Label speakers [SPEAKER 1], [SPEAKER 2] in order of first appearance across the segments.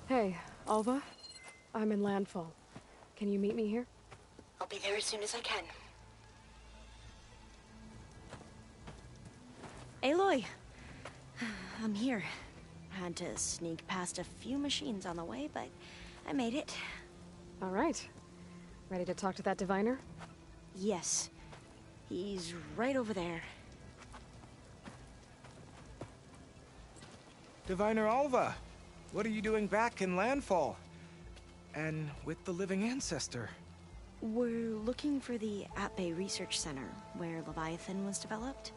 [SPEAKER 1] Hey, Alva. I'm in Landfall. Can you meet me here?
[SPEAKER 2] I'll be there as soon as I can.
[SPEAKER 3] Aloy! I'm here. Had to sneak past a few machines on the way, but I made it.
[SPEAKER 1] All right. Ready to talk to that diviner?
[SPEAKER 3] Yes. He's right over there.
[SPEAKER 4] Diviner Alva, what are you doing back in Landfall? And with the living ancestor?
[SPEAKER 3] We're looking for the At-Bay Research Center, where Leviathan was developed.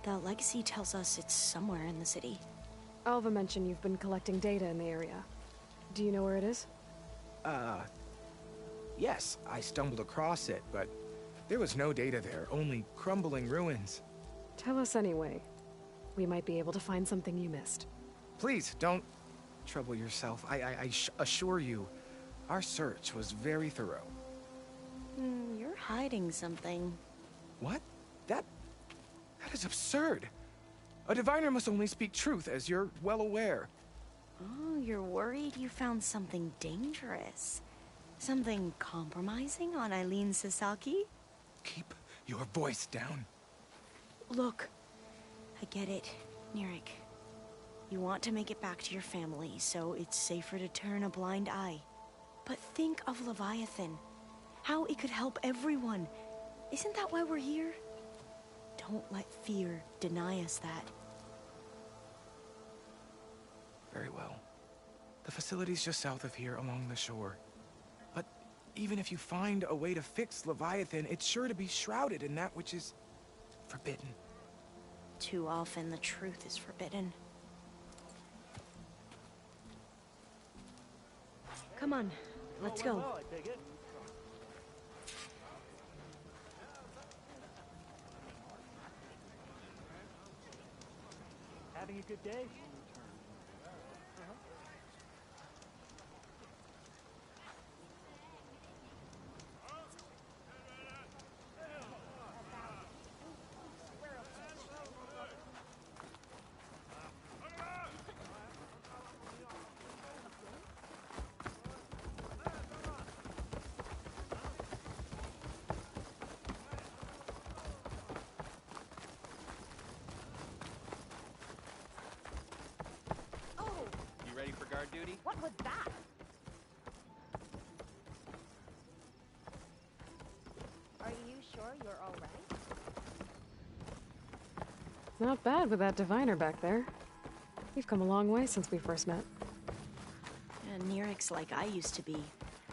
[SPEAKER 3] The legacy tells us it's somewhere in the city.
[SPEAKER 1] Alva mentioned you've been collecting data in the area. Do you know where it is?
[SPEAKER 4] Yes, I stumbled across it, but there was no data there, only crumbling ruins.
[SPEAKER 1] Tell us anyway. We might be able to find something you missed.
[SPEAKER 4] Please, don't trouble yourself. I assure you, our search was very thorough.
[SPEAKER 3] You're hiding something.
[SPEAKER 4] What? That is absurd. A diviner must only speak truth, as you're well aware.
[SPEAKER 3] Oh, you're worried you found something dangerous? Something compromising on Eileen Sasaki?
[SPEAKER 4] Keep your voice down.
[SPEAKER 3] Look, I get it, Nirik. You want to make it back to your family, so it's safer to turn a blind eye. But think of Leviathan. How it could help everyone. Isn't that why we're here? Don't let fear deny us that.
[SPEAKER 4] Very well. The facility's just south of here, along the shore. But even if you find a way to fix Leviathan, it's sure to be shrouded in that which is forbidden.
[SPEAKER 3] Too often the truth is forbidden. Come on, let's go.
[SPEAKER 5] Having a good day?
[SPEAKER 6] Ready for guard duty?
[SPEAKER 2] What was that? Are you sure you're all right?
[SPEAKER 1] Not bad with that diviner back there. We've come a long way since we first met.
[SPEAKER 3] And Nirik's like I used to be,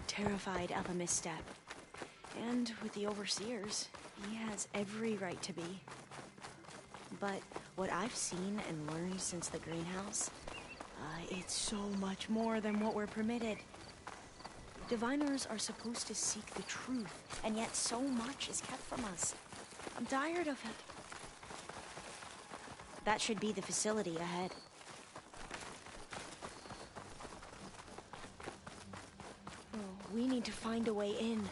[SPEAKER 3] terrified of a misstep. And with the Overseers, he has every right to be. But what I've seen and learned since the greenhouse, it's so much more than what we're permitted. Diviners are supposed to seek the truth, and yet so much is kept from us. I'm tired of it. That should be the facility ahead. Oh, we need to find a way in.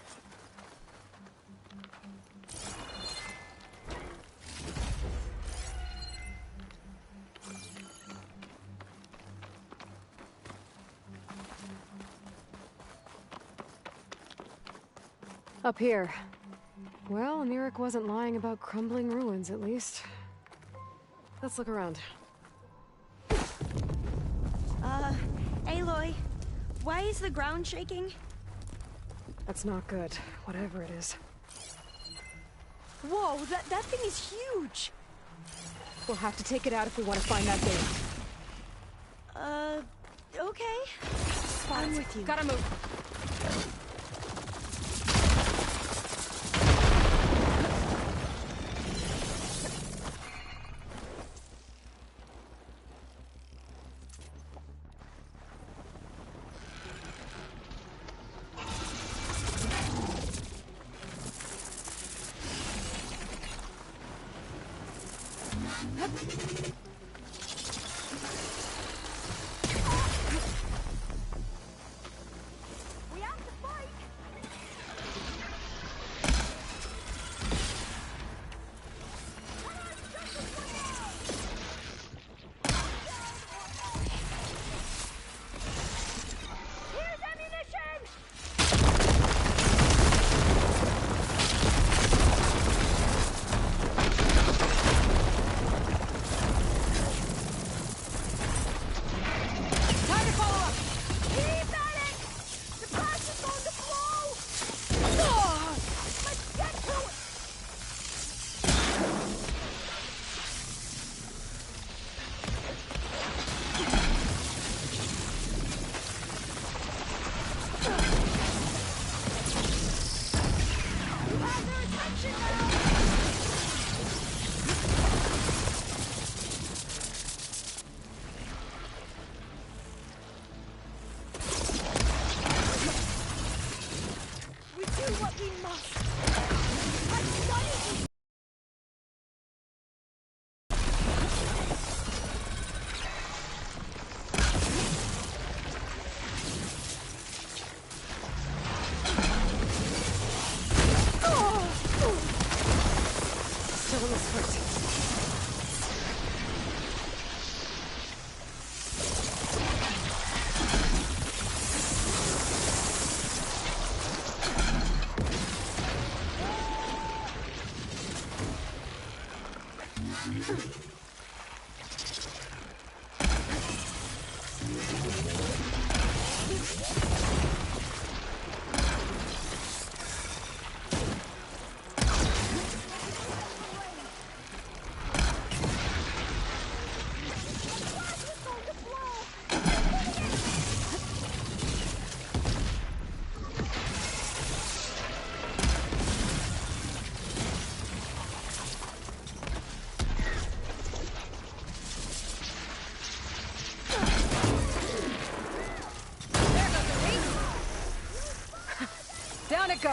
[SPEAKER 1] Up here. Well, Nirik wasn't lying about crumbling ruins, at least. Let's look around.
[SPEAKER 3] Aloy, why is the ground shaking?
[SPEAKER 1] That's not good, whatever it is.
[SPEAKER 3] Whoa, that thing is huge!
[SPEAKER 1] We'll have to take it out if we want to find that data.
[SPEAKER 3] Okay. I'm with you.
[SPEAKER 1] Gotta move.
[SPEAKER 2] We have to fight!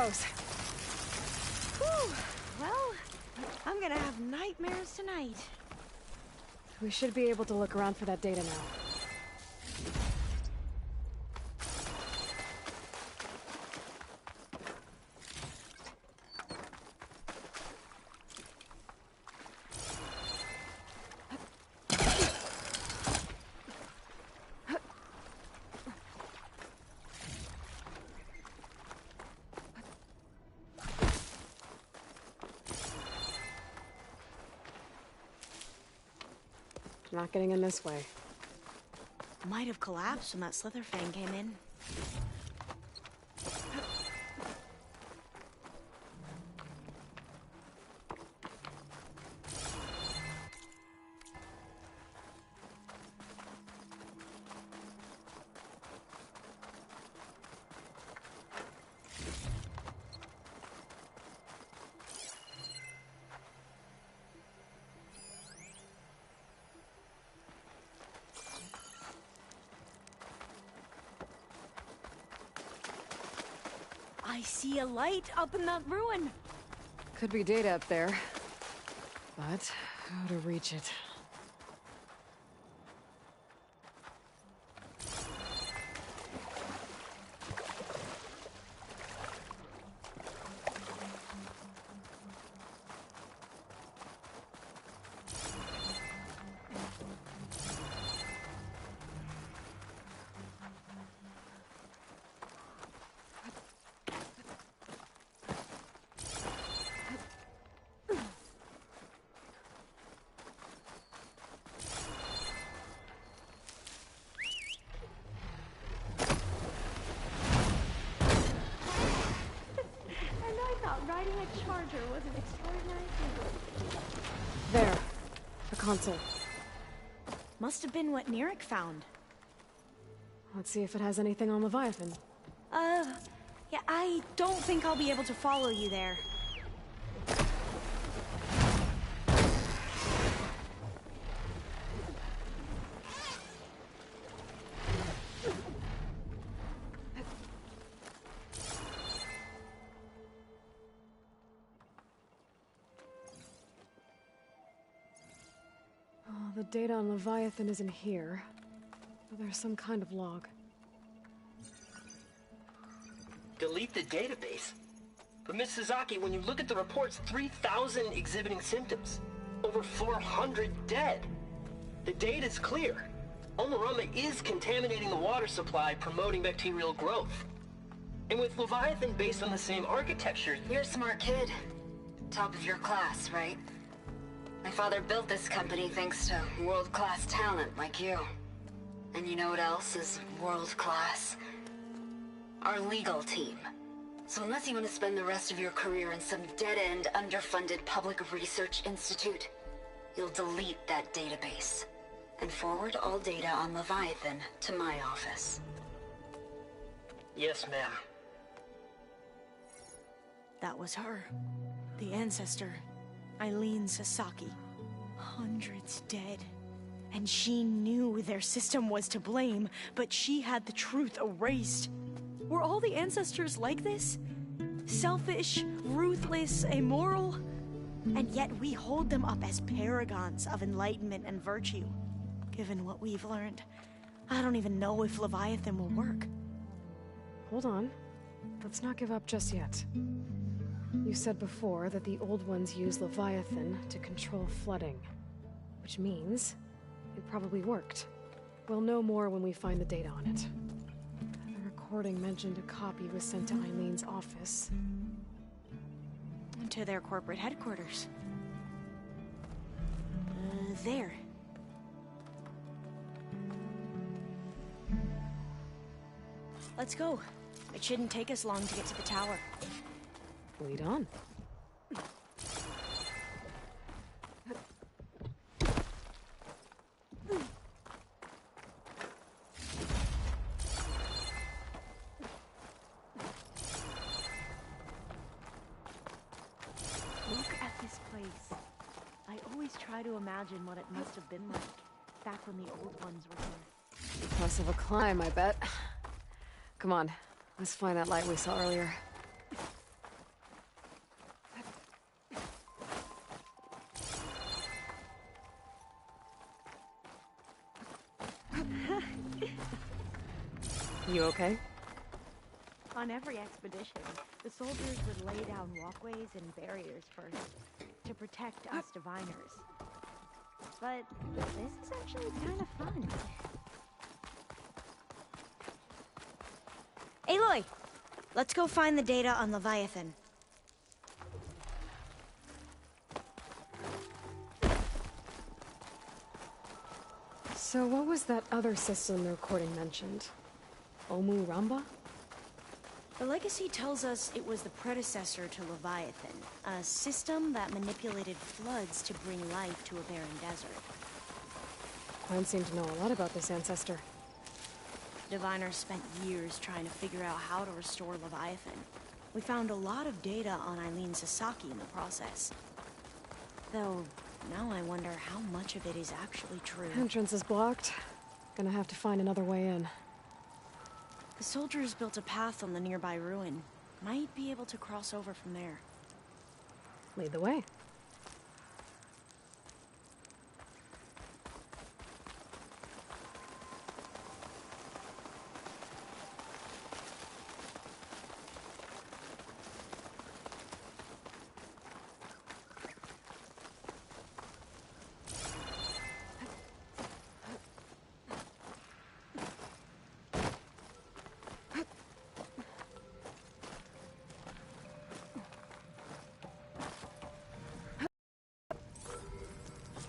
[SPEAKER 1] goes.
[SPEAKER 3] Whew. Well, I'm gonna have nightmares tonight.
[SPEAKER 1] We should be able to look around for that data now. Not getting in this way.
[SPEAKER 3] Might have collapsed when that Slitherfang came in. I see a light up in that ruin.
[SPEAKER 1] Could be data up there. But how to reach it?
[SPEAKER 3] Riding a charger was an extraordinary feat.
[SPEAKER 1] There. The console.
[SPEAKER 3] Must have been what Neric found.
[SPEAKER 1] Let's see if it has anything on Leviathan.
[SPEAKER 3] Yeah, I don't think I'll be able to follow you there.
[SPEAKER 1] The data on Leviathan isn't here, but there's some kind of log.
[SPEAKER 7] Delete the database? But Miss Sasaki, when you look at the reports, 3,000 exhibiting symptoms. Over 400 dead. The data's clear. Omarama is contaminating the water supply, promoting bacterial growth. And with Leviathan based on the same architecture...
[SPEAKER 2] You're a smart kid. Top of your class, right? My father built this company thanks to world-class talent like you. And you know what else is world-class? Our legal team. So unless you want to spend the rest of your career in some dead-end, underfunded public research institute, you'll delete that database and forward all data on Leviathan to my office.
[SPEAKER 7] Yes, ma'am.
[SPEAKER 3] That was her. The ancestor. Eileen Sasaki. Hundreds dead. And she knew their system was to blame, but she had the truth erased. Were all the ancestors like this? Selfish, ruthless, immoral? And yet we hold them up as paragons of enlightenment and virtue. Given what we've learned, I don't even know if Leviathan will work.
[SPEAKER 1] Hold on. Let's not give up just yet. You said before that the old ones use Leviathan to control flooding. Which means it probably worked. We'll know more when we find the data on it. The recording mentioned a copy was sent to Eileen's office.
[SPEAKER 3] To their corporate headquarters. There. Let's go. It shouldn't take us long to get to the tower.
[SPEAKER 1] Lead on.
[SPEAKER 8] Look at this place. I always try to imagine what it must have been like back when the old ones were here.
[SPEAKER 1] Less of a climb, I bet. Come on, let's find that light we saw earlier. You okay?
[SPEAKER 8] On every expedition, the soldiers would lay down walkways and barriers first to protect us diviners. But this is actually kind of fun.
[SPEAKER 3] Aloy! Let's go find the data on Leviathan.
[SPEAKER 1] So what was that other system the recording mentioned? Omu Ramba?
[SPEAKER 3] The Legacy tells us it was the predecessor to Leviathan, a system that manipulated floods to bring life to a barren desert.
[SPEAKER 1] Klein seemed to know a lot about this ancestor.
[SPEAKER 3] Diviners spent years trying to figure out how to restore Leviathan. We found a lot of data on Eileen Sasaki in the process. Though, now I wonder how much of it is actually true.
[SPEAKER 1] Entrance is blocked. Gonna have to find another way in.
[SPEAKER 3] The soldiers built a path on the nearby ruin. Might be able to cross over from there.
[SPEAKER 1] Lead the way.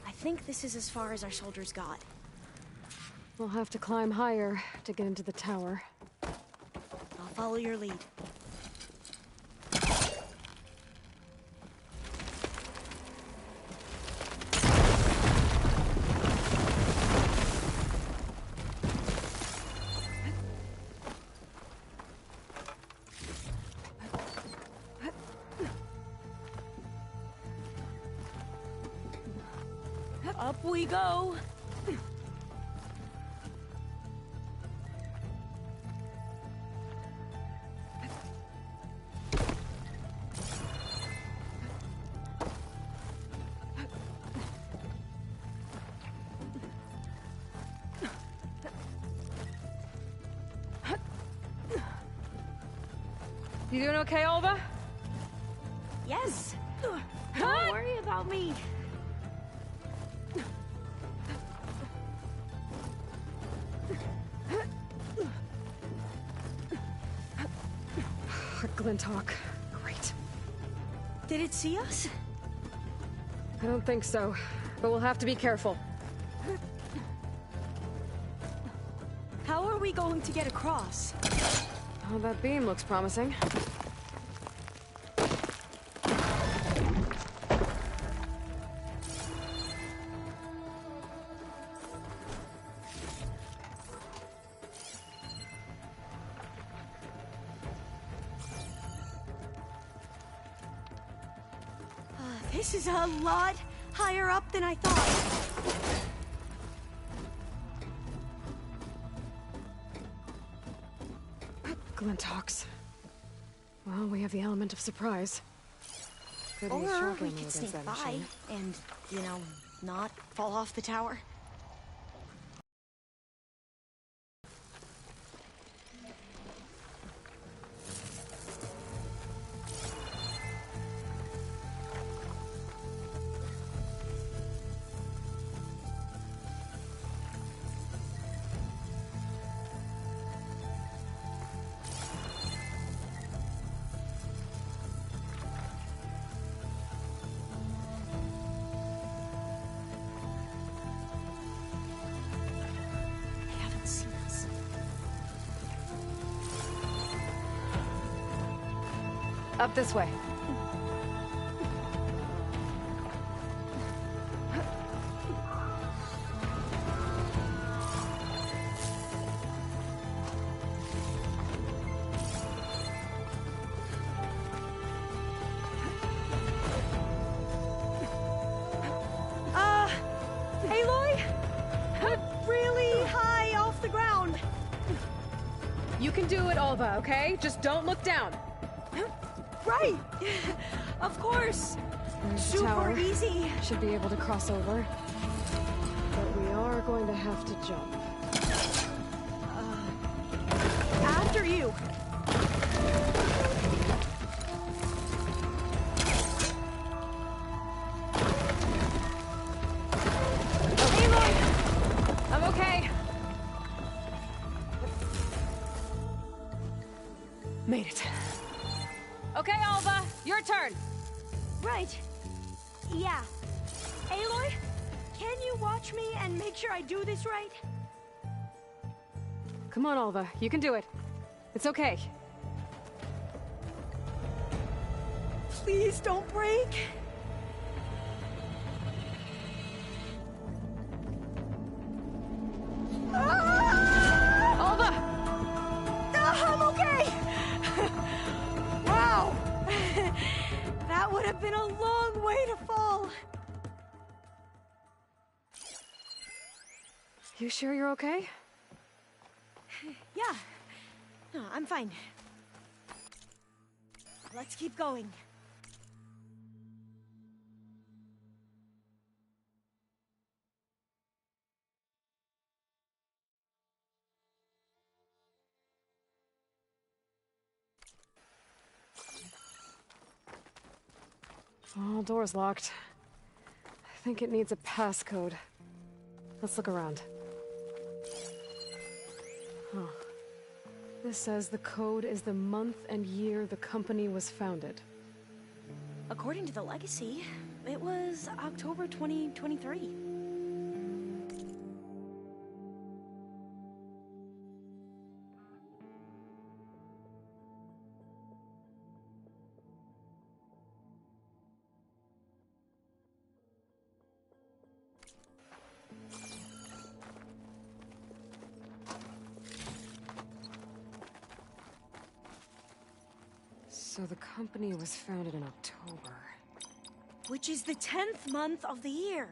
[SPEAKER 3] I think this is as far as our soldiers got.
[SPEAKER 1] We'll have to climb higher to get into the tower.
[SPEAKER 3] I'll follow your lead. Up we go!
[SPEAKER 1] You doing okay, Olva?
[SPEAKER 3] Yes! Don't worry about me!
[SPEAKER 1] Glinthawk. Great.
[SPEAKER 3] Did it see us?
[SPEAKER 1] I don't think so, but we'll have to be careful.
[SPEAKER 3] How are we going to get across?
[SPEAKER 1] Oh, that beam looks promising.
[SPEAKER 3] This is a lot higher up than I thought.
[SPEAKER 1] Glinthawks. Well, we have the element of surprise. Could use
[SPEAKER 3] Or
[SPEAKER 1] shock
[SPEAKER 3] we
[SPEAKER 1] ammo
[SPEAKER 3] could
[SPEAKER 1] against
[SPEAKER 3] sneak
[SPEAKER 1] that
[SPEAKER 3] by
[SPEAKER 1] machine.
[SPEAKER 3] and, you know, not fall off the tower. They haven't seen us.
[SPEAKER 1] Up this way.
[SPEAKER 3] Aloy? We're really high off the ground.
[SPEAKER 1] You can do it, Olva, okay? Just don't look down.
[SPEAKER 3] Right. Of course.
[SPEAKER 1] There's the
[SPEAKER 3] Super
[SPEAKER 1] tower.
[SPEAKER 3] easy.
[SPEAKER 1] Should be able to cross over. But we are going to have to jump.
[SPEAKER 3] after you!
[SPEAKER 1] I'm okay. Made it. Okay, Alva, your turn.
[SPEAKER 8] Right. Yeah. Aloy, can you watch me and make sure I do this right?
[SPEAKER 1] Come on, Alva, you can do it. It's okay.
[SPEAKER 8] Please don't break.
[SPEAKER 1] Alva!
[SPEAKER 8] I'm okay! Wow! That would have been a long way to fall.
[SPEAKER 1] You sure you're okay?
[SPEAKER 8] Yeah. No, I'm fine. Let's keep going.
[SPEAKER 1] Oh, door's locked. I think it needs a passcode. Let's look around. Huh. This says the code is the month and year the company was founded.
[SPEAKER 3] According to the legacy, it was October 2023.
[SPEAKER 1] So the company was founded in October.
[SPEAKER 8] Which is the 10th month of the year.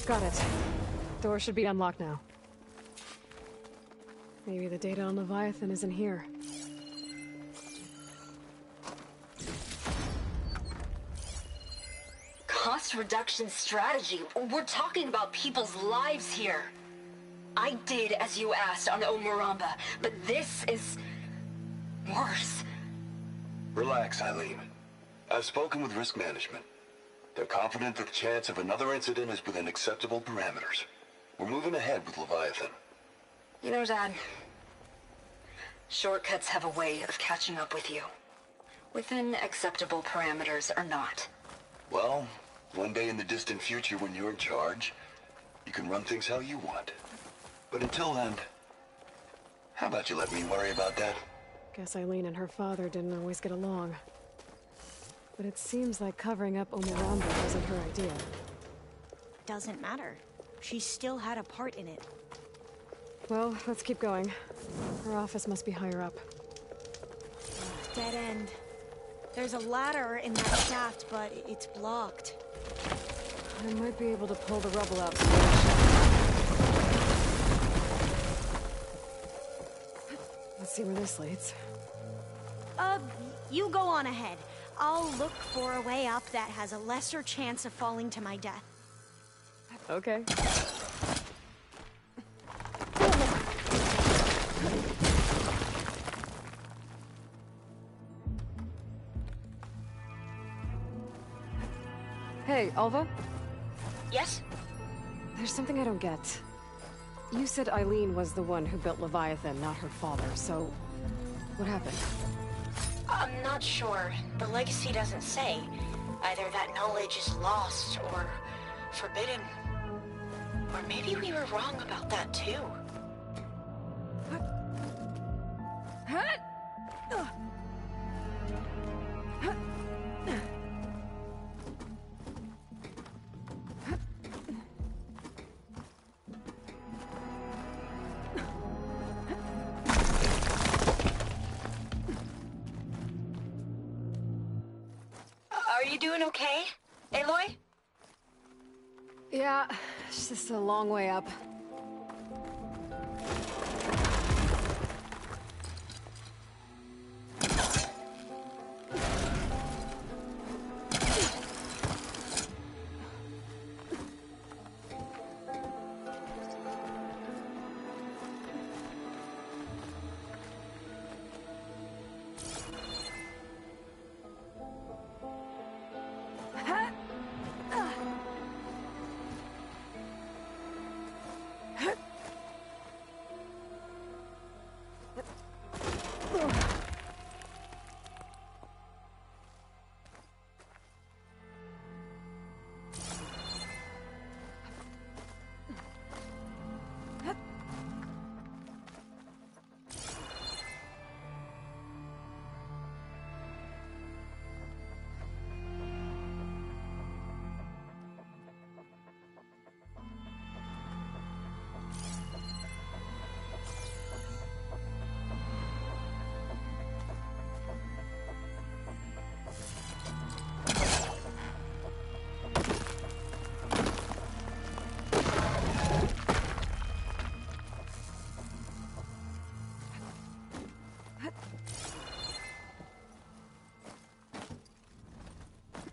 [SPEAKER 1] Got it. Door should be unlocked now. Maybe the data on Leviathan is in here.
[SPEAKER 2] Cost reduction strategy? We're talking about people's lives here. I did as you asked on Omuramba, but this is worse.
[SPEAKER 9] Relax, Eileen. I've spoken with risk management. They're confident that the chance of another incident is within acceptable parameters. We're moving ahead with Leviathan.
[SPEAKER 2] You know, Dad, shortcuts have a way of catching up with you. Within acceptable parameters or not.
[SPEAKER 9] Well, one day in the distant future when you're in charge, you can run things how you want. But until then, how about you let me worry about that?
[SPEAKER 1] Guess Eileen and her father didn't always get along. But it seems like covering up Omuramba wasn't her idea.
[SPEAKER 3] Doesn't matter. She still had a part in it.
[SPEAKER 1] Well, let's keep going. Her office must be higher up.
[SPEAKER 3] Dead end. There's a ladder in that shaft, but it's blocked.
[SPEAKER 1] I might be able to pull the rubble out. Let's see where this leads.
[SPEAKER 3] You go on ahead. I'll look for a way up that has a lesser chance of falling to my death.
[SPEAKER 1] Okay. Hey, Alva?
[SPEAKER 3] Yes?
[SPEAKER 1] There's something I don't get. You said Eileen was the one who built Leviathan, not her father, so... what happened?
[SPEAKER 3] I'm not sure. The legacy doesn't say. Either that knowledge is lost or forbidden. Or maybe we were wrong about that too. Are you doing okay, Aloy?
[SPEAKER 1] Yeah, it's just a long way up.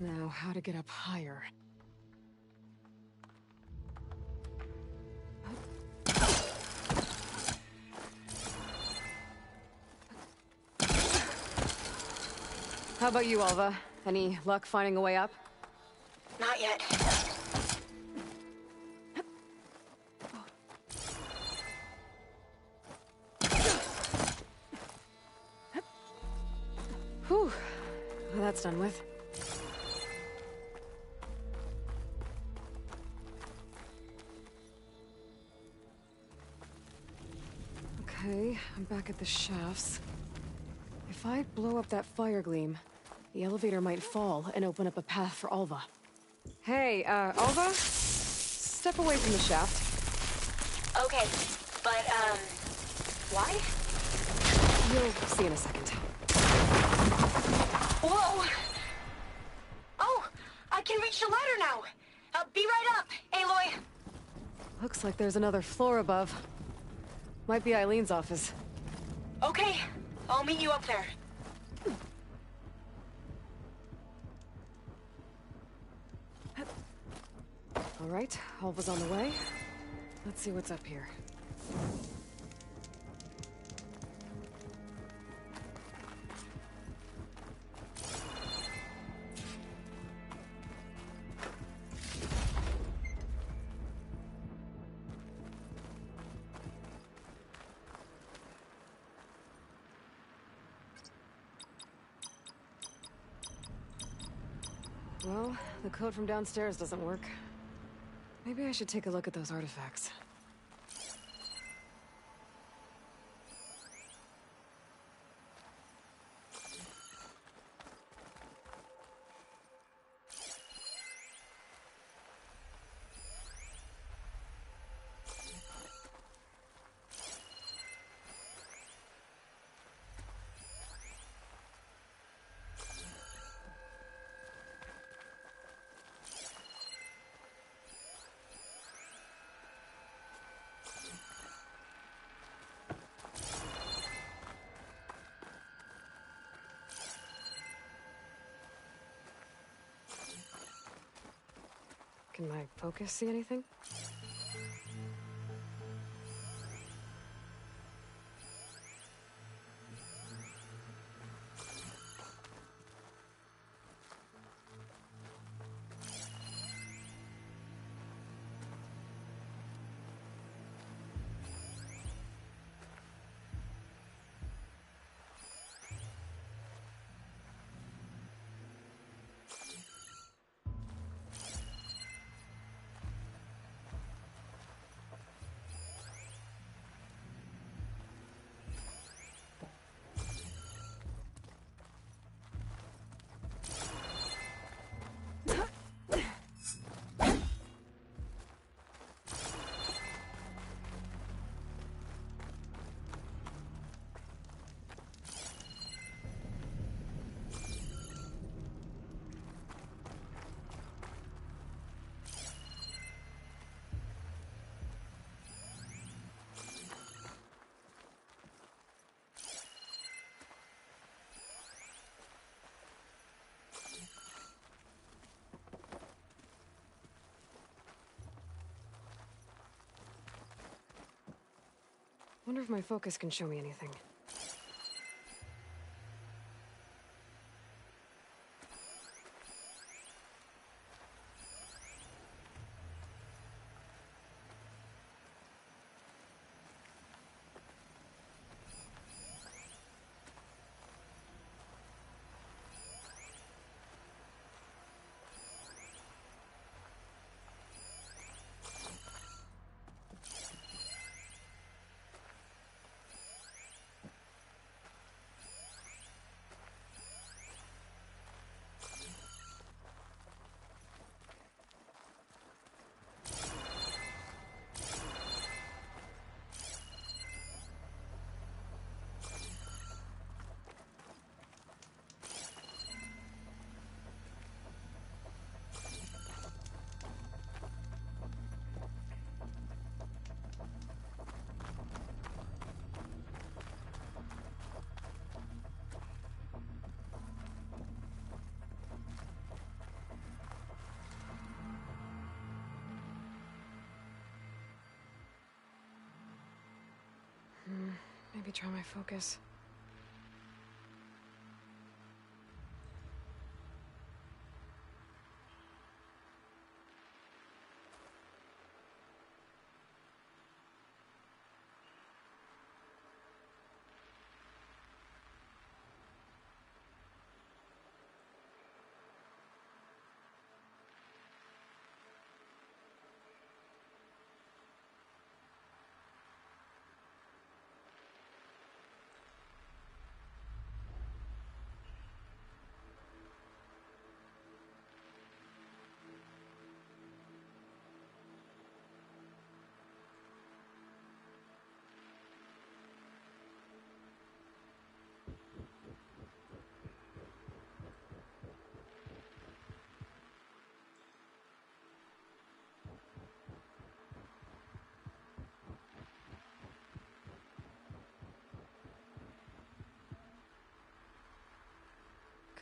[SPEAKER 1] Now, how to get up higher? How about you, Alva? Any luck finding a way up?
[SPEAKER 2] Not yet.
[SPEAKER 1] Whew. Well, that's done with. Okay, I'm back at the shafts. If I blow up that fire gleam, the elevator might fall and open up a path for Alva. Hey, Alva? Step away from the shaft.
[SPEAKER 2] Okay, but, why?
[SPEAKER 1] You'll see in a second.
[SPEAKER 2] Whoa! Oh, I can reach the ladder now! Be right up, Aloy!
[SPEAKER 1] Looks like there's another floor above. Might be Eileen's office.
[SPEAKER 2] Okay, I'll meet you up there.
[SPEAKER 1] All right, Alva's on the way. Let's see what's up here. Well, the code from downstairs doesn't work. Maybe I should take a look at those artifacts. Can my focus see anything? Wonder if my focus can show me anything. Maybe try my focus.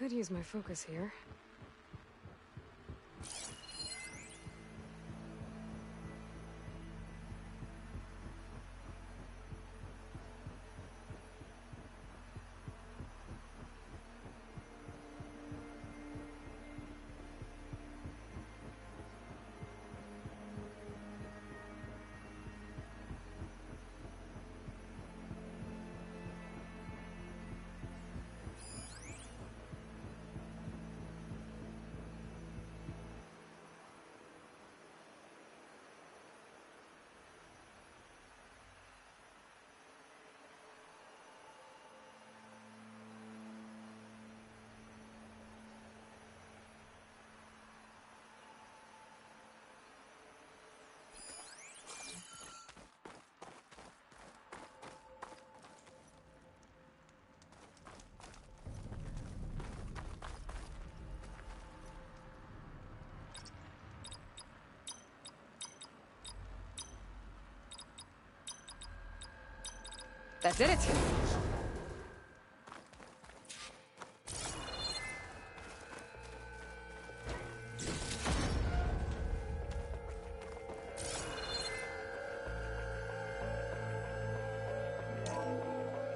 [SPEAKER 1] Could use my focus here. That did it!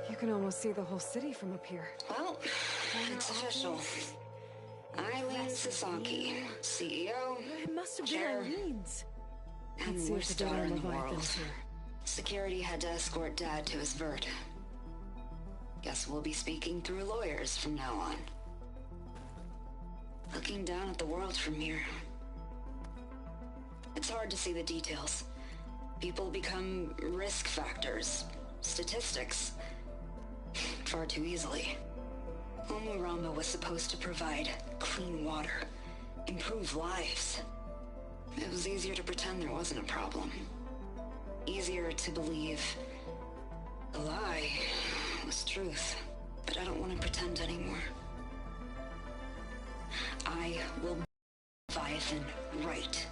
[SPEAKER 1] You can almost see the whole city from up here.
[SPEAKER 2] Well, it's official. Eileen Sasaki, CEO,
[SPEAKER 3] It must have been
[SPEAKER 2] Chair.
[SPEAKER 3] Eileen's.
[SPEAKER 2] and
[SPEAKER 1] Let's see
[SPEAKER 2] worst
[SPEAKER 1] if the
[SPEAKER 2] daughter in the
[SPEAKER 1] Leviathan's
[SPEAKER 2] world.
[SPEAKER 1] here.
[SPEAKER 2] Security had to escort Dad to his vert. Guess we'll be speaking through lawyers from now on. Looking down at the world from here. It's hard to see the details. People become risk factors, statistics, far too easily. Omuramba was supposed to provide clean water, improve lives. It was easier to pretend there wasn't a problem. Easier to believe the lie was truth. But I don't want to pretend anymore. I will Leviathan right.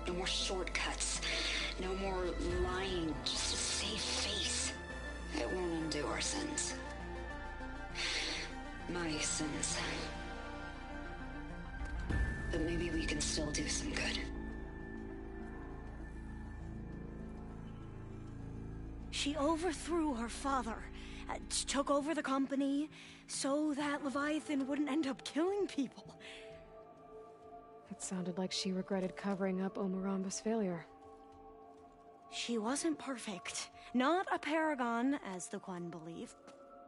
[SPEAKER 2] No more shortcuts. No more lying just to save face. It won't undo our sins. My sins. But maybe we can still do some good.
[SPEAKER 3] She overthrew her father, took over the company, so that Leviathan wouldn't end up killing people.
[SPEAKER 1] It sounded like she regretted covering up Omuramba's failure.
[SPEAKER 3] She wasn't perfect. Not a paragon, as the Quan believe,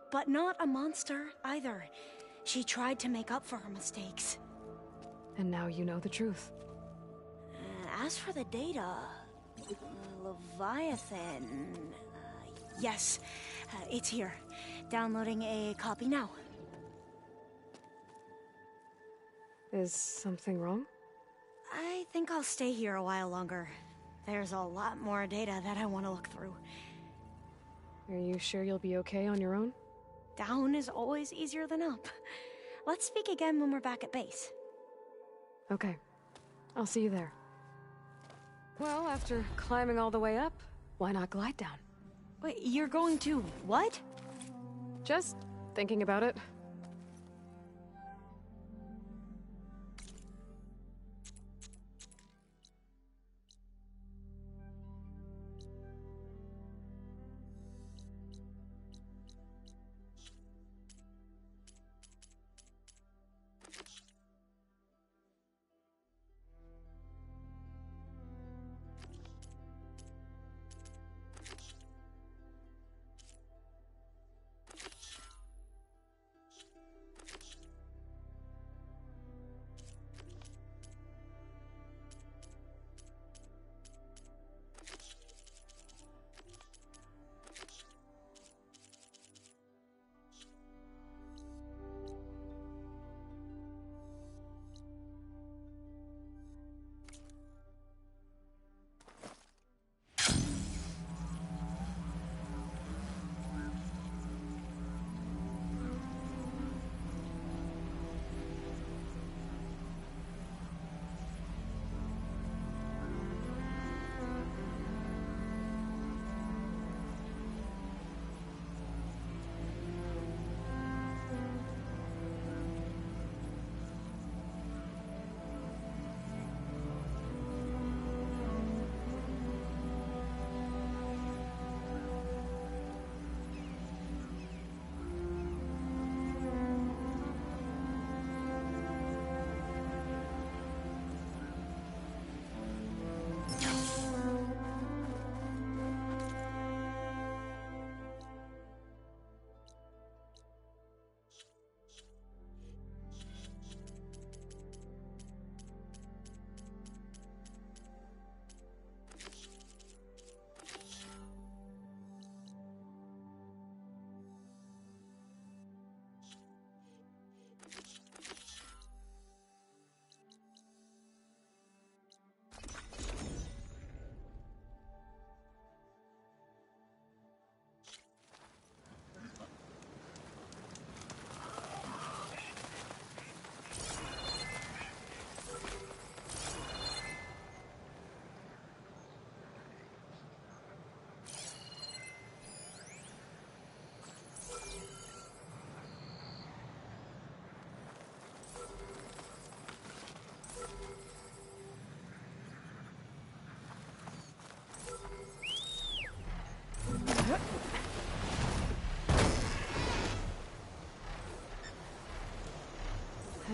[SPEAKER 3] but not a monster either. She tried to make up for her mistakes.
[SPEAKER 1] And now you know the truth.
[SPEAKER 3] As for the data, Leviathan... yes, it's here. Downloading a copy now.
[SPEAKER 1] Is something wrong?
[SPEAKER 3] I think I'll stay here a while longer. There's a lot more data that I want to look through.
[SPEAKER 1] Are you sure you'll be okay on your own?
[SPEAKER 3] Down is always easier than up. Let's speak again when we're back at base.
[SPEAKER 1] Okay. I'll see you there. Well, after climbing all the way up, why not glide down?
[SPEAKER 3] Wait, you're going to what?
[SPEAKER 1] Just thinking about it.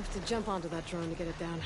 [SPEAKER 1] have to jump onto that drone to get it down.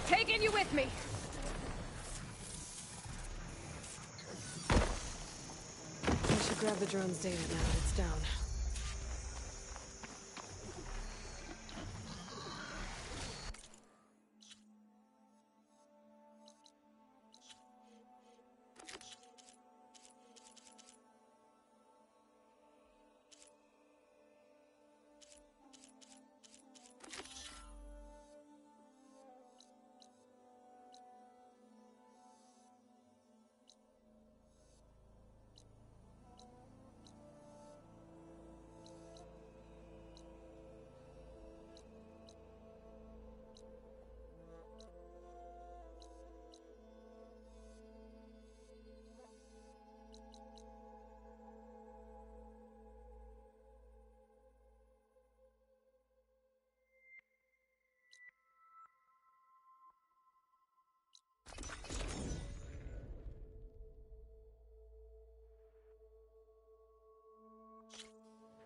[SPEAKER 10] Taking you with me!
[SPEAKER 1] I should grab the drone's data now that it's down.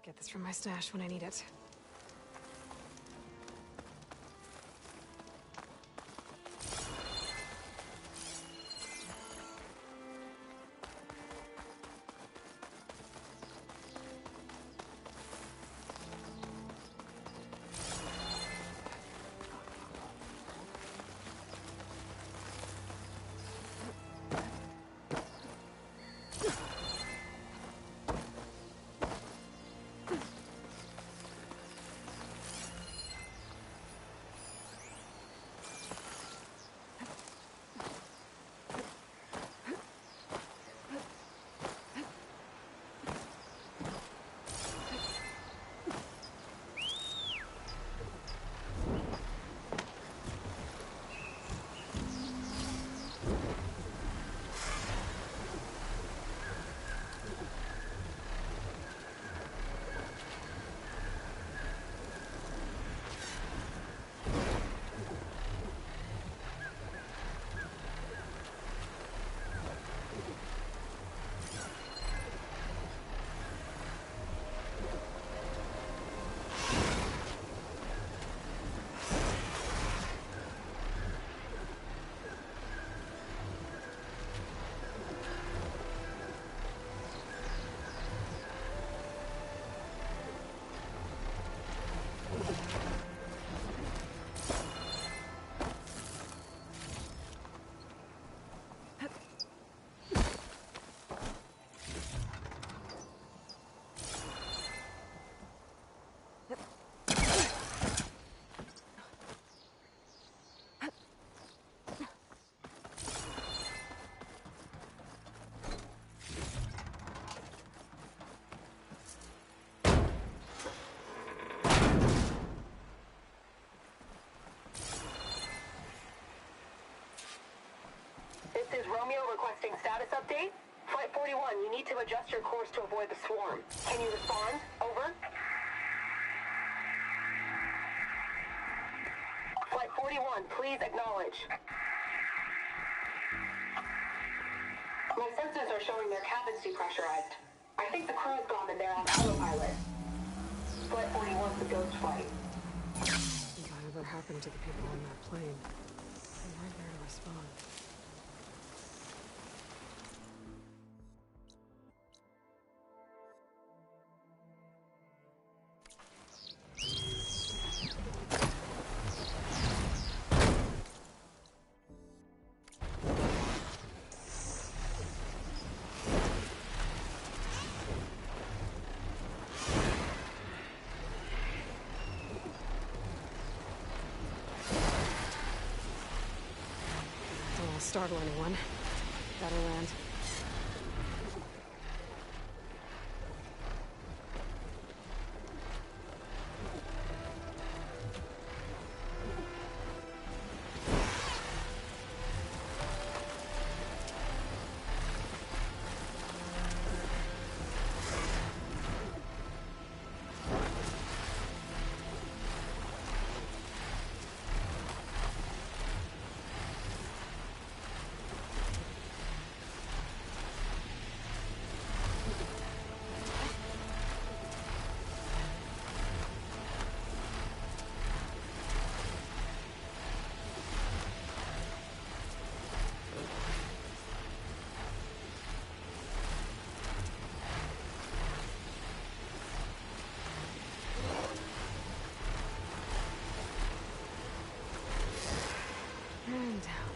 [SPEAKER 1] Get this from my stash when I need it.
[SPEAKER 11] Requesting status update. Flight 41, you need to adjust your course to avoid the swarm. Can you respond? Over. Flight 41, please acknowledge. My sensors are showing their cabins depressurized. I think the crew's gone and they're on autopilot. Flight 41's a ghost flight.
[SPEAKER 1] Whatever happened to the people on that plane? They weren't there to respond. Startle anyone. Better land. And down.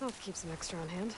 [SPEAKER 1] I'll keep some extra on hand.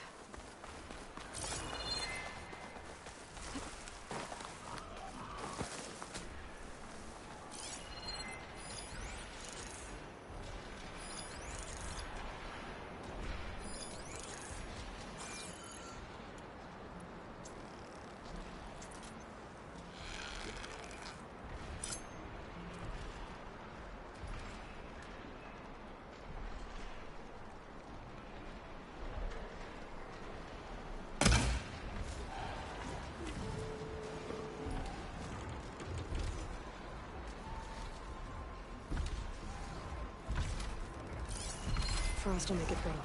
[SPEAKER 1] Frost will make it brittle.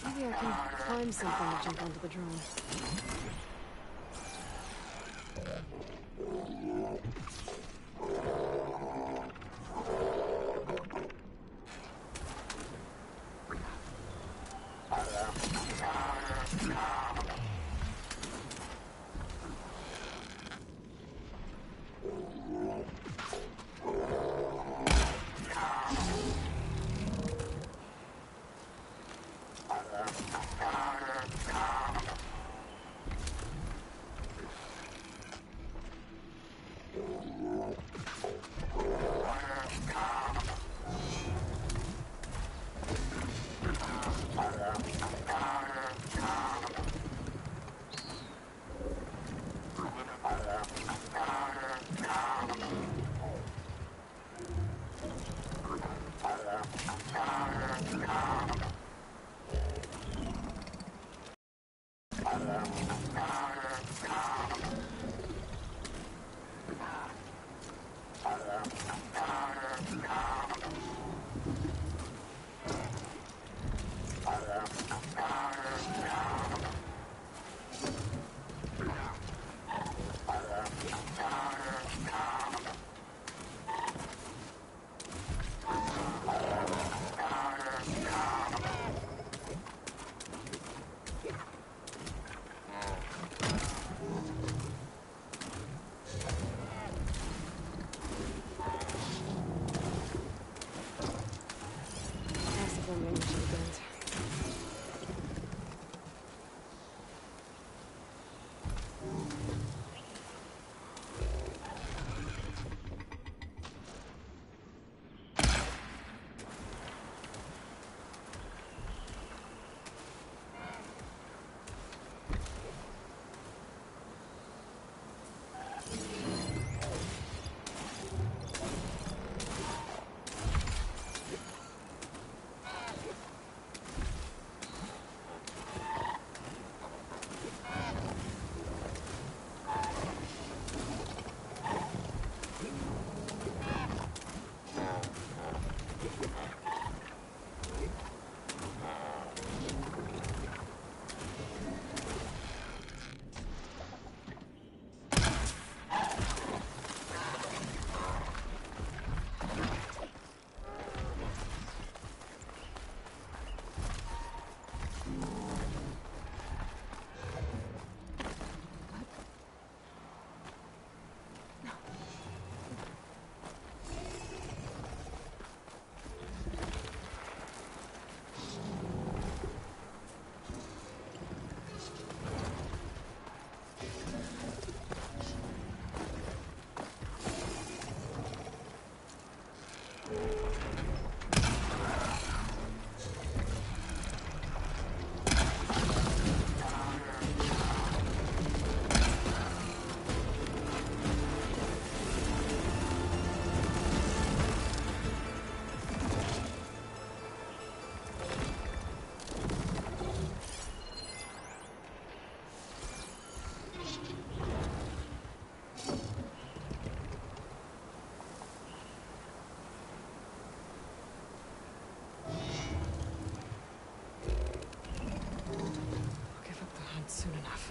[SPEAKER 1] Maybe I can climb something to jump onto the drone. Not soon enough.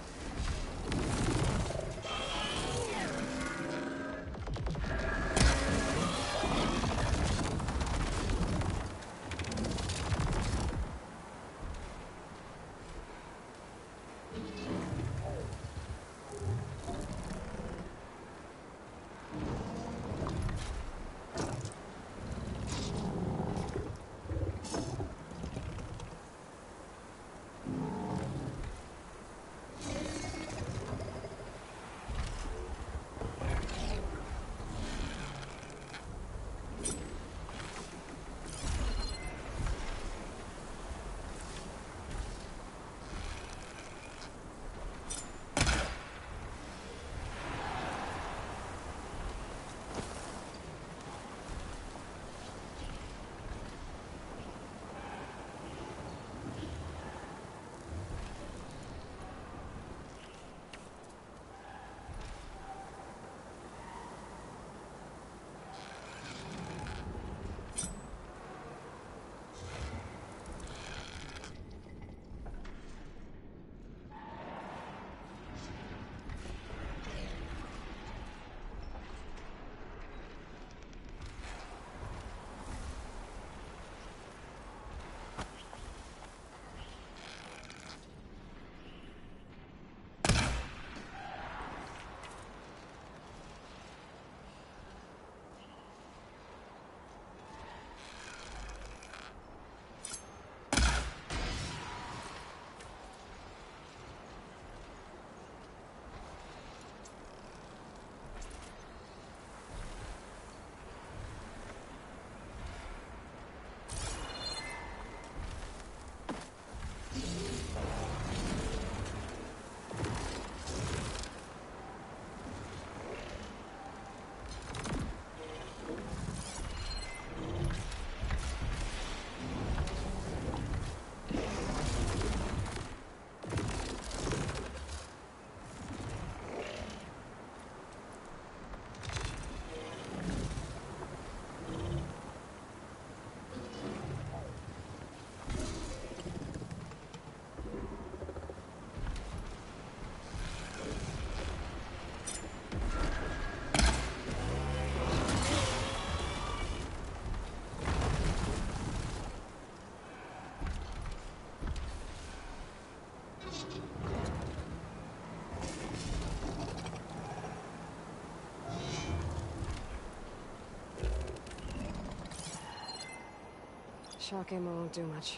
[SPEAKER 1] Shock ammo won't do much.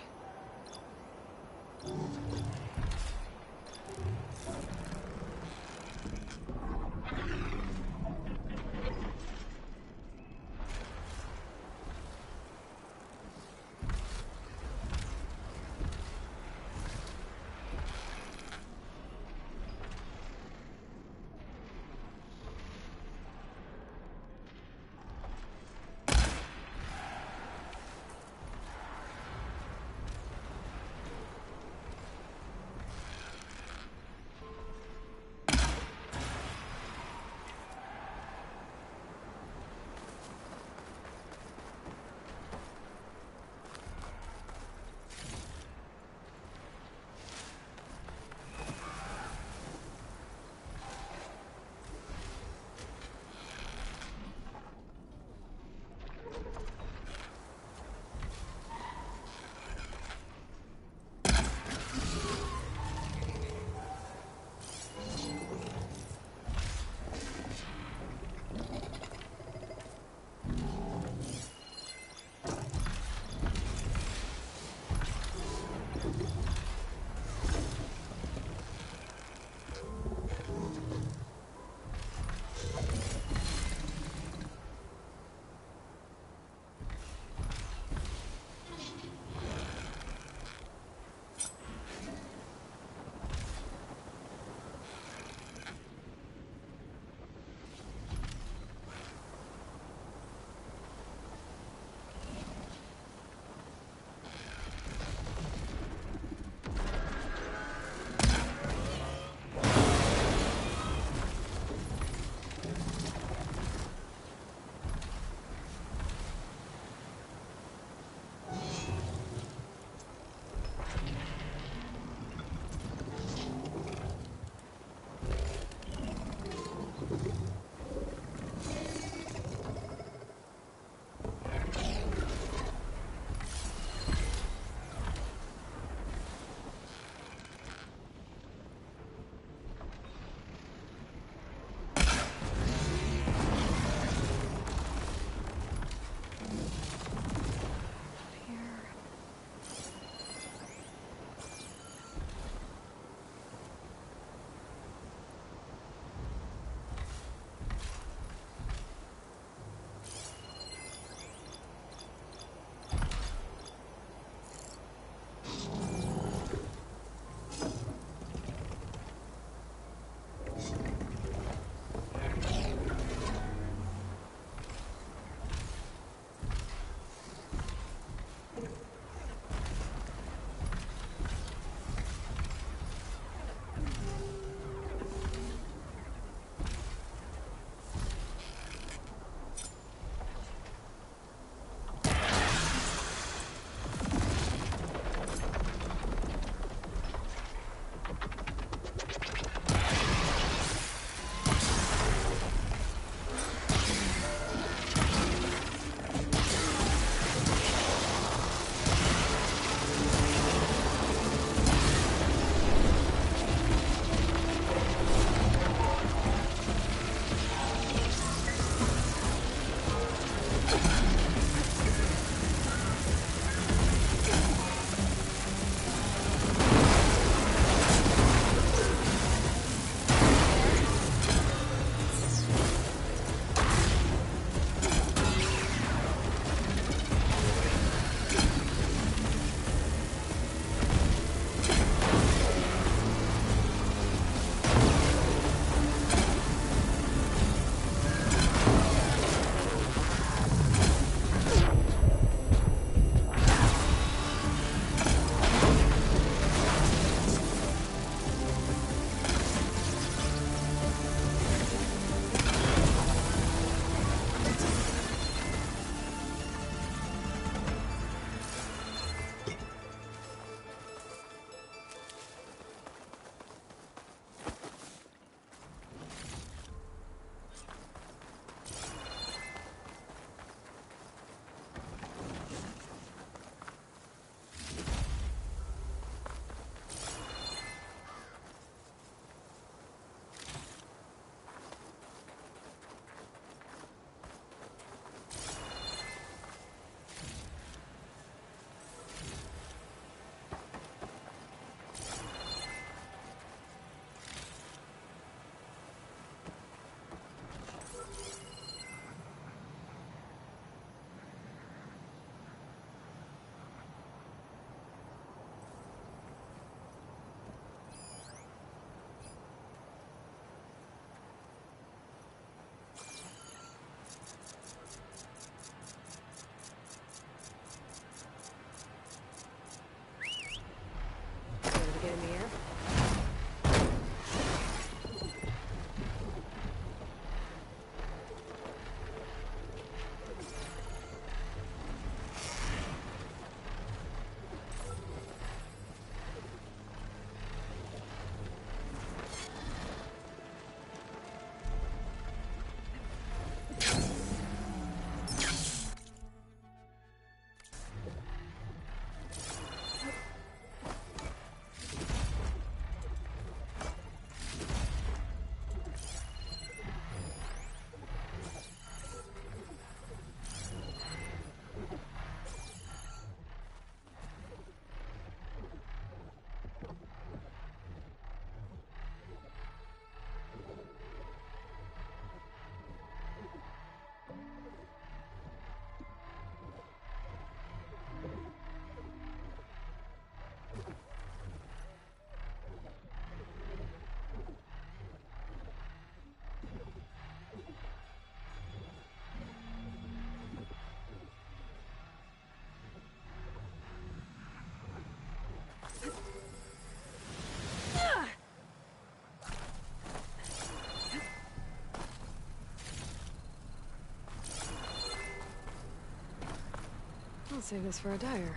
[SPEAKER 1] save this for a dyer.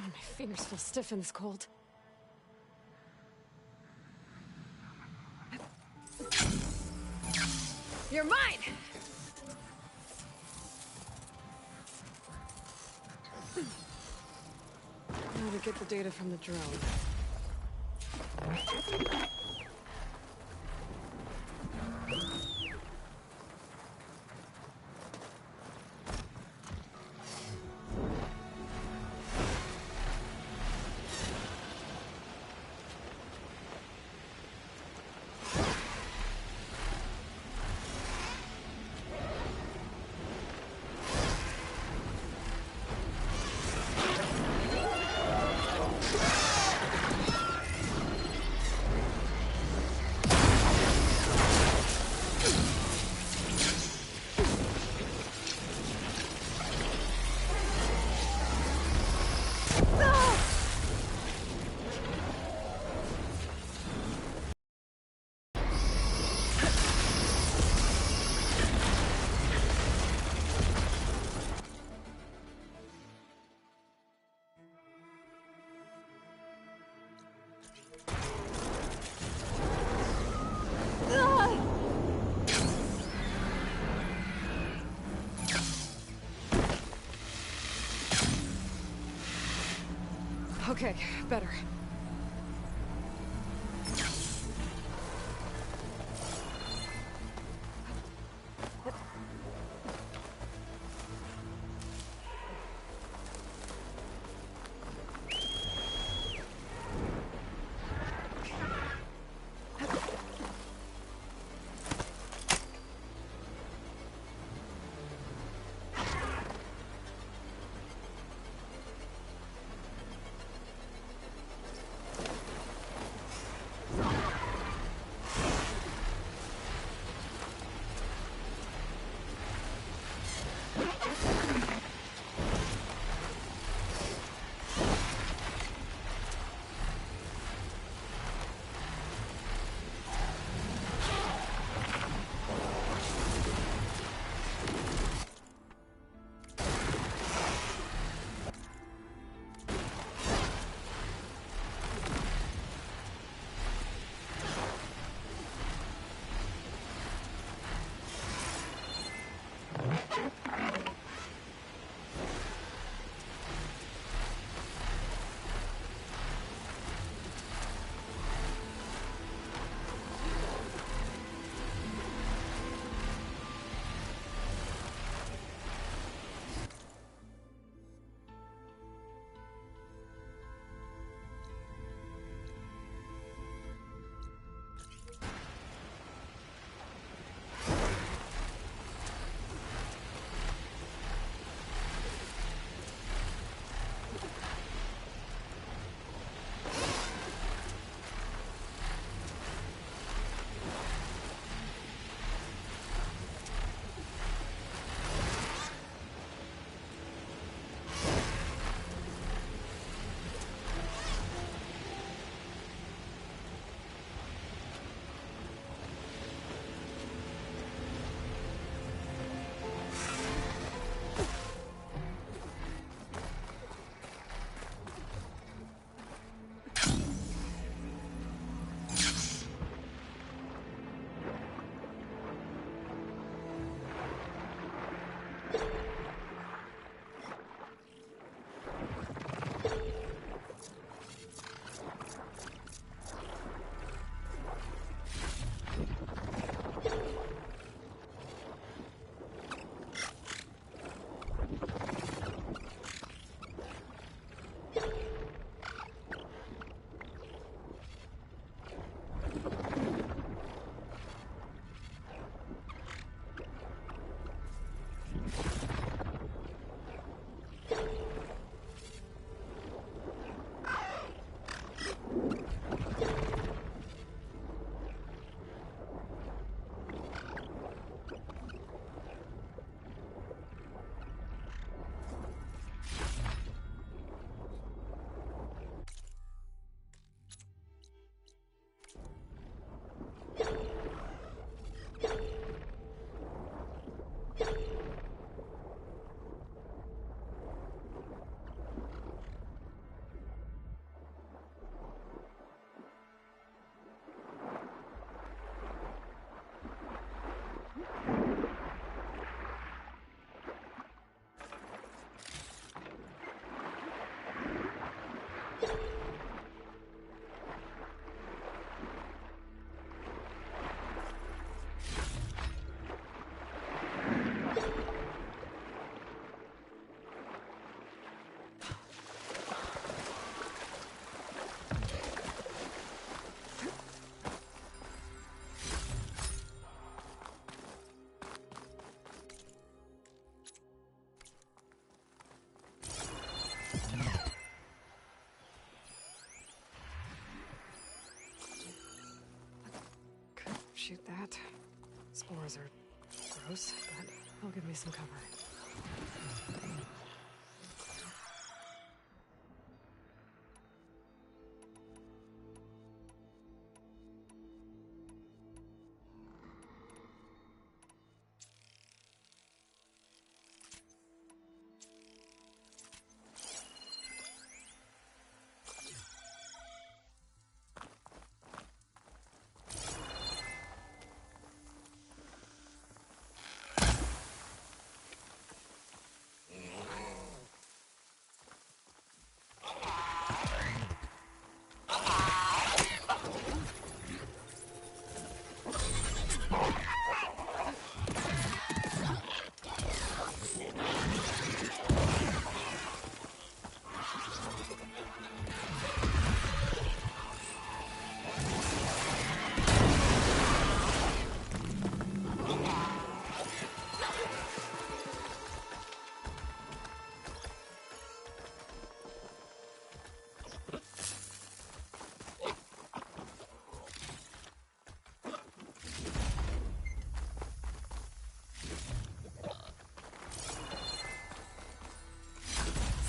[SPEAKER 1] My fingers feel stiff in this cold. You're mine! Now to get the data from the drone. Okay, better. shoot that. Spores are gross, but they'll give me some cover.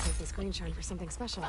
[SPEAKER 1] Save this green shine for something special.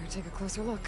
[SPEAKER 1] Better take a closer look.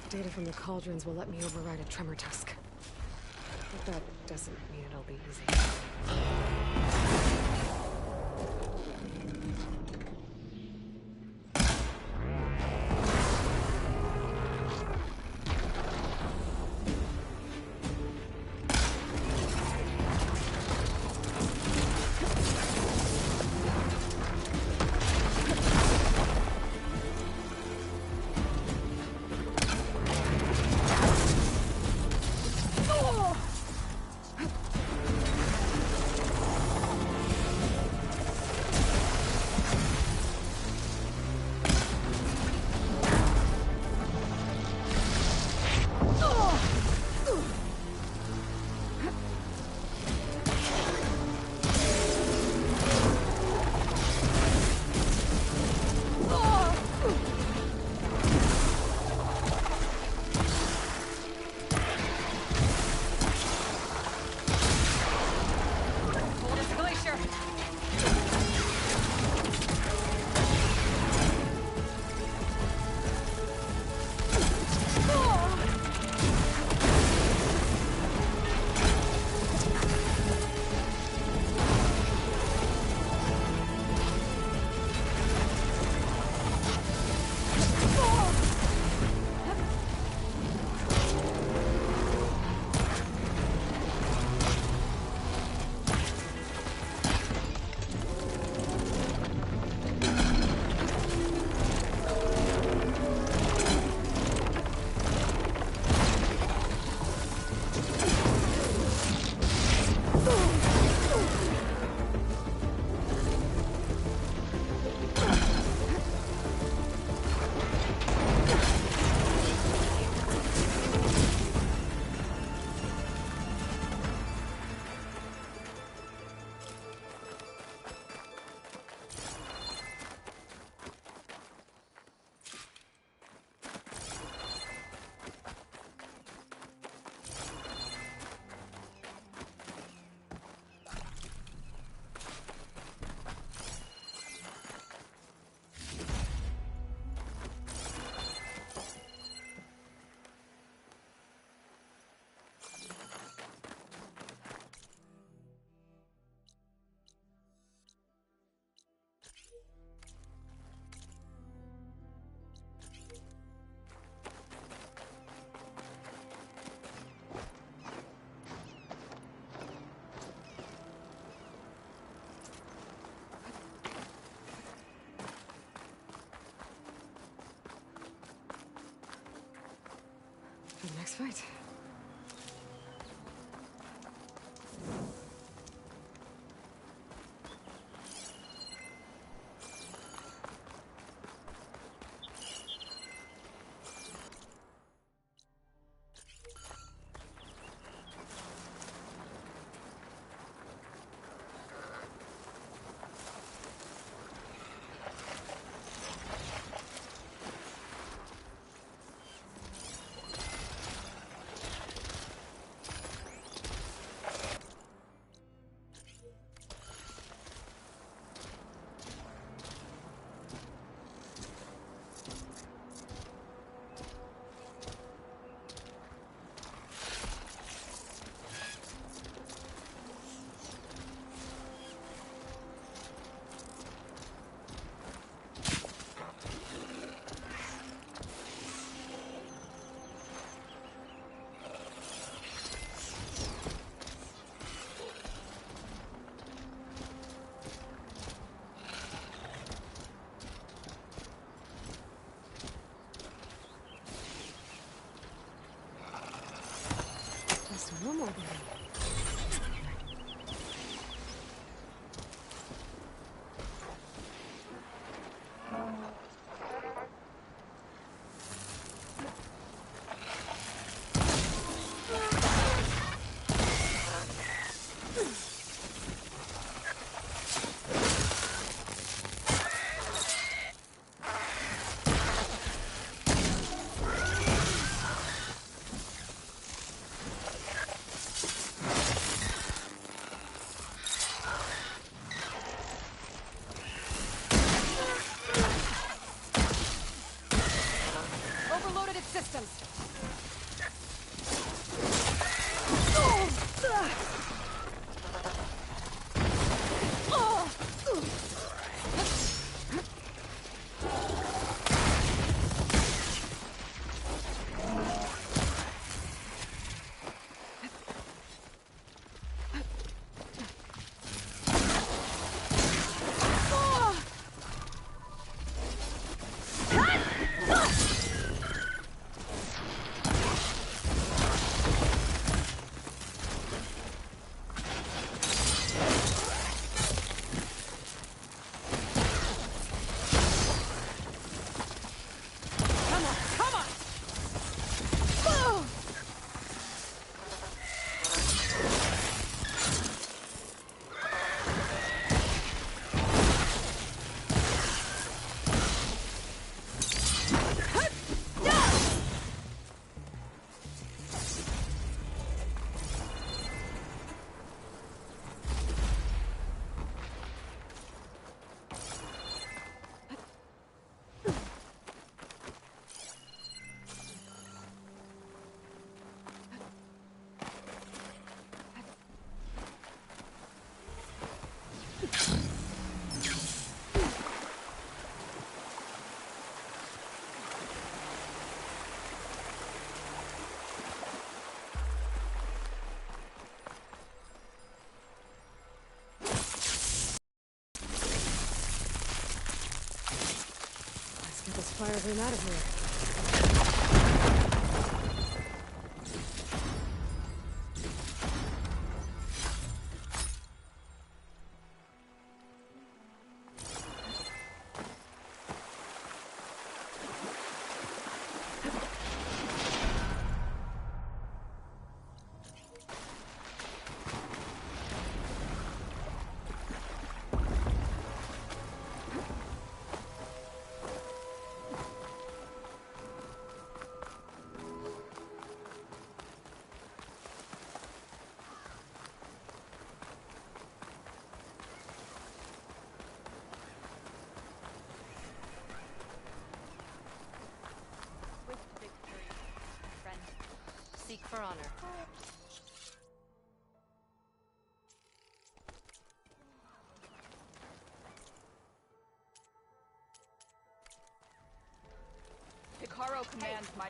[SPEAKER 1] Data from the cauldrons will let me override a tremor tusk. But that doesn't mean it'll be easy. next fight. Normal than systems. Get this fire room out of here.
[SPEAKER 10] Seek for honor. Hikaru commands my...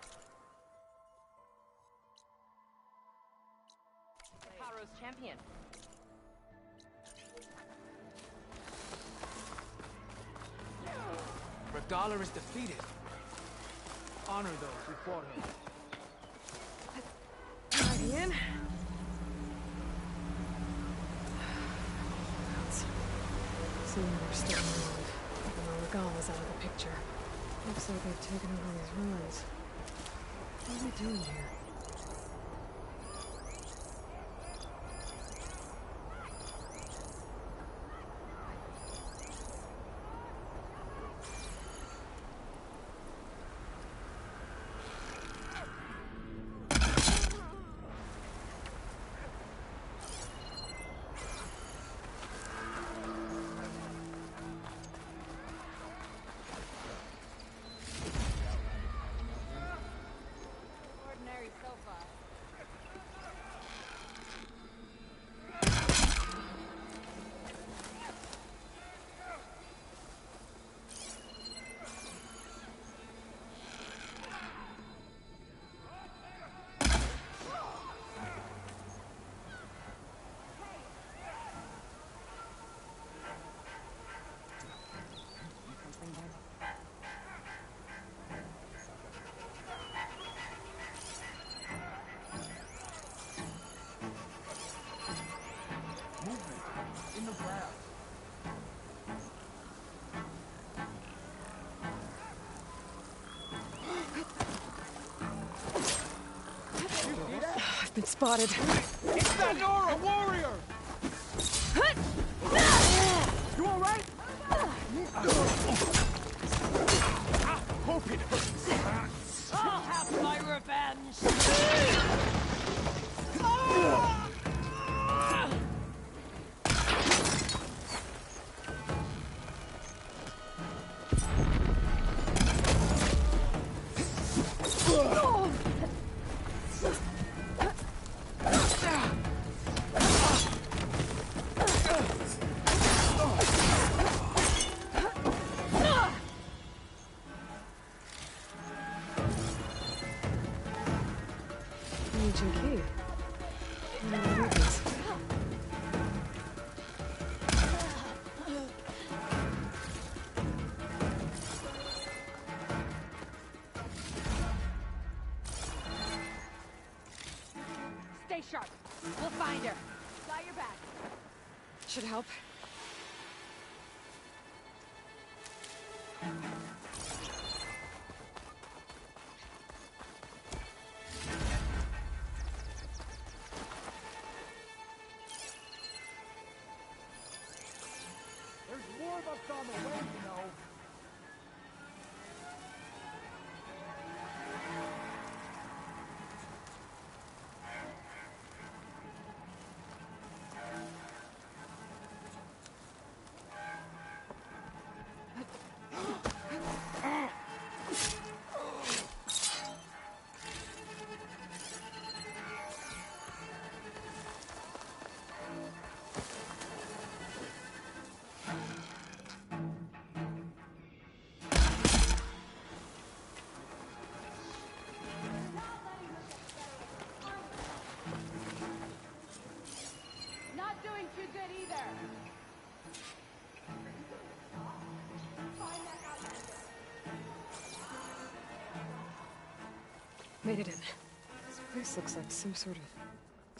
[SPEAKER 10] Hikaru's champion.
[SPEAKER 4] Regala is defeated. Honor those who fought him.
[SPEAKER 1] in. Seeing they're still around, even though Regal is out of the picture. Looks like they've taken over these ruins. What are we doing here?
[SPEAKER 10] Ordinary sofa.
[SPEAKER 4] In the grass.
[SPEAKER 1] I've been spotted.
[SPEAKER 4] It's that Nora warrior! You alright? Hope it hurts.
[SPEAKER 10] I'll have my revenge!
[SPEAKER 1] Ancient key. I wonder what it is.
[SPEAKER 10] Stay sharp. We'll find her. Got your back.
[SPEAKER 1] Should help.
[SPEAKER 4] There's more of us on the way, you know.
[SPEAKER 10] Not doing too good either.
[SPEAKER 1] Made it in. This place looks like some sort of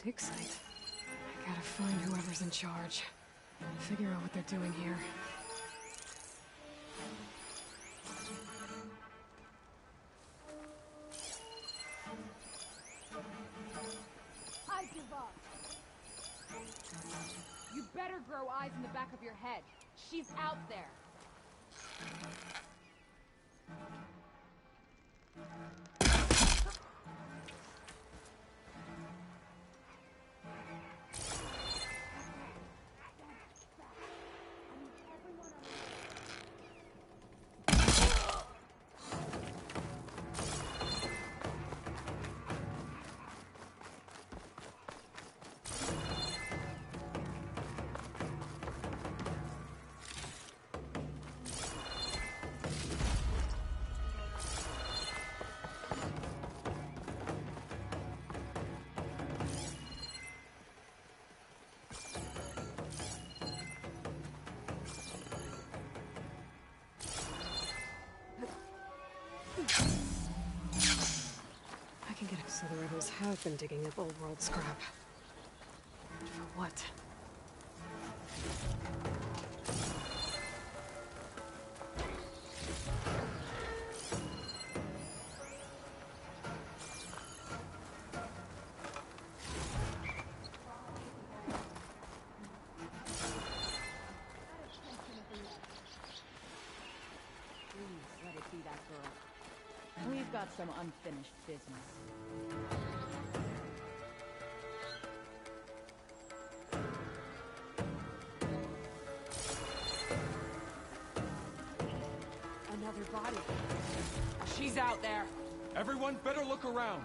[SPEAKER 1] dig site. I gotta find whoever's in charge. Figure out what they're doing here.
[SPEAKER 10] I give up. You better grow eyes in the back of your head. She's out there.
[SPEAKER 1] So the rebels have been digging up old world scrap. For what?
[SPEAKER 10] Let it be that girl. We've got some unfinished business. Another body. She's out there.
[SPEAKER 4] Everyone better look around.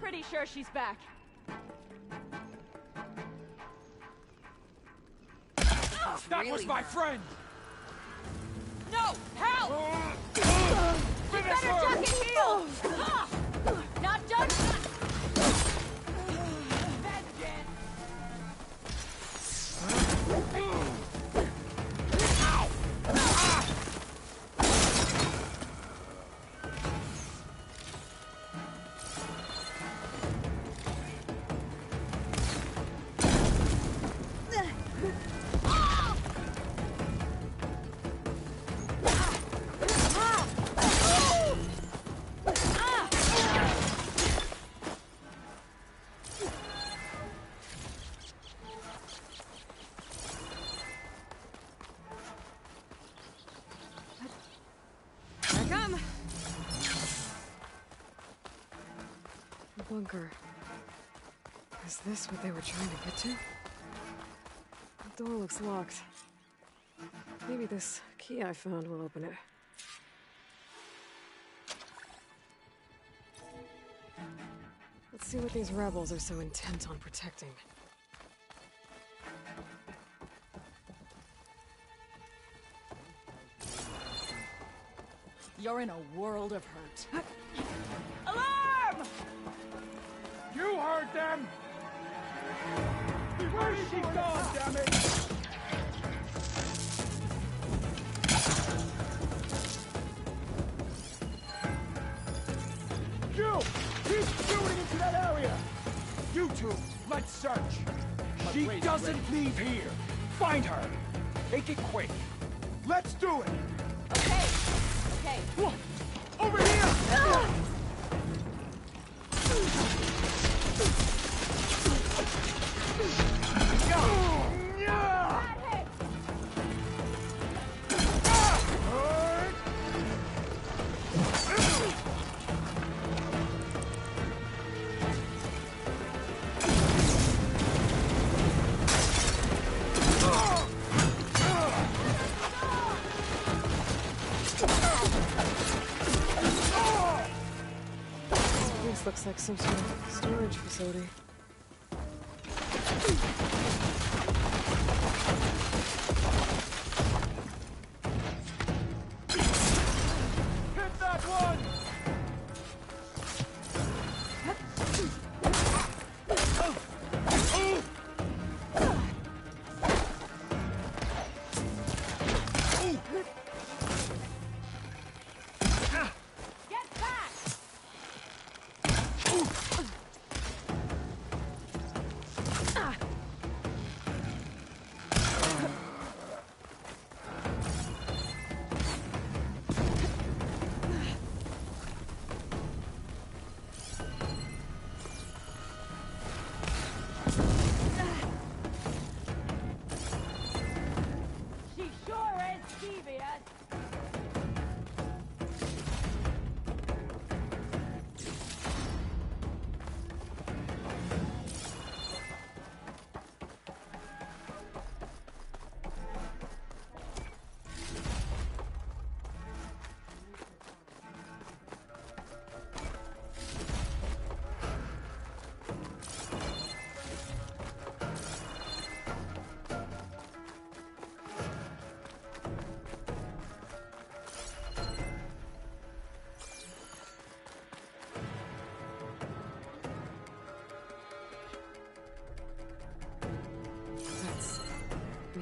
[SPEAKER 10] Pretty sure she's back.
[SPEAKER 4] That was my friend!
[SPEAKER 10] No! Help!
[SPEAKER 4] Finish
[SPEAKER 10] Better
[SPEAKER 4] her!
[SPEAKER 10] duck and heal! Not done!
[SPEAKER 1] Bunker. Is this what they were trying to get to? The door looks locked. Maybe this key I found will open it. Let's see what these rebels are so intent on protecting.
[SPEAKER 10] You're in a world of hurt. Alarm!
[SPEAKER 4] You heard them! Where's she gone, damn it? You! Keep shooting into that area! You two, let's search. She doesn't leave here. Find her. Make it quick. Let's do it!
[SPEAKER 10] Okay. Okay.
[SPEAKER 4] What? Over here!
[SPEAKER 1] This looks like some sort of storage facility.
[SPEAKER 4] Hit that one!
[SPEAKER 10] Get back!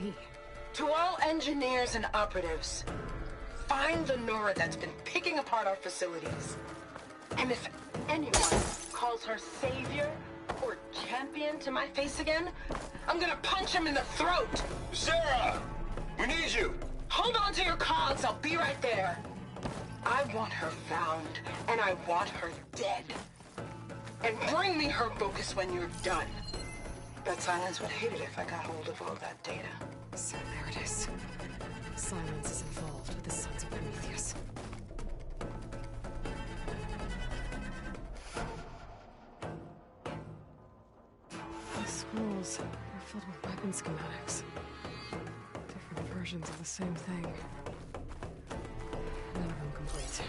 [SPEAKER 1] me?
[SPEAKER 7] To all engineers and operatives, find the Nora that's been picking apart our facilities. And if anyone calls her savior or champion to my face again, I'm gonna punch him in the throat!
[SPEAKER 9] Sarah! We need you!
[SPEAKER 7] Hold on to your cogs, I'll be right there. I want her found, and I want her dead. And bring me her focus when you're done. Bet Silence would hate it if I got hold of all that data.
[SPEAKER 1] So there it is. Silence is involved with the Sons of Prometheus. The scrolls are filled with weapon schematics. Different versions of the same thing. None of them complete.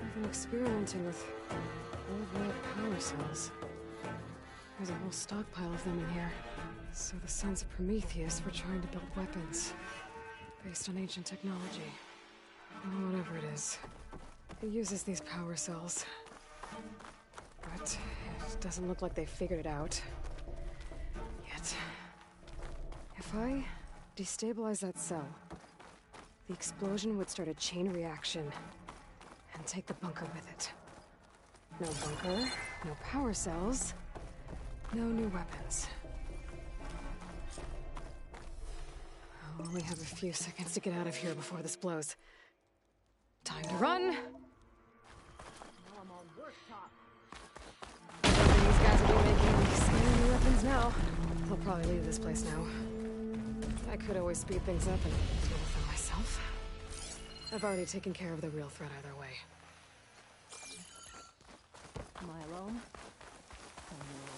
[SPEAKER 1] I've been experimenting with old world power cells. There's a whole stockpile of them in here. So the Sons of Prometheus were trying to build weapons based on ancient technology. Whatever it is, it uses these power cells. But it doesn't look like they figured it out yet. If I destabilize that cell, the explosion would start a chain reaction and take the bunker with it. No bunker, no power cells, no new weapons. I'll only have a few seconds to get out of here before this blows. Time to run! These guys will be making scary new weapons now. They'll probably leave this place now. I could always speed things up and deal with them myself. I've already taken care of the real threat either way.
[SPEAKER 10] Am I alone? Oh no.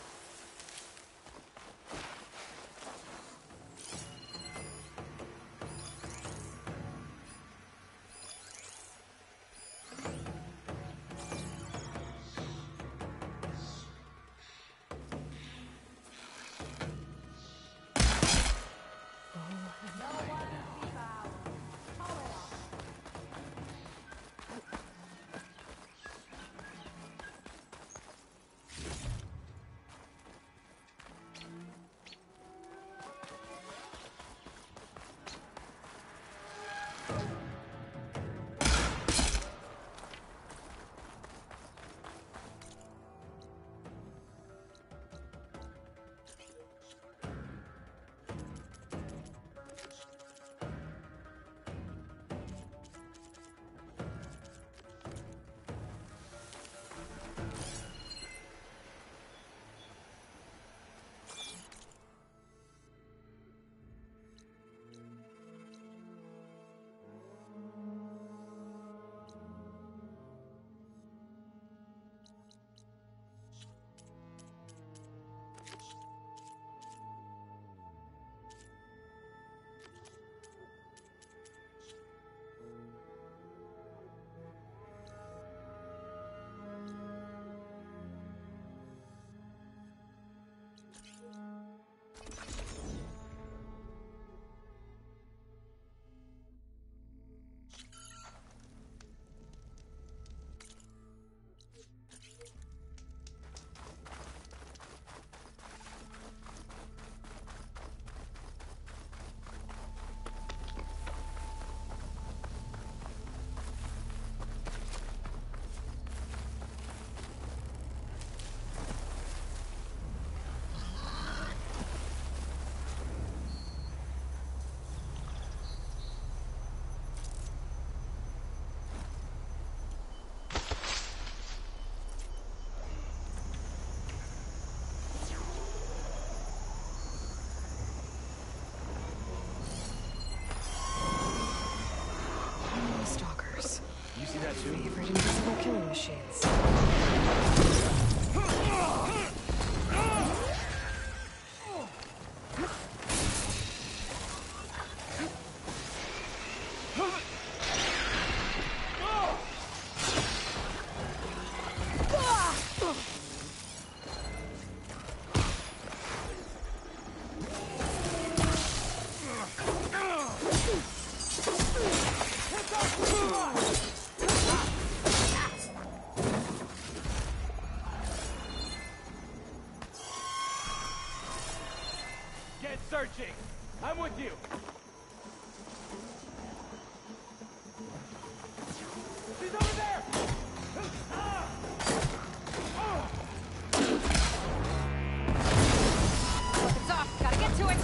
[SPEAKER 6] Get searching! I'm with you! She's over there!
[SPEAKER 1] It's off! Gotta get to it!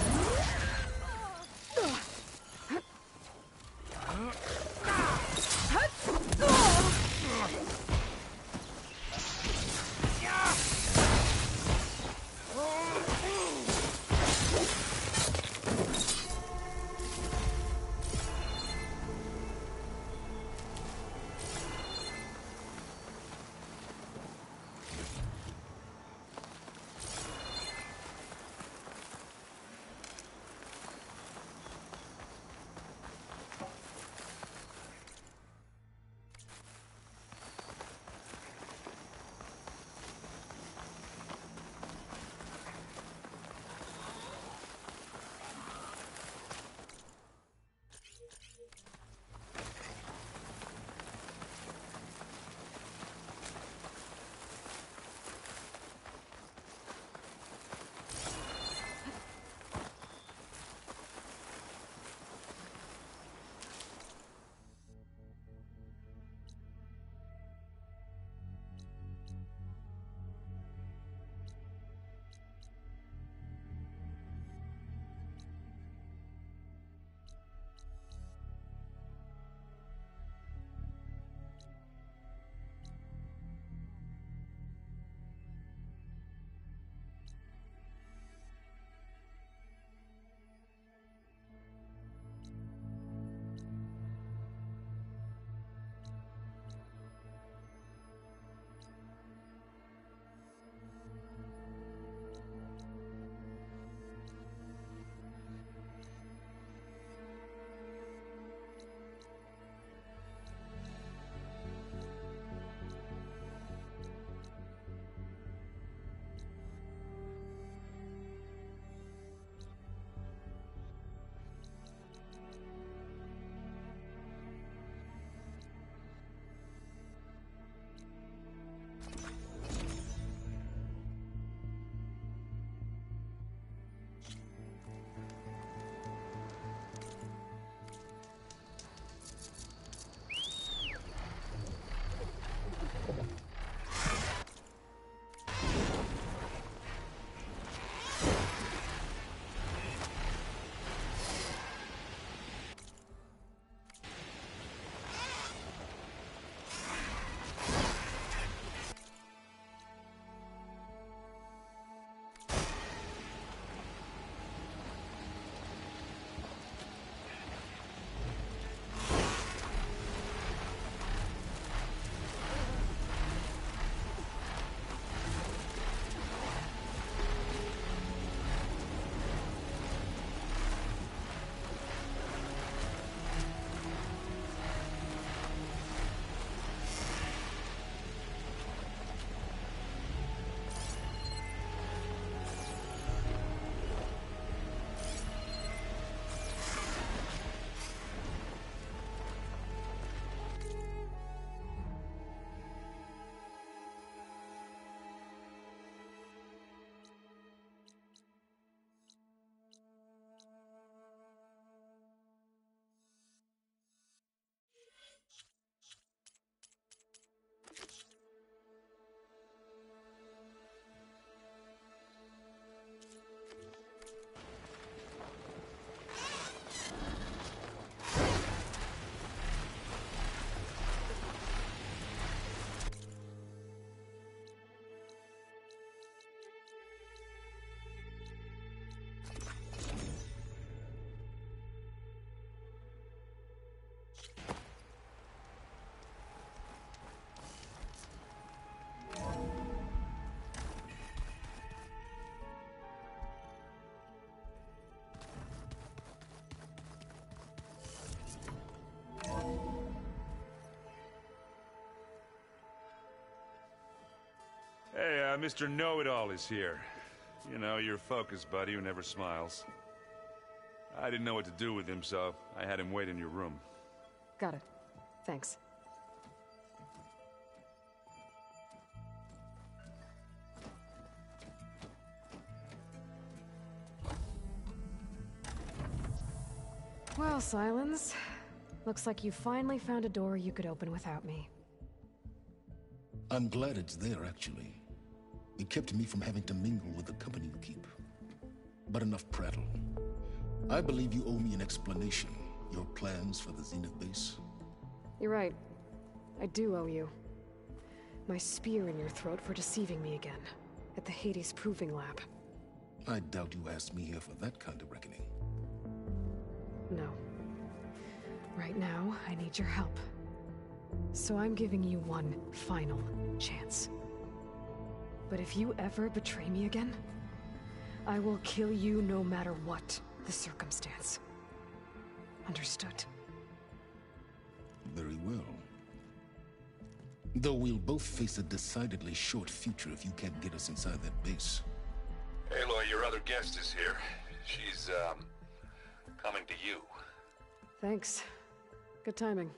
[SPEAKER 12] Hey, Mr. Know-It-All is here. You know, your focus buddy who never smiles. I didn't know what to do with him, so I had him wait in your room.
[SPEAKER 1] Got it. Thanks. Well, Silence. Looks like you finally found a door you could open without me.
[SPEAKER 13] I'm glad it's there, actually. It kept me from having to mingle with the company you keep. But enough prattle. I believe you owe me an explanation. Your plans for the Zenith base?
[SPEAKER 1] You're right. I do owe you. My spear in your throat for deceiving me again. At the Hades Proving Lab.
[SPEAKER 13] I doubt you asked me here for that kind of reckoning.
[SPEAKER 1] No. Right now, I need your help. So I'm giving you one final chance. But if you ever betray me again, I will kill you no matter what the circumstance. Understood?
[SPEAKER 13] Very well. Though we'll both face a decidedly short future if you can't get us inside that base.
[SPEAKER 12] Aloy, your other guest is here. She's, coming to you.
[SPEAKER 1] Thanks. Good timing.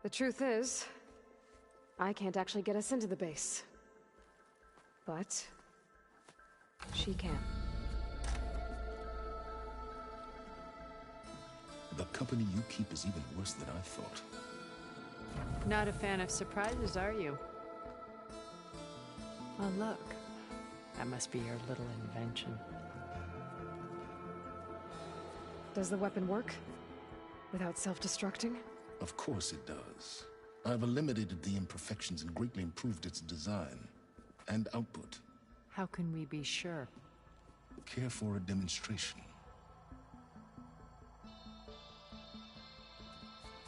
[SPEAKER 1] The truth is, I can't actually get us into the base. But she can.
[SPEAKER 13] The company you keep is even worse than I thought.
[SPEAKER 10] Not a fan of surprises, are you? Oh, look. That must be your little invention.
[SPEAKER 1] Does the weapon work? Without self-destructing?
[SPEAKER 13] Of course it does. I've eliminated the imperfections and greatly improved its design and output.
[SPEAKER 10] How can we be sure?
[SPEAKER 13] Care for a demonstration?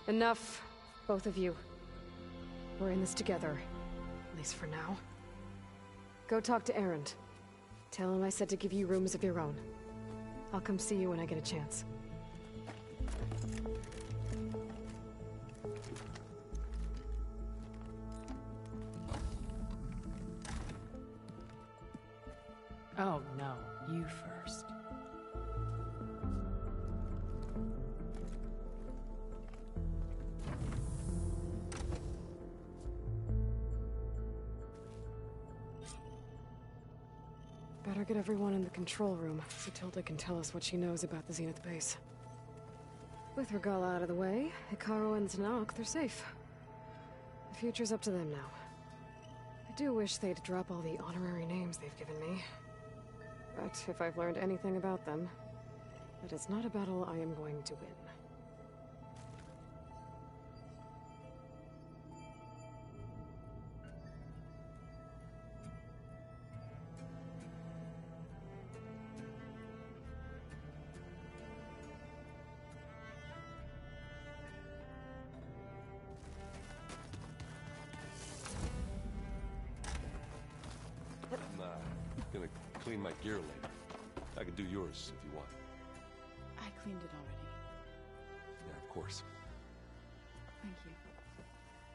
[SPEAKER 1] Enough, both of you. We're in this together, at least for now. Go talk to Erend. Tell him I said to give you rooms of your own. I'll come see you when I get a chance.
[SPEAKER 10] Oh, no. You first.
[SPEAKER 1] Better get everyone in the control room so Tilda can tell us what she knows about the Zenith base. With Regalla out of the way, Hekarro and Tenakth, they're safe. The future's up to them now. I do wish they'd drop all the honorary names they've given me. But if I've learned anything about them, it is not a battle I am going to win.
[SPEAKER 14] Gonna clean my gear later. I can do yours if you want.
[SPEAKER 10] I cleaned it already.
[SPEAKER 14] Yeah, of course.
[SPEAKER 10] Thank you.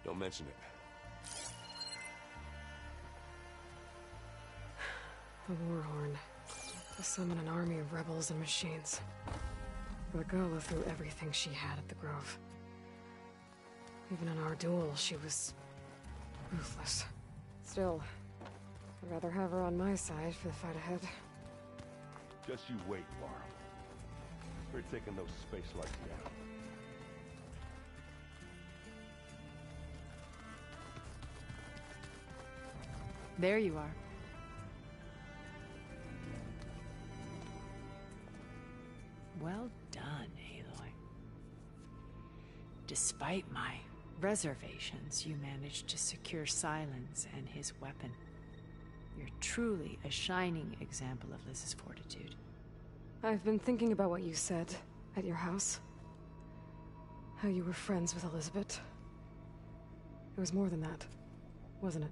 [SPEAKER 14] Don't mention it.
[SPEAKER 1] The Warhorn. To summon an army of rebels and machines. Regalla threw everything she had at the Grove. Even in our duel, she was ruthless. Still, I'd rather have her on my side for the fight ahead.
[SPEAKER 14] Just you wait, Laura. We're taking those space lights down.
[SPEAKER 10] There you are. Well done, Aloy. Despite my reservations, you managed to secure Silence and his weapon. You're truly a shining example of Liz's fortitude.
[SPEAKER 1] I've been thinking about what you said at your house. How you were friends with Elizabeth. It was more than that, wasn't it?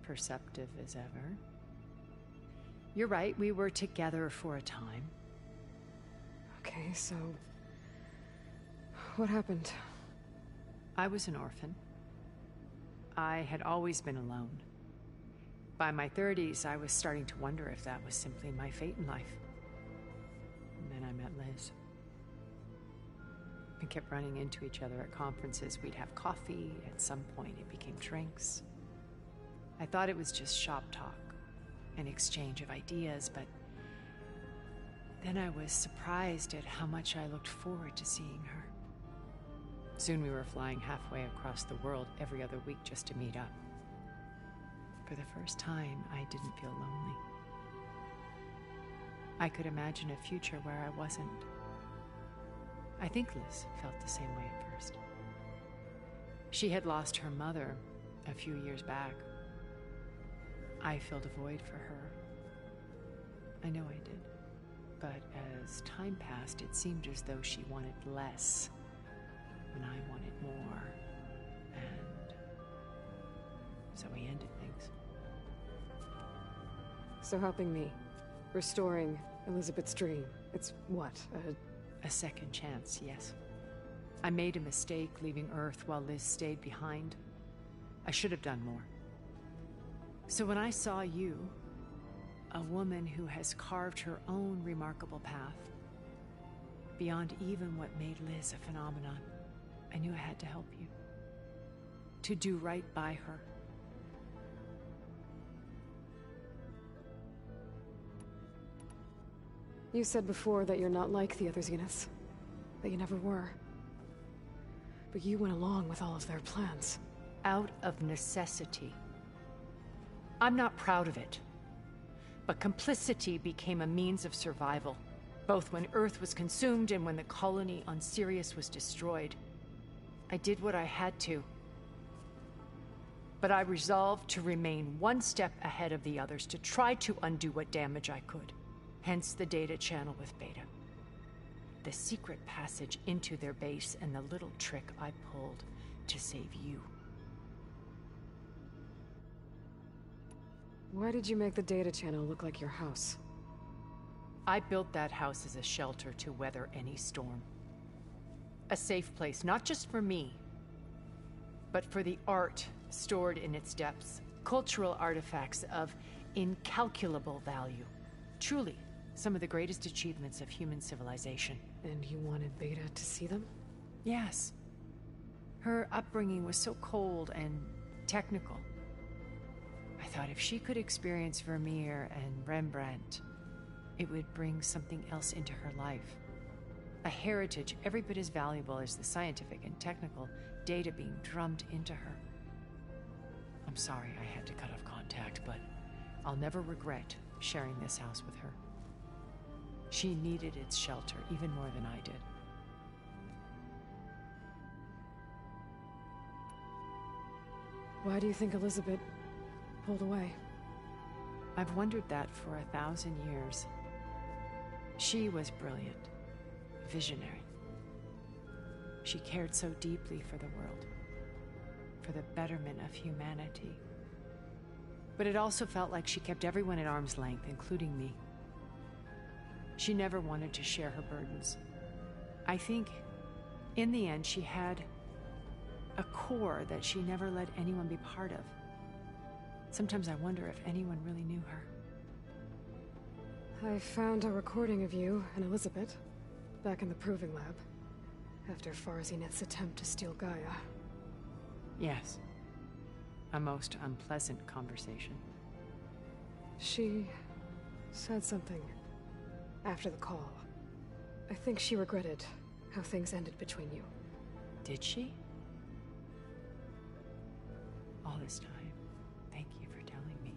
[SPEAKER 10] Perceptive as ever. You're right, we were together for a time.
[SPEAKER 1] Okay, so... what happened?
[SPEAKER 10] I was an orphan. I had always been alone. By my 30s, I was starting to wonder if that was simply my fate in life. And then I met Liz. We kept running into each other at conferences. We'd have coffee. At some point, it became drinks. I thought it was just shop talk, an exchange of ideas, but Then I was surprised at how much I looked forward to seeing her. Soon we were flying halfway across the world every other week just to meet up. For the first time, I didn't feel lonely. I could imagine a future where I wasn't. I think Liz felt the same way at first. She had lost her mother a few years back. I filled a void for her. I know I did. But as time passed, it seemed as though she wanted less, and I wanted more. And so we ended things.
[SPEAKER 1] So helping me, restoring Elizabeth's dream, it's what,
[SPEAKER 10] a second chance, yes. I made a mistake leaving Earth while Liz stayed behind. I should have done more. So when I saw you, a woman who has carved her own remarkable path, beyond even what made Liz a phenomenon, I knew I had to help you. To do right by her.
[SPEAKER 1] You said before that you're not like the other Zeniths. That you never were. But you went along with all of their plans.
[SPEAKER 10] Out of necessity. I'm not proud of it. But complicity became a means of survival, both when Earth was consumed and when the colony on Sirius was destroyed. I did what I had to. But I resolved to remain one step ahead of the others, to try to undo what damage I could. Hence the data channel with Beta. The secret passage into their base and the little trick I pulled to save you.
[SPEAKER 1] Why did you make the data channel look like your house?
[SPEAKER 10] I built that house as a shelter to weather any storm. A safe place, not just for me, but for the art stored in its depths. Cultural artifacts of incalculable value. Truly, some of the greatest achievements of human civilization.
[SPEAKER 1] And you wanted Beta to see them?
[SPEAKER 10] Yes. Her upbringing was so cold and technical. I thought if she could experience Vermeer and Rembrandt, it would bring something else into her life. A heritage every bit as valuable as the scientific and technical data being drummed into her. I'm sorry I had to cut off contact, but I'll never regret sharing this house with her. She needed its shelter even more than I did.
[SPEAKER 1] Why do you think Elizabeth pulled away?
[SPEAKER 10] I've wondered that for 1,000 years. She was brilliant, visionary. She cared so deeply for the world, for the betterment of humanity. But it also felt like she kept everyone at arm's length, including me. She never wanted to share her burdens. I think, in the end, she had a core that she never let anyone be part of. Sometimes I wonder if anyone really knew her.
[SPEAKER 1] I found a recording of you and Elizabeth back in the Proving Lab after Far Zenith's attempt to steal Gaia.
[SPEAKER 10] Yes. A most unpleasant conversation.
[SPEAKER 1] She said something after the call. I think she regretted how things ended between you.
[SPEAKER 10] Did she? All this time, thank you for telling me.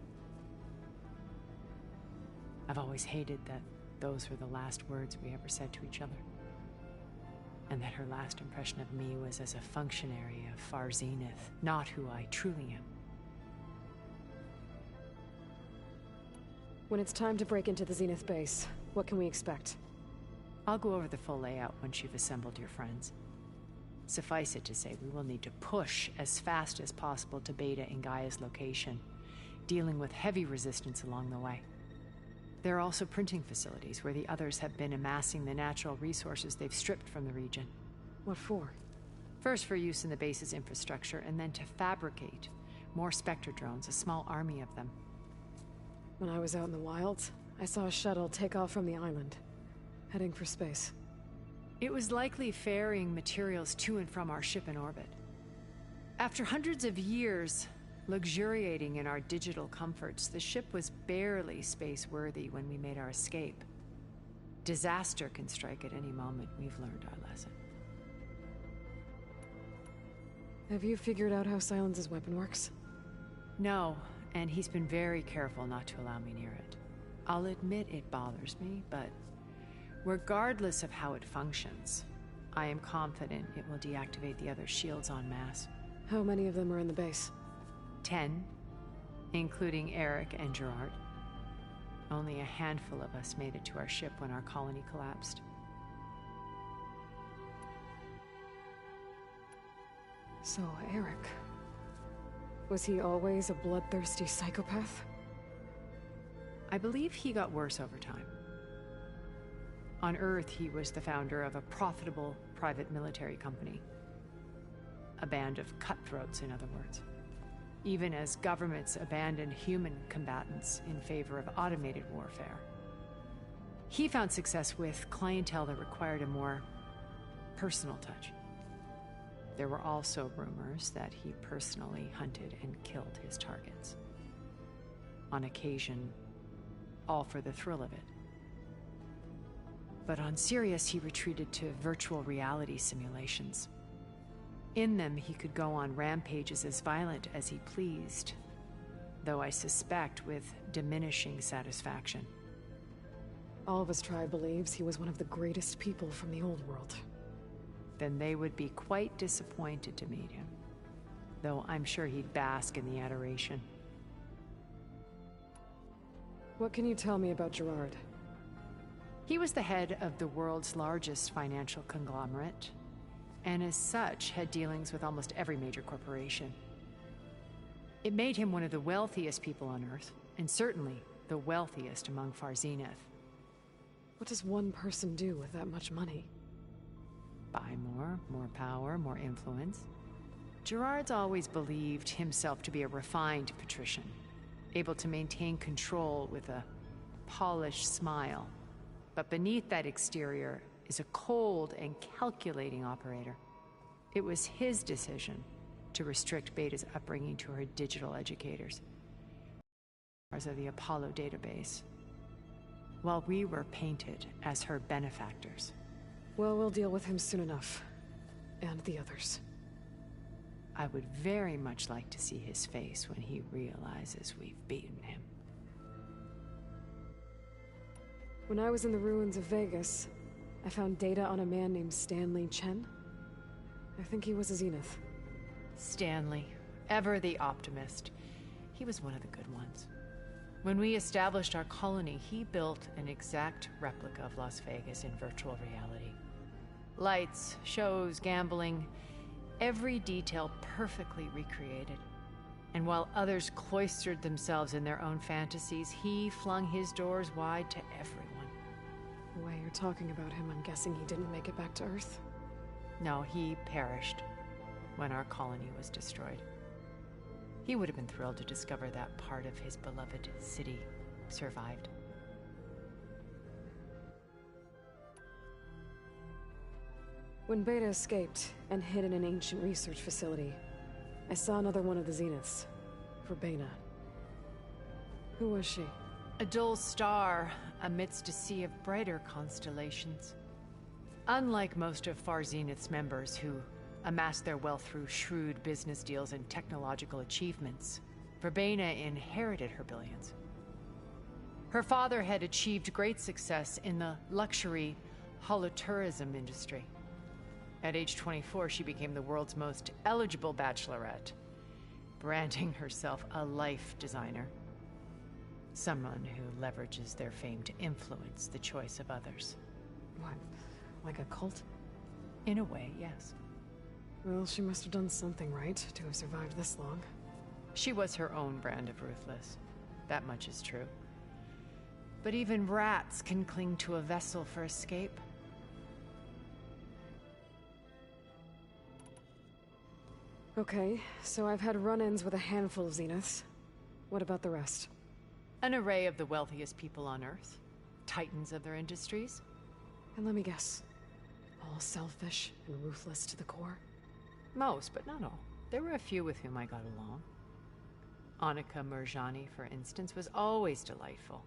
[SPEAKER 10] I've always hated that those were the last words we ever said to each other. And that her last impression of me was as a functionary of Far Zenith, not who I truly am.
[SPEAKER 1] When it's time to break into the Zenith base, what can we expect?
[SPEAKER 10] I'll go over the full layout once you've assembled your friends. Suffice it to say, we will need to push as fast as possible to Beta and Gaia's location, dealing with heavy resistance along the way. There are also printing facilities where the others have been amassing the natural resources they've stripped from the region.
[SPEAKER 1] What for?
[SPEAKER 10] First for use in the base's infrastructure, and then to fabricate more Spectre drones, a small army of them.
[SPEAKER 1] When I was out in the wilds, I saw a shuttle take off from the island, heading for space.
[SPEAKER 10] It was likely ferrying materials to and from our ship in orbit. After hundreds of years luxuriating in our digital comforts, the ship was barely space-worthy when we made our escape. Disaster can strike at any moment. We've learned our lesson.
[SPEAKER 1] Have you figured out how Silence's weapon works?
[SPEAKER 10] No, and he's been very careful not to allow me near it. I'll admit it bothers me, but regardless of how it functions, I am confident it will deactivate the other shields en masse.
[SPEAKER 1] How many of them are in the base?
[SPEAKER 10] 10, including Eric and Gerard. Only a handful of us made it to our ship when our colony collapsed.
[SPEAKER 1] So, Eric... was he always a bloodthirsty psychopath?
[SPEAKER 10] I believe he got worse over time. On Earth, he was the founder of a profitable private military company. A band of cutthroats, in other words. Even as governments abandoned human combatants in favor of automated warfare. He found success with clientele that required a more personal touch. There were also rumors that he personally hunted and killed his targets. On occasion, all for the thrill of it. But on Sirius, he retreated to virtual reality simulations. In them, he could go on rampages as violent as he pleased, though I suspect with diminishing satisfaction.
[SPEAKER 1] All of his tribe believes he was one of the greatest people from the old world.
[SPEAKER 10] Then they would be quite disappointed to meet him, though I'm sure he'd bask in the adoration.
[SPEAKER 1] What can you tell me about Gerard?
[SPEAKER 10] He was the head of the world's largest financial conglomerate, and as such had dealings with almost every major corporation. It made him one of the wealthiest people on Earth, and certainly the wealthiest among Far Zenith.
[SPEAKER 1] What does one person do with that much money?
[SPEAKER 10] Buy more power, more influence. Gerard's always believed himself to be a refined patrician, able to maintain control with a polished smile. But beneath that exterior is a cold and calculating operator. It was his decision to restrict Beta's upbringing to her digital educators, as of the Apollo database, while we were painted as her benefactors.
[SPEAKER 1] Well, we'll deal with him soon enough. And the others.
[SPEAKER 10] I would very much like to see his face when he realizes we've beaten him.
[SPEAKER 1] When I was in the ruins of Vegas, I found data on a man named Stanley Chen. I think he was a Zenith.
[SPEAKER 10] Stanley, ever the optimist. He was one of the good ones. When we established our colony, he built an exact replica of Las Vegas in virtual reality. Lights, shows, gambling, every detail perfectly recreated. And while others cloistered themselves in their own fantasies, he flung his doors wide to everyone.
[SPEAKER 1] The way you're talking about him, I'm guessing he didn't make it back to Earth?
[SPEAKER 10] No, he perished when our colony was destroyed. He would have been thrilled to discover that part of his beloved city survived.
[SPEAKER 1] When Beta escaped and hid in an ancient research facility, I saw another one of the Zeniths, Verbena. Who was she?
[SPEAKER 10] A dull star amidst a sea of brighter constellations. Unlike most of Far Zenith's members who amassed their wealth through shrewd business deals and technological achievements, Verbena inherited her billions. Her father had achieved great success in the luxury holotourism industry. At age 24, she became the world's most eligible bachelorette, branding herself a life designer. Someone who leverages their fame to influence the choice of others.
[SPEAKER 1] What? Like a cult?
[SPEAKER 10] In a way, yes.
[SPEAKER 1] Well, she must have done something right to have survived this long.
[SPEAKER 10] She was her own brand of ruthless. That much is true. But even rats can cling to a vessel for escape.
[SPEAKER 1] Okay, so I've had run-ins with a handful of Zeniths. What about the rest?
[SPEAKER 10] An array of the wealthiest people on Earth. Titans of their industries.
[SPEAKER 1] And let me guess. All selfish and ruthless to the core?
[SPEAKER 10] Most, but not all. There were a few with whom I got along. Annika Murjani, for instance, was always delightful.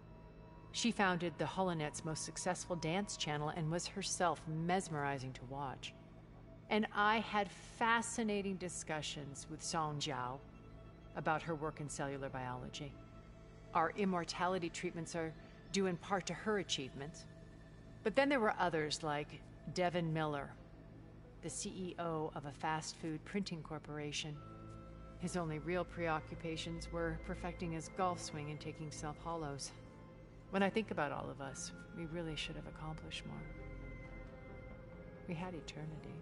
[SPEAKER 10] She founded the Holonet's most successful dance channel and was herself mesmerizing to watch. And I had fascinating discussions with Song Jiao about her work in cellular biology. Our immortality treatments are due in part to her achievements. But then there were others like Devin Miller, the CEO of a fast food printing corporation. His only real preoccupations were perfecting his golf swing and taking self-hollows. When I think about all of us, we really should have accomplished more. We had eternity.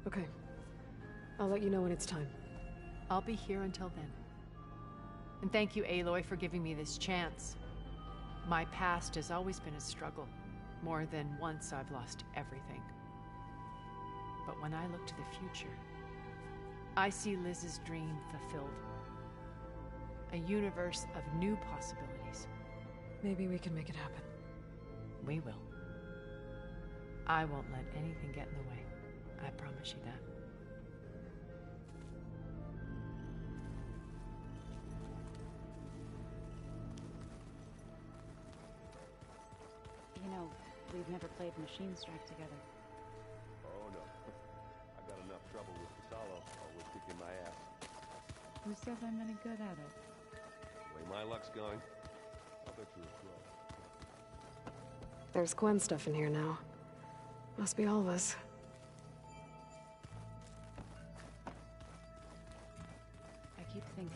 [SPEAKER 1] Okay. I'll let you know when it's time.
[SPEAKER 10] I'll be here until then. And thank you, Aloy, for giving me this chance. My past has always been a struggle. More than once I've lost everything. But when I look to the future, I see Liz's dream fulfilled. A universe of new possibilities.
[SPEAKER 1] Maybe we can make it happen.
[SPEAKER 10] We will. I won't let anything get in the way. I promise you that.
[SPEAKER 8] You know, we've never played Machine Strike together.
[SPEAKER 14] Oh no. I got enough trouble with Casalo, always kicking my ass.
[SPEAKER 15] Who says I'm any good at it?
[SPEAKER 14] The way my luck's going, I'll bet you're a pro.
[SPEAKER 1] There's Gwen stuff in here now. Must be all of us.
[SPEAKER 8] I keep thinking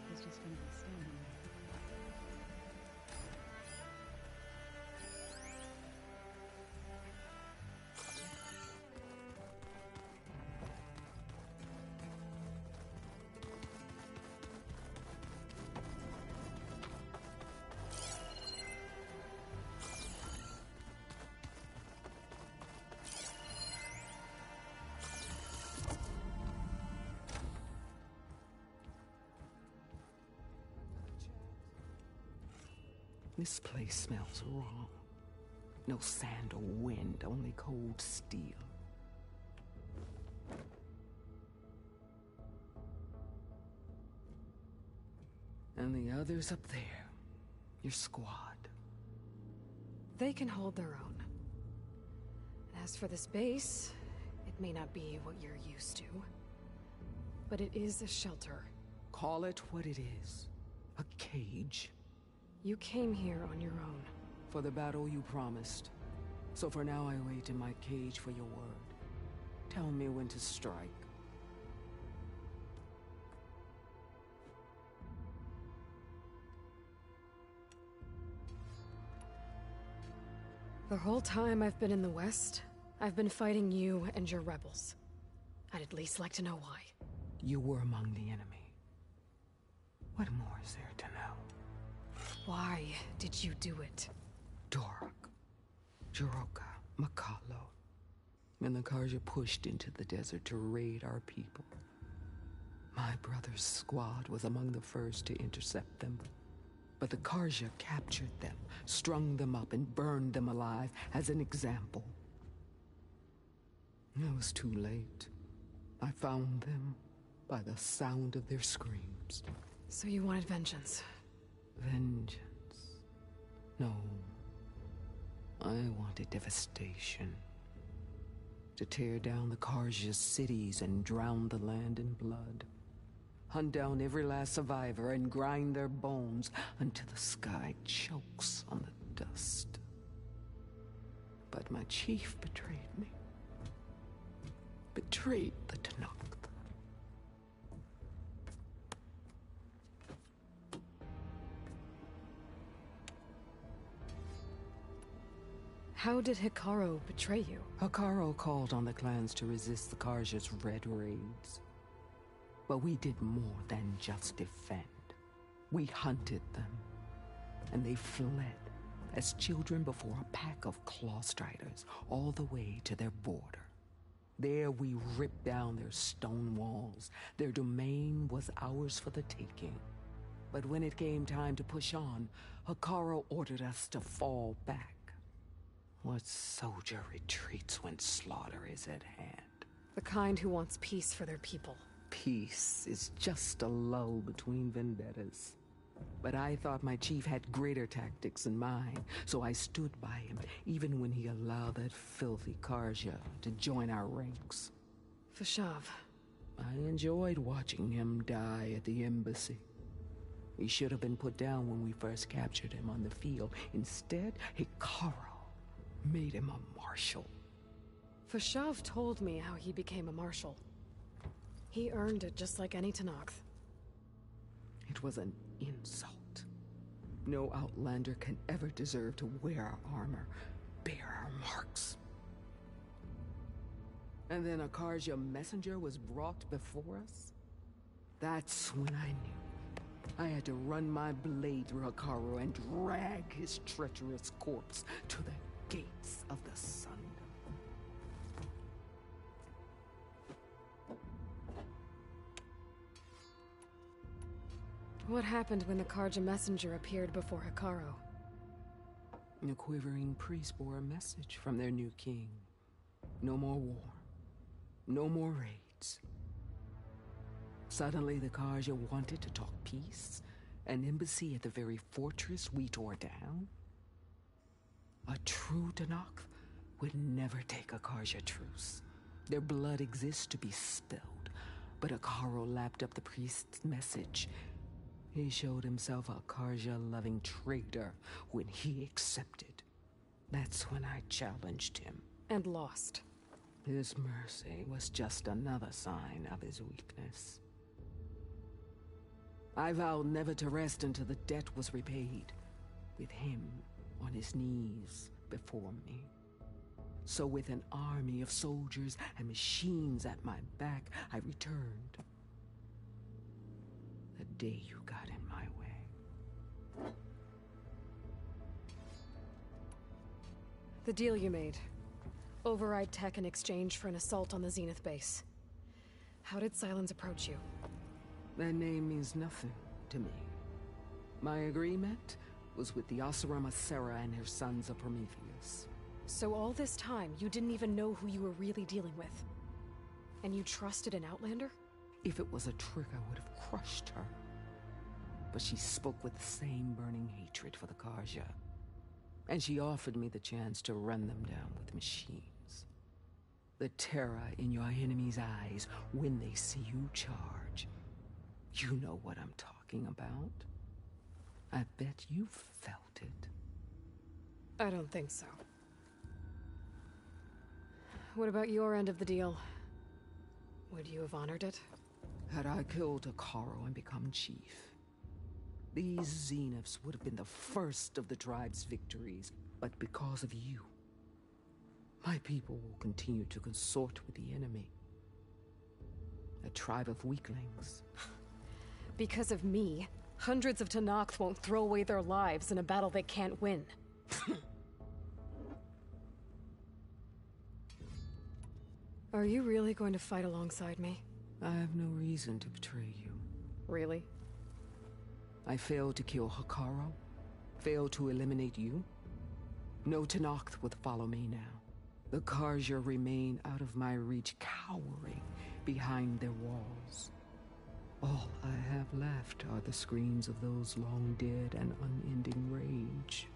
[SPEAKER 8] he's just gonna be standing there.
[SPEAKER 16] This place smells wrong. No sand or wind, only cold steel. And the others up there, your squad.
[SPEAKER 1] They can hold their own. As for this base, it may not be what you're used to, but it is a shelter.
[SPEAKER 16] Call it what it is. A cage.
[SPEAKER 1] You came here on your own.
[SPEAKER 16] For the battle you promised. So for now I wait in my cage for your word. Tell me when to strike.
[SPEAKER 1] The whole time I've been in the West, I've been fighting you and your rebels. I'd at least like to know why.
[SPEAKER 16] You were among the enemy. What more is there to know?
[SPEAKER 1] Why did you do it?
[SPEAKER 16] Dork, Jiroka, Makalo. And the Carja pushed into the desert to raid our people. My brother's squad was among the first to intercept them. But the Carja captured them, strung them up, and burned them alive as an example. It was too late. I found them by the sound of their screams.
[SPEAKER 1] So you wanted vengeance?
[SPEAKER 16] Vengeance? No. I wanted devastation. To tear down the Carja's cities and drown the land in blood. Hunt down every last survivor and grind their bones until the sky chokes on the dust. But my chief betrayed me. Betrayed the Tenakth.
[SPEAKER 1] How did Hekarro betray you?
[SPEAKER 16] Hekarro called on the clans to resist the Carja's red raids. But we did more than just defend. We hunted them, and they fled as children before a pack of claw striders all the way to their border. There we ripped down their stone walls. Their domain was ours for the taking. But when it came time to push on, Hekarro ordered us to fall back. What soldier retreats when slaughter is at hand?
[SPEAKER 1] The kind who wants peace for their people.
[SPEAKER 16] Peace is just a lull between vendettas. But I thought my chief had greater tactics than mine, so I stood by him, even when he allowed that filthy Karja to join our ranks.
[SPEAKER 1] Fashav.
[SPEAKER 16] I enjoyed watching him die at the embassy. He should have been put down when we first captured him on the field. Instead, Hekarro made him a marshal.
[SPEAKER 1] Fashav told me how he became a marshal. He earned it just like any Tenakth.
[SPEAKER 16] It was an insult. No Outlander can ever deserve to wear our armor, bear our marks. And then a Karja messenger was brought before us? That's when I knew. I had to run my blade through Hekarro and drag his treacherous corpse to the gates of the sun.
[SPEAKER 1] What happened when the Karja messenger appeared before Hekarro?
[SPEAKER 16] A quivering priest bore a message from their new king. No more war. No more raids. Suddenly the Karja wanted to talk peace. An embassy at the very fortress we tore down? A true Tenakth would never take a Karja truce. Their blood exists to be spilled. But Hekarro lapped up the priest's message. He showed himself a Karja-loving traitor when he accepted. That's when I challenged him.
[SPEAKER 1] And lost.
[SPEAKER 16] His mercy was just another sign of his weakness. I vowed never to rest until the debt was repaid, with him on his knees before me. So with an army of soldiers and machines at my back, I returned. The day you got in my way.
[SPEAKER 1] The deal you made. Override tech in exchange for an assault on the Zenith base. How did Sylens approach you?
[SPEAKER 16] That name means nothing to me. My agreement was with the Oseram Asera and her sons of Prometheus.
[SPEAKER 1] So all this time, you didn't even know who you were really dealing with? And you trusted an Outlander?
[SPEAKER 16] If it was a trick, I would have crushed her. But she spoke with the same burning hatred for the Karja. And she offered me the chance to run them down with machines. The terror in your enemy's eyes when they see you charge. You know what I'm talking about. I bet you felt it.
[SPEAKER 1] I don't think so. What about your end of the deal? Would you have honored it?
[SPEAKER 16] Had I killed Hekarro and become chief, these Zeniths would have been the first of the tribe's victories. But because of you, my people will continue to consort with the enemy. A tribe of weaklings.
[SPEAKER 1] Because of me, hundreds of Tenakth won't throw away their lives in a battle they can't win. Are you really going to fight alongside me?
[SPEAKER 16] I have no reason to betray you.
[SPEAKER 1] Really?
[SPEAKER 16] I failed to kill Hekarro, failed to eliminate you. No Tenakth would follow me now. The Karja remain out of my reach, cowering behind their walls. All I have left are the screams of those long dead and unending rage.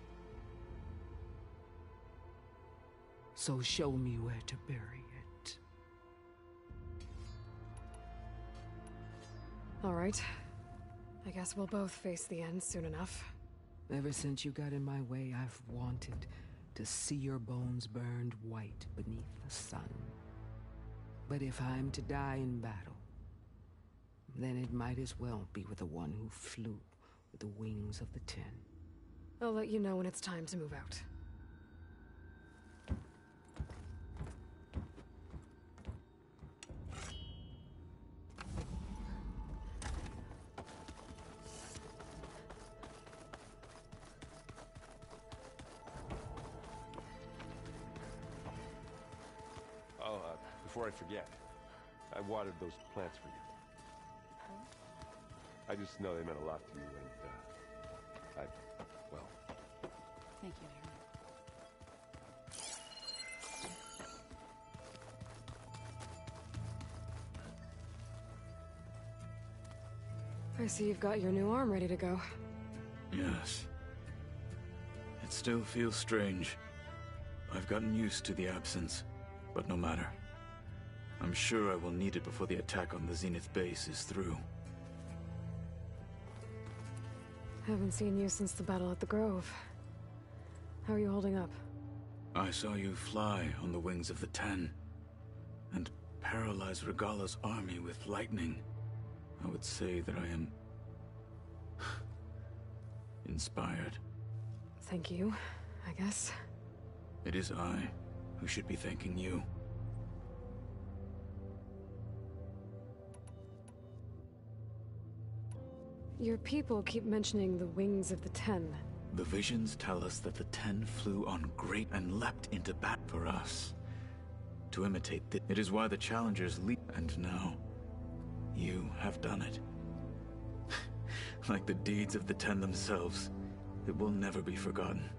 [SPEAKER 16] So show me where to bury it.
[SPEAKER 1] All right. I guess we'll both face the end soon enough.
[SPEAKER 16] Ever since you got in my way, I've wanted to see your bones burned white beneath the sun. But if I'm to die in battle, then it might as well be with the one who flew with the wings of the Ten.
[SPEAKER 1] I'll let you know when it's time to move out.
[SPEAKER 14] Before I forget, I watered those plants for you. I just know they meant a lot to you, and, well...
[SPEAKER 3] Thank you, Aaron.
[SPEAKER 1] I see you've got your new arm ready to go.
[SPEAKER 17] Yes. It still feels strange. I've gotten used to the absence, but no matter. I'm sure I will need it before the attack on the Zenith base is through.
[SPEAKER 1] Haven't seen you since the battle at the Grove. How are you holding up?
[SPEAKER 17] I saw you fly on the wings of the Ten, and paralyze Regalla's army with lightning. I would say that I am... inspired.
[SPEAKER 1] Thank you, I guess.
[SPEAKER 17] It is I who should be thanking you.
[SPEAKER 1] Your people keep mentioning the wings of the Ten.
[SPEAKER 17] The visions tell us that the Ten flew on great and leapt into bat for us. To imitate it is why the Challengers leap, and now you have done it. Like the deeds of the Ten themselves, it will never be forgotten.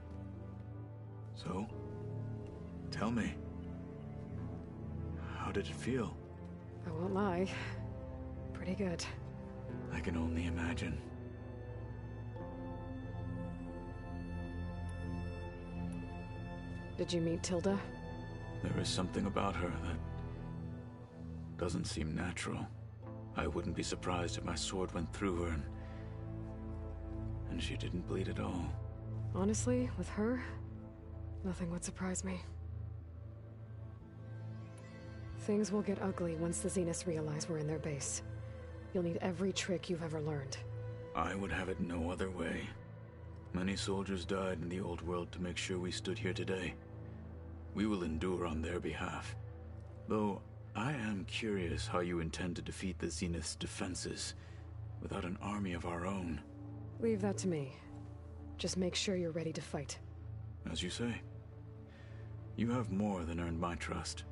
[SPEAKER 17] So, tell me, how did it feel?
[SPEAKER 1] I won't lie. Pretty good.
[SPEAKER 17] I can only imagine.
[SPEAKER 1] Did you meet Tilda?
[SPEAKER 17] There is something about her that doesn't seem natural. I wouldn't be surprised if my sword went through her and she didn't bleed at all.
[SPEAKER 1] Honestly, with her, nothing would surprise me. Things will get ugly once the Zeniths realize we're in their base. You'll need every trick you've ever learned.
[SPEAKER 17] I would have it no other way. Many soldiers died in the old world to make sure we stood here today. We will endure on their behalf. Though, I am curious how you intend to defeat the Zenith's defenses without an army of our own.
[SPEAKER 1] Leave that to me. Just make sure you're ready to fight.
[SPEAKER 17] As you say. You have more than earned my trust.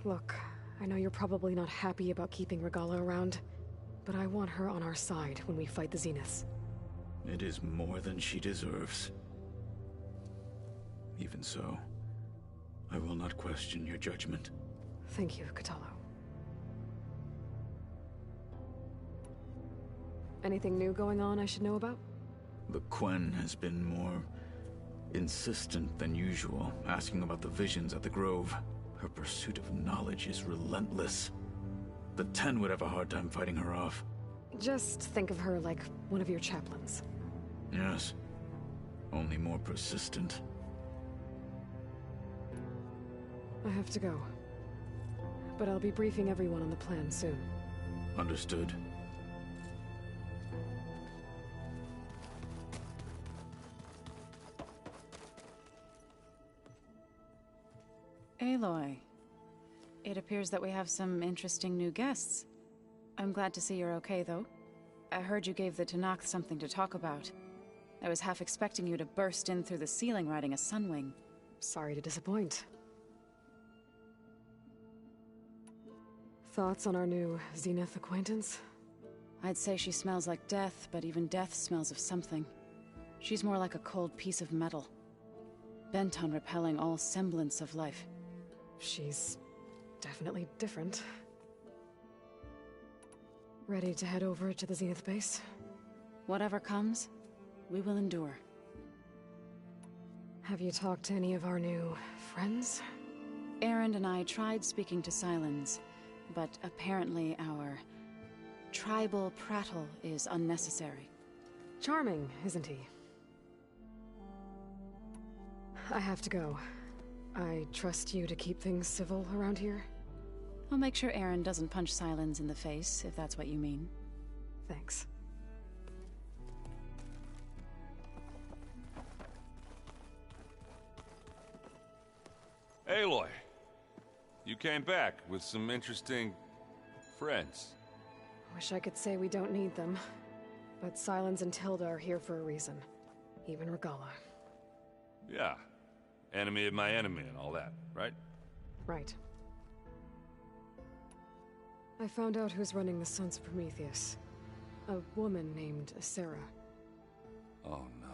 [SPEAKER 1] Look, I know you're probably not happy about keeping Regalla around, but I want her on our side when we fight the Zeniths.
[SPEAKER 17] It is more than she deserves. Even so, I will not question your judgment.
[SPEAKER 1] Thank you, Kotallo. Anything new going on I should know about?
[SPEAKER 17] The Quen has been more insistent than usual, asking about the visions at the Grove. Her pursuit of knowledge is relentless. The Ten would have a hard time fighting her off.
[SPEAKER 1] Just think of her like one of your chaplains.
[SPEAKER 17] Yes. Only more persistent.
[SPEAKER 1] I have to go. But I'll be briefing everyone on the plan soon.
[SPEAKER 17] Understood.
[SPEAKER 15] Aloy, it appears that we have some interesting new guests. I'm glad to see you're okay, though. I heard you gave the Tenakth something to talk about. I was half expecting you to burst in through the ceiling riding a Sunwing.
[SPEAKER 1] Sorry to disappoint. Thoughts on our new Zenith acquaintance?
[SPEAKER 15] I'd say she smells like death, but even death smells of something. She's more like a cold piece of metal, bent on repelling all semblance of life.
[SPEAKER 1] She's definitely different. Ready to head over to the Zenith base?
[SPEAKER 15] Whatever comes, we will endure.
[SPEAKER 1] Have you talked to any of our new friends?
[SPEAKER 15] Erend and I tried speaking to Sylens, but apparently our tribal prattle is unnecessary.
[SPEAKER 1] Charming, isn't he? I have to go. I trust you to keep things civil around here?
[SPEAKER 15] I'll make sure Erend doesn't punch Sylens in the face, if that's what you mean.
[SPEAKER 1] Thanks.
[SPEAKER 12] Aloy, you came back with some interesting friends.
[SPEAKER 1] Wish I could say we don't need them, but Sylens and Tilda are here for a reason. Even Regalla.
[SPEAKER 12] Yeah. Enemy of my enemy and all that, right?
[SPEAKER 1] Right. I found out who's running the Sons of Prometheus. A woman named Sarah.
[SPEAKER 12] Oh no.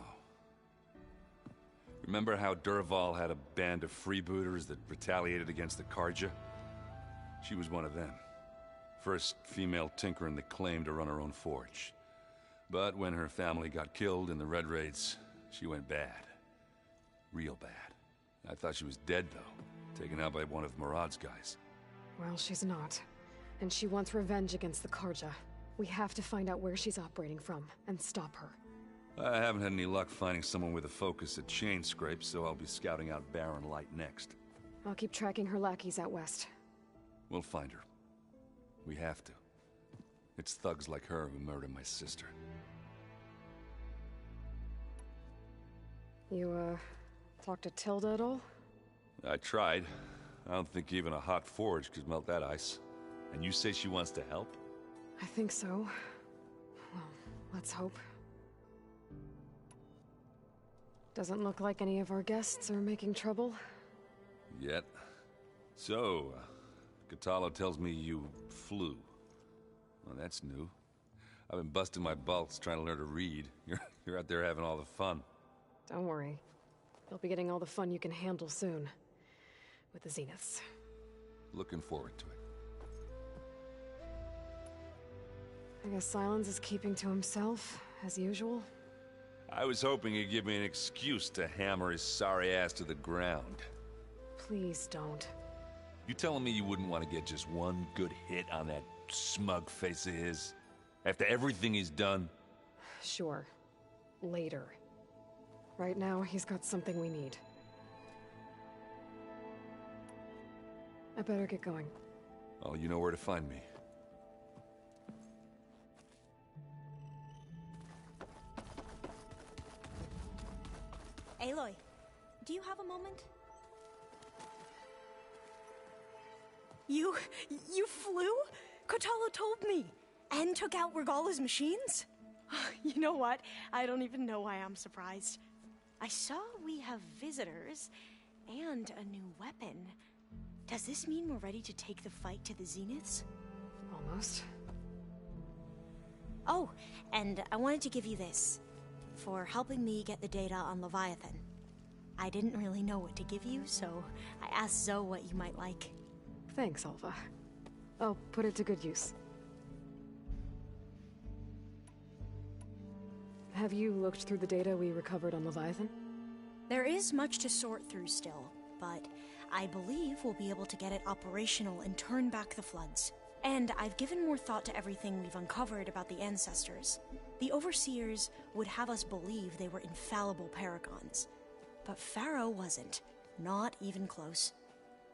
[SPEAKER 12] Remember how Dervahl had a band of freebooters that retaliated against the Carja? She was one of them. First female tinker in the claim to run her own forge. But when her family got killed in the Red Raids, she went bad. Real bad. I thought she was dead, though. Taken out by one of Murad's guys.
[SPEAKER 1] Well, she's not. And she wants revenge against the Karja. We have to find out where she's operating from, and stop her.
[SPEAKER 12] I haven't had any luck finding someone with a focus at chain scrapes, so I'll be scouting out Baron Light next.
[SPEAKER 1] I'll keep tracking her lackeys out west.
[SPEAKER 12] We'll find her. We have to. It's thugs like her who murdered my sister.
[SPEAKER 1] You, talked to Tilda at all?
[SPEAKER 12] I tried. I don't think even a hot forge could melt that ice. And you say she wants to help?
[SPEAKER 1] I think so. Well, let's hope. Doesn't look like any of our guests are making trouble.
[SPEAKER 12] Yet. So, Kotallo tells me you flew. Well, that's new. I've been busting my balls trying to learn to read. You're out there having all the fun.
[SPEAKER 1] Don't worry. You'll be getting all the fun you can handle soon. With the Zeniths.
[SPEAKER 12] Looking forward to it.
[SPEAKER 1] I guess Sylens is keeping to himself, as usual.
[SPEAKER 12] I was hoping he'd give me an excuse to hammer his sorry ass to the ground.
[SPEAKER 1] Please don't.
[SPEAKER 12] You telling me you wouldn't want to get just one good hit on that smug face of his? After everything he's done?
[SPEAKER 1] Sure. Later. Right now, he's got something we need. I better get going.
[SPEAKER 12] Oh, you know where to find me.
[SPEAKER 3] Aloy, do you have a moment? You flew? Kotallo told me! And took out Regalla's machines? You know what? I don't even know why I'm surprised. I saw we have visitors, and a new weapon. Does this mean we're ready to take the fight to the Zeniths?
[SPEAKER 1] Almost.
[SPEAKER 3] Oh, and I wanted to give you this. For helping me get the data on Leviathan. I didn't really know what to give you, so I asked Zoe what you might like.
[SPEAKER 1] Thanks, Alva. I'll put it to good use. Have you looked through the data we recovered on Leviathan?
[SPEAKER 3] There is much to sort through still, but I believe we'll be able to get it operational and turn back the floods. And I've given more thought to everything we've uncovered about the Ancestors. The Overseers would have us believe they were infallible paragons. But Pharaoh wasn't. Not even close.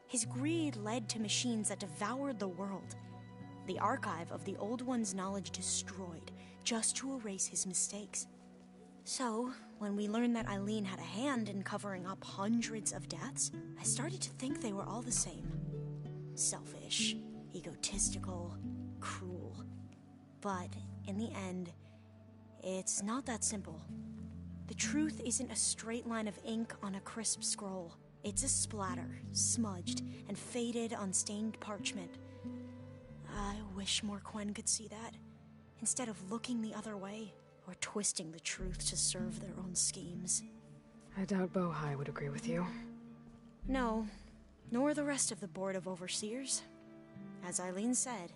[SPEAKER 3] His greed led to machines that devoured the world. The archive of the Old One's knowledge destroyed, just to erase his mistakes. So, when we learned that Eileen had a hand in covering up hundreds of deaths, I started to think they were all the same. Selfish, egotistical, cruel. But, in the end, it's not that simple. The truth isn't a straight line of ink on a crisp scroll. It's a splatter, smudged and faded on stained parchment. I wish more Quen could see that, instead of looking the other way, or twisting the truth to serve their own schemes.
[SPEAKER 1] I doubt Bohai would agree with you.
[SPEAKER 3] No, nor the rest of the Board of Overseers. As Eileen said,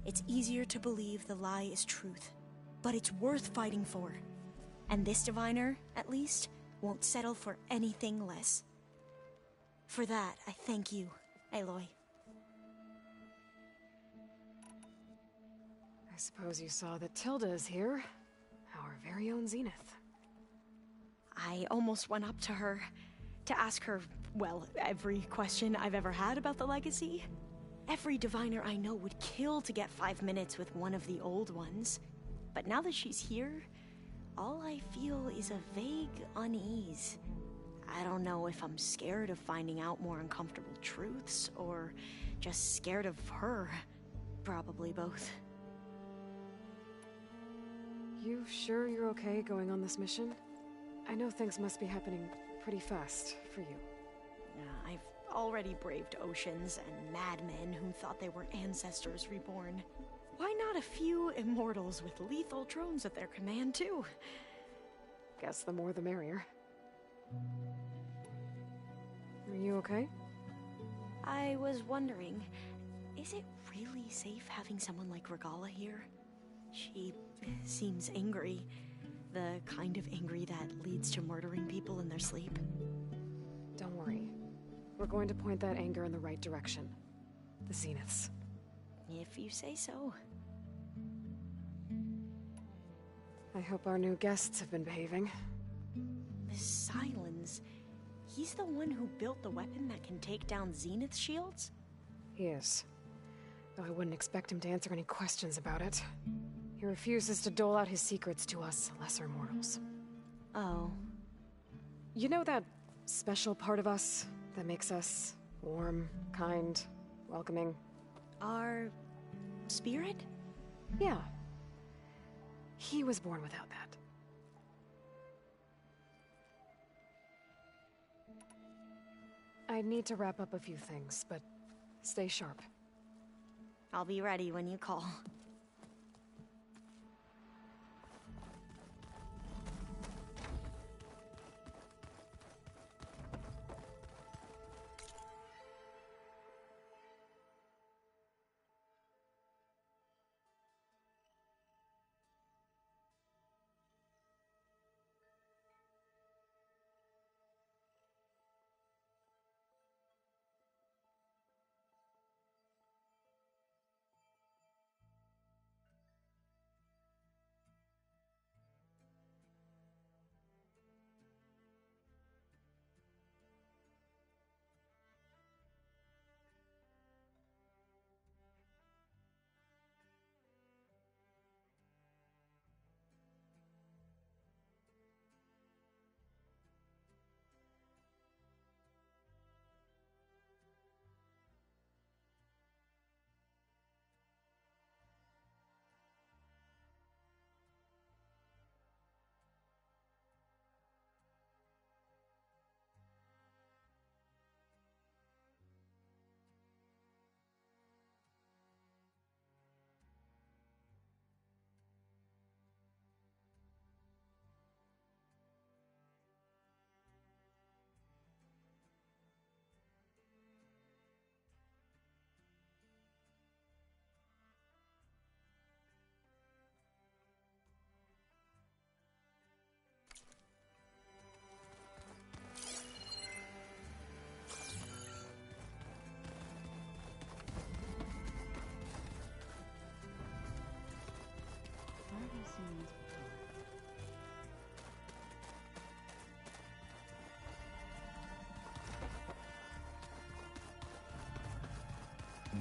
[SPEAKER 3] it's easier to believe the lie is truth, but it's worth fighting for. And this diviner, at least, won't settle for anything less. For that, I thank you, Aloy.
[SPEAKER 1] I suppose you saw that Tilda is here. Our very own Zenith.
[SPEAKER 3] I almost went up to her to ask her, well, every question I've ever had about the legacy. Every diviner I know would kill to get 5 minutes with one of the old ones. But now that she's here, all I feel is a vague unease. I don't know if I'm scared of finding out more uncomfortable truths, or just scared of her. Probably both.
[SPEAKER 1] You sure you're okay going on this mission? I know things must be happening pretty fast for you.
[SPEAKER 3] I've already braved oceans and madmen who thought they were ancestors reborn. Why not a few immortals with lethal drones at their command, too?
[SPEAKER 1] Guess the more the merrier. Are you okay?
[SPEAKER 3] I was wondering, is it really safe having someone like Regala here? She seems angry. The kind of angry that leads to murdering people in their sleep.
[SPEAKER 1] Don't worry. We're going to point that anger in the right direction. The Zeniths.
[SPEAKER 3] If you say so.
[SPEAKER 1] I hope our new guests have been behaving.
[SPEAKER 3] Miss Sylens. He's the one who built the weapon that can take down Zenith shields?
[SPEAKER 1] He is. Though I wouldn't expect him to answer any questions about it. He refuses to dole out his secrets to us lesser mortals.
[SPEAKER 3] Oh.
[SPEAKER 1] You know that special part of us that makes us warm, kind, welcoming?
[SPEAKER 3] Our spirit?
[SPEAKER 1] Yeah. He was born without that. I need to wrap up a few things, but stay sharp.
[SPEAKER 3] I'll be ready when you call.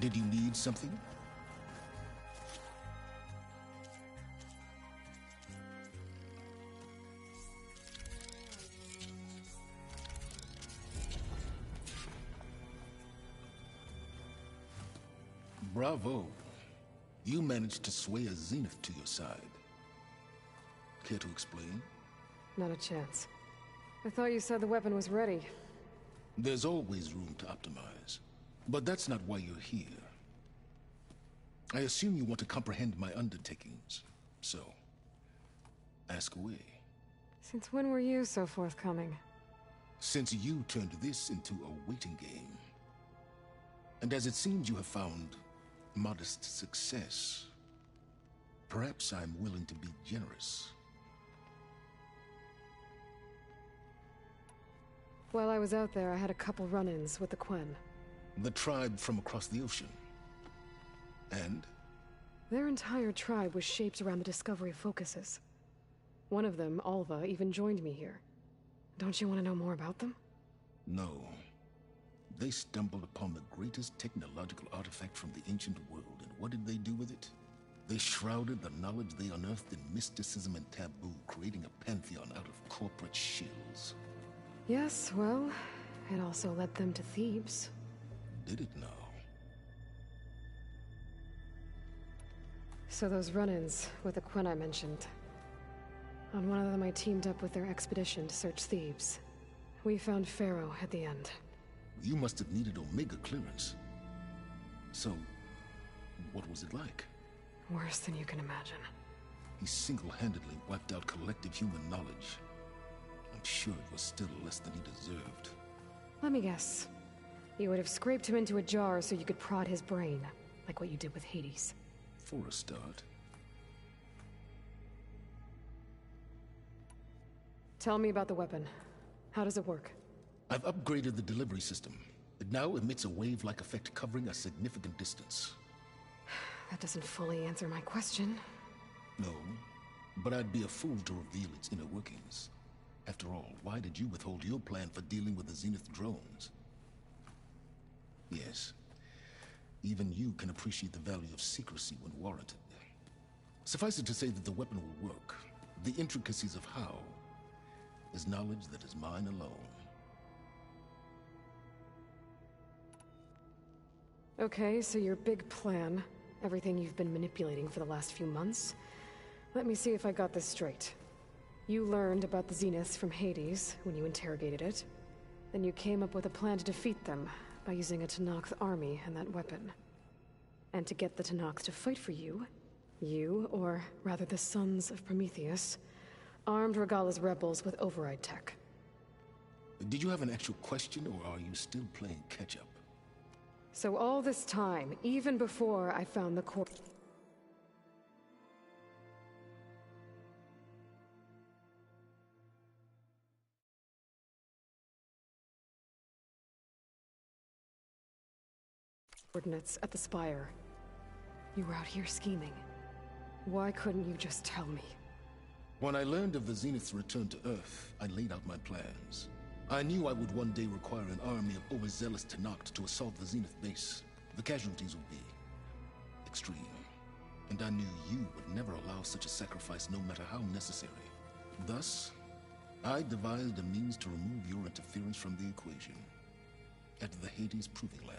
[SPEAKER 13] Did you need something? Bravo. You managed to sway a Zenith to your side. Care to explain?
[SPEAKER 1] Not a chance. I thought you said the weapon was ready.
[SPEAKER 13] There's always room to optimize. But that's not why you're here. I assume you want to comprehend my undertakings. So, ask away.
[SPEAKER 1] Since when were you so forthcoming?
[SPEAKER 13] Since you turned this into a waiting game. And as it seems you have found modest success, perhaps I'm willing to be generous.
[SPEAKER 1] While I was out there, I had a couple run-ins with the Quen.
[SPEAKER 13] The tribe from across the ocean. And?
[SPEAKER 1] Their entire tribe was shaped around the discovery of focuses. One of them, Alva, even joined me here. Don't you want to know more about them?
[SPEAKER 13] No. They stumbled upon the greatest technological artifact from the ancient world, and what did they do with it? They shrouded the knowledge they unearthed in mysticism and taboo, creating a pantheon out of corporate shills.
[SPEAKER 1] Yes, well, it also led them to Thebes.
[SPEAKER 13] Did it now?
[SPEAKER 1] So those run-ins with the Quen I mentioned. On one of them I teamed up with their expedition to search Thebes. We found Pharaoh at the end.
[SPEAKER 13] You must have needed Omega clearance. So, what was it like?
[SPEAKER 1] Worse than you can imagine.
[SPEAKER 13] He single-handedly wiped out collective human knowledge. I'm sure it was still less than he deserved.
[SPEAKER 1] Let me guess. You would have scraped him into a jar so you could prod his brain, like what you did with Hades.
[SPEAKER 13] For a start.
[SPEAKER 1] Tell me about the weapon. How does it work?
[SPEAKER 13] I've upgraded the delivery system. It now emits a wave-like effect covering a significant distance.
[SPEAKER 1] That doesn't fully answer my question.
[SPEAKER 13] No, but I'd be a fool to reveal its inner workings. After all, why did you withhold your plan for dealing with the Zenith drones? Yes, even you can appreciate the value of secrecy when warranted. Suffice it to say that the weapon will work. The intricacies of how is knowledge that is mine alone.
[SPEAKER 1] Okay, so your big plan, everything you've been manipulating for the last few months. Let me see if I got this straight. You learned about the Zeniths from Hades when you interrogated it. Then you came up with a plan to defeat them by using a Tenakth army and that weapon. And to get the Tenakth to fight for you, or rather the Sons of Prometheus, armed Regalla's rebels with override tech.
[SPEAKER 13] Did you have an actual question, or are you still playing catch-up?
[SPEAKER 1] So all this time, even before I found the core... coordinates at the Spire. You were out here scheming. Why couldn't you just tell me?
[SPEAKER 13] When I learned of the Zenith's return to Earth, I laid out my plans. I knew I would one day require an army of overzealous Tenakth to assault the Zenith base. The casualties would be extreme. And I knew you would never allow such a sacrifice, no matter how necessary. Thus, I devised a means to remove your interference from the equation. At the Hades Proving Lab.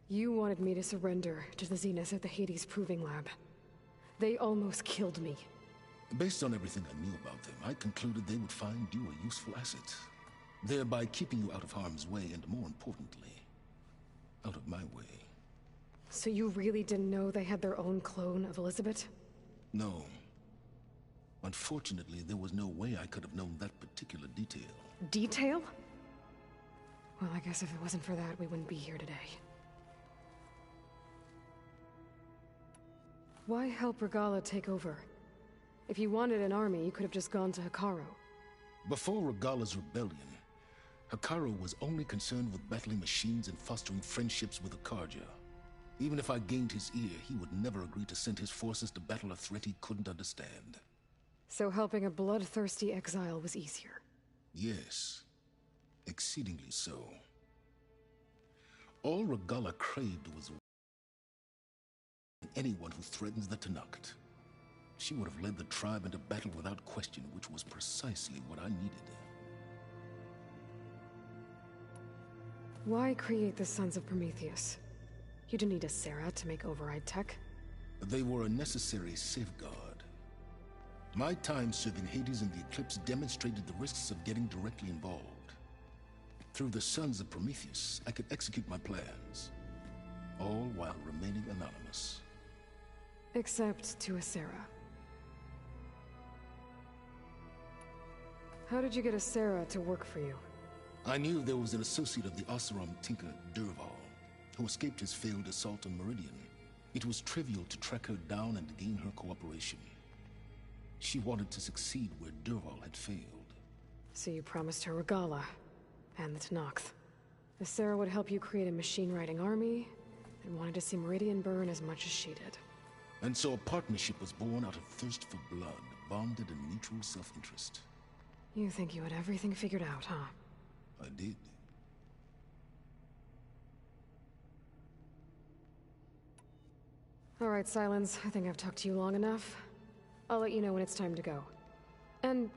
[SPEAKER 1] You wanted me to surrender to the Zeniths at the Hades Proving Lab. They almost killed me.
[SPEAKER 13] Based on everything I knew about them, I concluded they would find you a useful asset, thereby keeping you out of harm's way and, more importantly, out of my way.
[SPEAKER 1] So you really didn't know they had their own clone of Elizabeth?
[SPEAKER 13] No. Unfortunately, there was no way I could have known that particular detail.
[SPEAKER 1] Detail? Well, I guess if it wasn't for that, we wouldn't be here today. Why help Regalla take over? If you wanted an army, you could have just gone to Hekarro.
[SPEAKER 13] Before Regalla's rebellion, Hekarro was only concerned with battling machines and fostering friendships with Akarja. Even if I gained his ear, he would never agree to send his forces to battle a threat he couldn't understand.
[SPEAKER 1] So helping a bloodthirsty exile was easier?
[SPEAKER 13] Yes. Exceedingly so. All Regalla craved was anyone who threatens the Tenakth. She would have led the tribe into battle without question, which was precisely what I needed.
[SPEAKER 1] Why create the Sons of Prometheus? You didn't need a Sarah to make override tech.
[SPEAKER 13] They were a necessary safeguard. My time serving Hades and the Eclipse demonstrated the risks of getting directly involved. Through the Sons of Prometheus, I could execute my plans, all while remaining anonymous.
[SPEAKER 1] Except to a Sarah. How did you get a Sarah to work for you?
[SPEAKER 13] I knew there was an associate of the Oseram tinker, Dervahl, who escaped his failed assault on Meridian. It was trivial to track her down and gain her cooperation. She wanted to succeed where Dervahl had failed.
[SPEAKER 1] So you promised her Regalla, and the Tenakth. The Sarah would help you create a machine-riding army, and wanted to see Meridian burn as much as she did.
[SPEAKER 13] And so a partnership was born out of thirst for blood, bonded in mutual self-interest.
[SPEAKER 1] You think you had everything figured out, huh?
[SPEAKER 13] I did.
[SPEAKER 1] All right, Silence. I think I've talked to you long enough. I'll let you know when it's time to go. And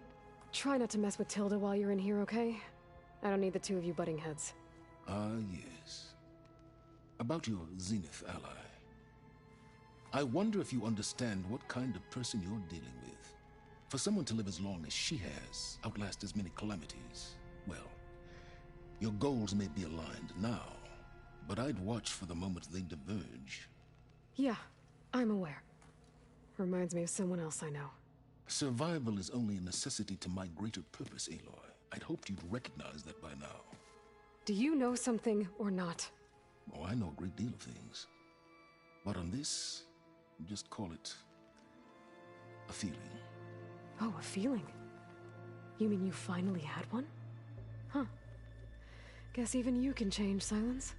[SPEAKER 1] try not to mess with Tilda while you're in here, okay? I don't need the two of you butting heads.
[SPEAKER 13] Ah, yes. About your Zenith ally. I wonder if you understand what kind of person you're dealing with. For someone to live as long as she has, outlast as many calamities, well, your goals may be aligned now, but I'd watch for the moment they diverge.
[SPEAKER 1] Yeah, I'm aware. Reminds me of someone else I know.
[SPEAKER 13] Survival is only a necessity to my greater purpose, Aloy. I'd hoped you'd recognize that by now.
[SPEAKER 1] Do you know something or not?
[SPEAKER 13] Oh, I know a great deal of things. But on this, just call it a feeling.
[SPEAKER 1] Oh, a feeling? You mean you finally had one? Huh. Guess even you can change, Silence.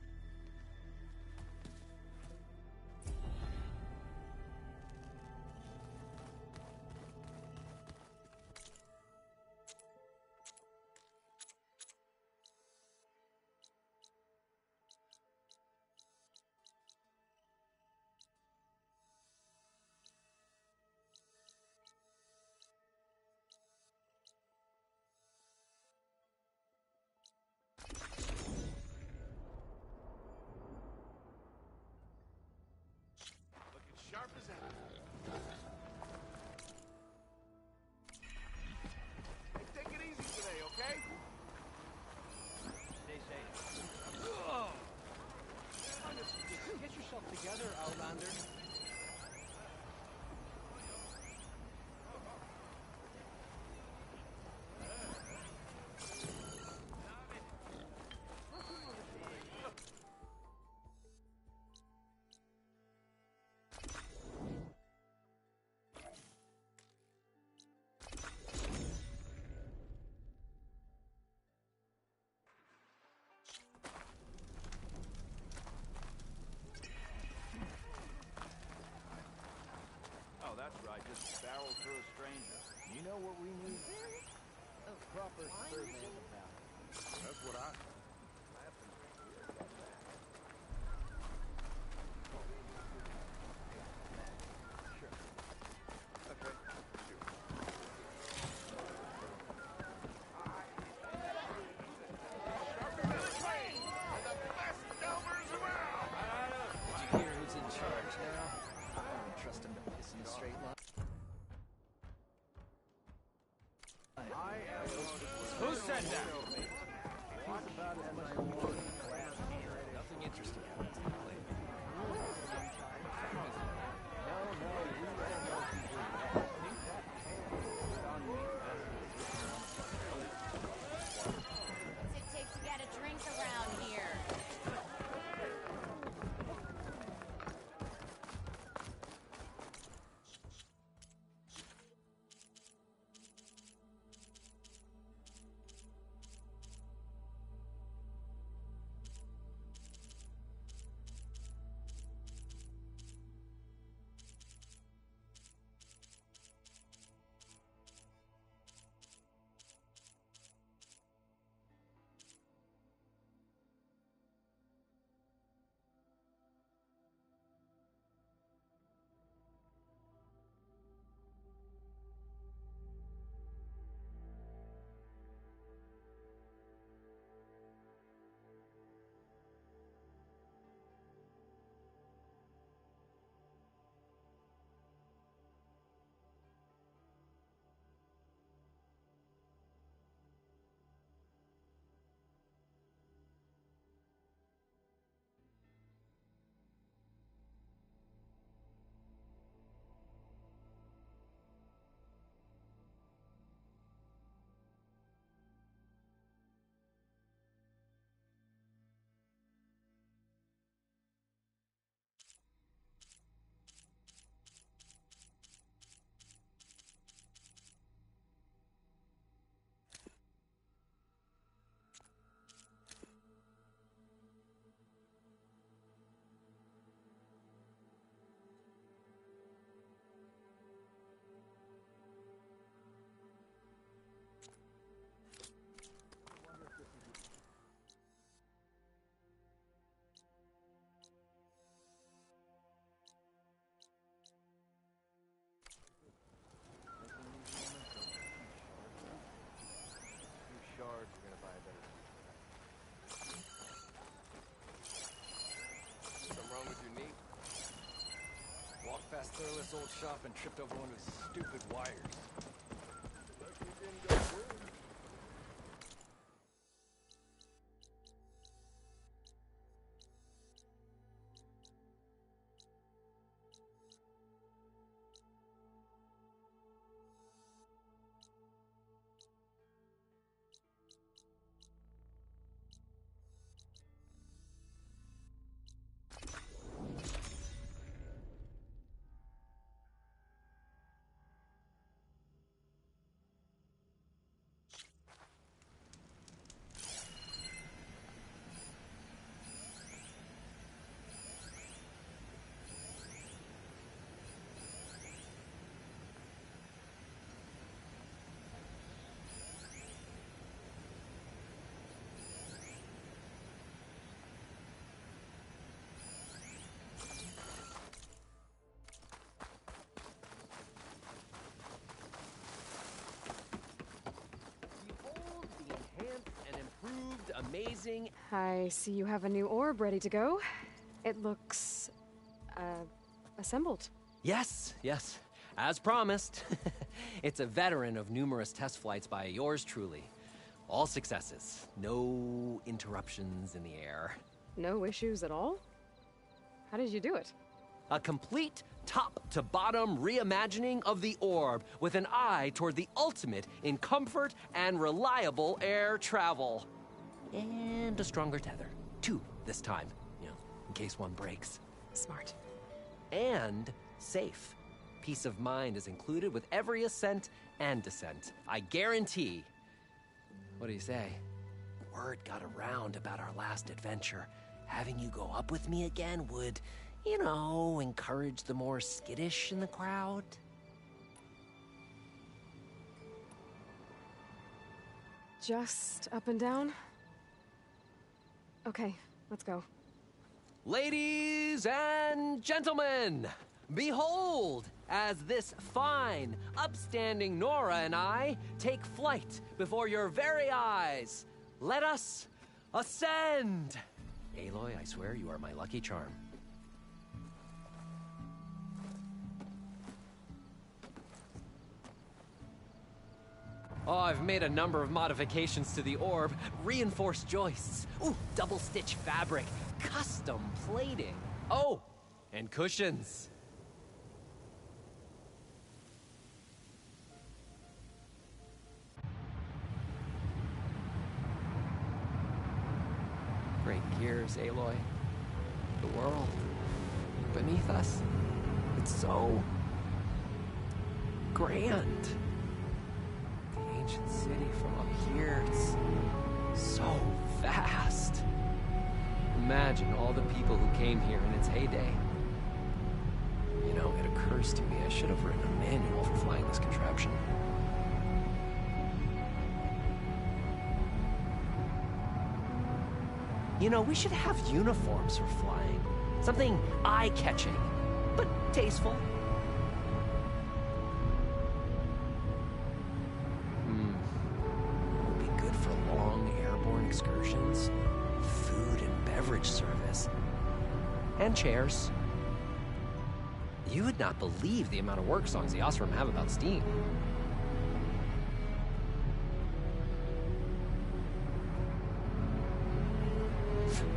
[SPEAKER 6] Sharp as ever. Hey, take it easy today, okay? Stay safe. Ugh. Get yourself together, Outlander. That's right, just barrel through a stranger. You know what we need? A proper third man to battle. That's what I... Sure. Okay, shoot.
[SPEAKER 18] Did you hear who's in charge now? I don't trust him to piss in a straight line.
[SPEAKER 6] Who said that?
[SPEAKER 18] Nothing interesting.
[SPEAKER 19] What's it take to get a drink around here?
[SPEAKER 6] Shards, we're gonna buy a better suit. Something wrong with your knee?
[SPEAKER 18] Walked past Thurless old shop and tripped over one of his stupid wires.
[SPEAKER 6] Lucky it didn't go through.
[SPEAKER 20] amazing.
[SPEAKER 1] I see you have a new orb ready to go. It looks, assembled.
[SPEAKER 20] Yes, yes. As promised. It's a veteran of numerous test flights by yours truly. All successes. No interruptions in the air.
[SPEAKER 1] No issues at all? How did you do it?
[SPEAKER 20] A complete top-to-bottom reimagining of the orb with an eye toward the ultimate in comfort and reliable air travel. And a stronger tether. 2 this time, you know, in case one breaks.
[SPEAKER 1] Smart.
[SPEAKER 20] And safe. Peace of mind is included with every ascent and descent. I guarantee. What do you say? Word got around about our last adventure. Having you go up with me again would, you know, encourage the more skittish in the crowd.
[SPEAKER 1] Just up and down? Okay, let's go.
[SPEAKER 20] Ladies and gentlemen, behold, as this fine, upstanding Nora and I take flight before your very eyes. Let us ascend! Aloy, I swear you are my lucky charm. Oh, I've made a number of modifications to the orb. Reinforced joists. Ooh, double-stitch fabric. Custom plating. Oh, and cushions. Great gears, Aloy. The world beneath us. It's so grand. The ancient city from up here, it's so vast. Imagine all the people who came here in its heyday. You know, it occurs to me I should have written a manual for flying this contraption. You know, we should have uniforms for flying. Something eye-catching, but tasteful. Would be good for long airborne excursions, food and beverage service, and chairs. You would not believe the amount of work songs the Oseram have about steam.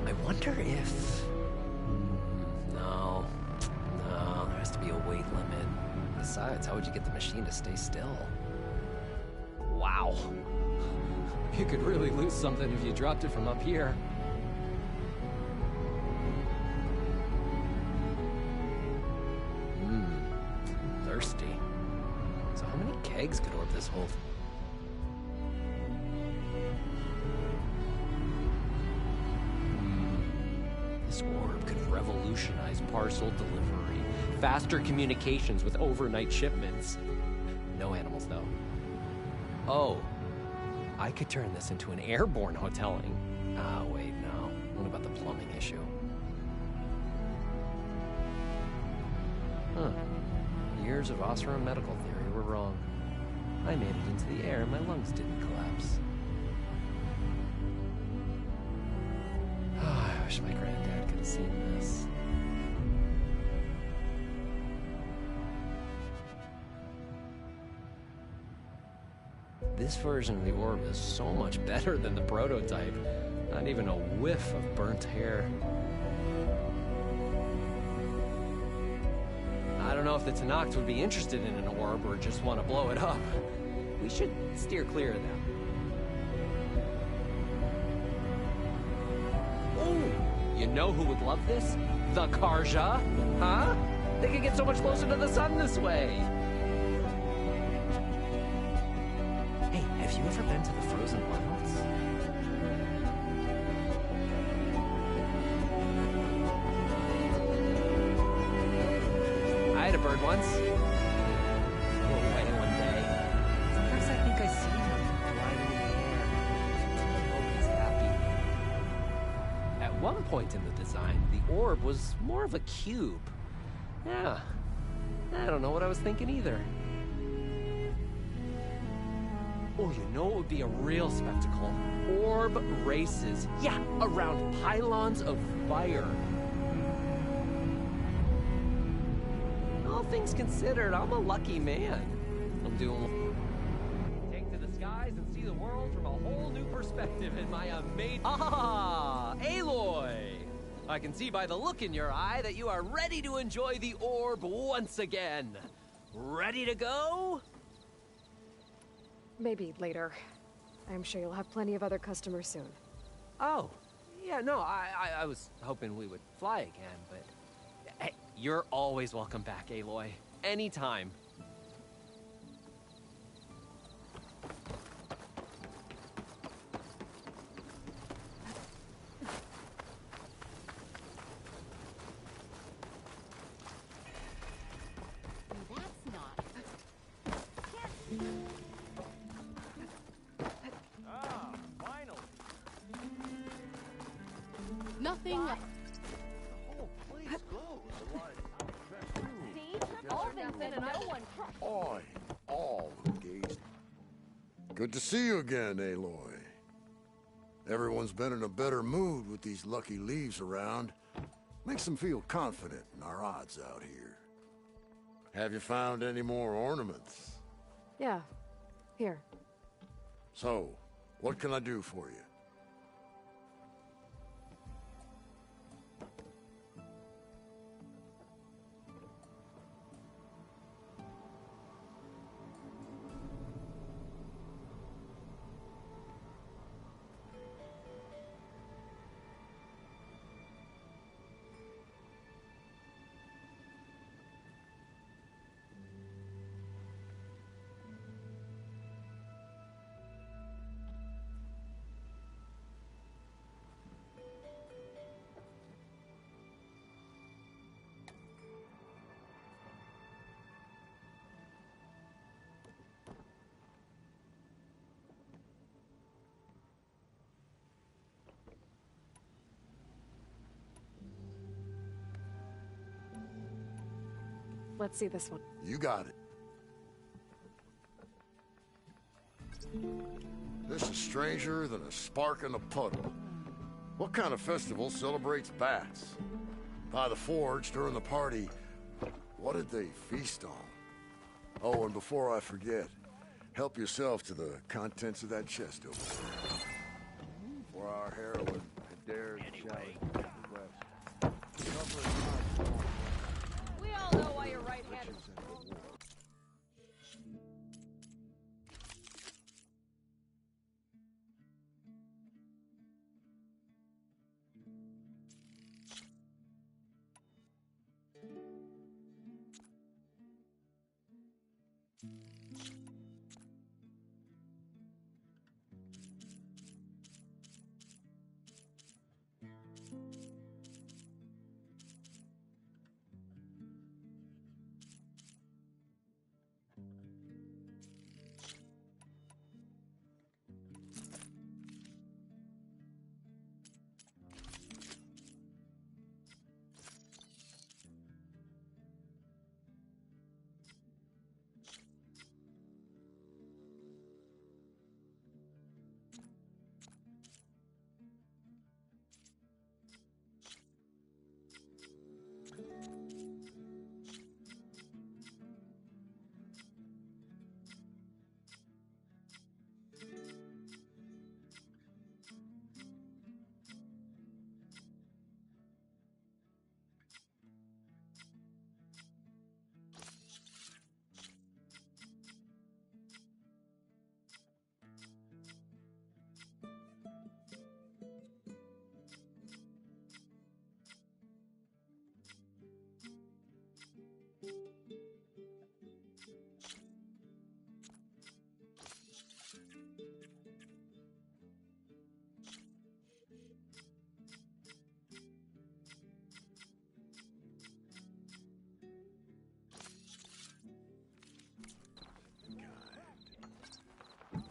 [SPEAKER 20] I wonder if... No, there has to be a weight limit. Besides, how would you get the machine to stay still? Wow. You could really lose something if you dropped it from up here. Thirsty. So how many kegs could orb this hold? This orb could revolutionize parcel delivery, faster communications with overnight shipments. No animals, though. Oh, I could turn this into an airborne hoteling. Ah, wait, no. What about the plumbing issue? Huh. Years of Oseram medical theory were wrong. I made it into the air and my lungs didn't collapse. I wish my granddad could have seen this. This version of the orb is so much better than the prototype. Not even a whiff of burnt hair. I don't know if the Tenakth would be interested in an orb or just want to blow it up. We should steer clear of them. You know who would love this? The Carja, huh? They could get so much closer to the sun this way. Hey, have you ever been to the Frozen Wilds? I had a bird once. Flew away one day. Sometimes I think I see them gliding in the air. Nobody's happy. At one point in the design, the orb was more of a cube. Yeah, I don't know what I was thinking either. Oh, you know it would be a real spectacle? Orb races. Yeah, around pylons of fire. All things considered, I'm a lucky man. I'm doing... Take to the skies and see the world from a whole new perspective in my amazing... Ah, Aloy! I can see by the look in your eye that you are ready to enjoy the orb once again. Ready to go?
[SPEAKER 1] Maybe later. I'm sure you'll have plenty of other customers soon.
[SPEAKER 20] Oh, yeah, no, I was hoping we would fly again, but... Hey, you're always welcome back, Aloy. Anytime.
[SPEAKER 19] That's not.
[SPEAKER 6] Ah, finally.
[SPEAKER 19] Nothing.
[SPEAKER 6] The whole place glows.
[SPEAKER 19] See? Alvin said no one trust.
[SPEAKER 21] Oi, all who gazed. Good to see you again, Aloy. Everyone's been in a better mood with these lucky leaves around. Makes them feel confident in our odds out here. Have you found any more ornaments?
[SPEAKER 1] Yeah. Here.
[SPEAKER 21] So, what can I do for you?
[SPEAKER 1] Let's see this one.
[SPEAKER 21] You got it. This is stranger than a spark in a puddle. What kind of festival celebrates bats? By the forge, during the party, what did they feast on? Oh, and before I forget, help yourself to the contents of that chest over there. For our heroine had dared challenge the West.
[SPEAKER 19] We all know why you're right-handed.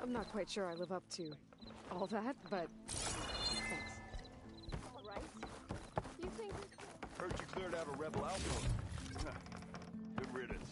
[SPEAKER 1] I'm not quite sure I live up to all that, but thanks.
[SPEAKER 19] All right. You think?
[SPEAKER 14] Heard you cleared out a rebel outpost. Good riddance.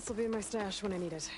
[SPEAKER 1] This'll be in my stash when I need it.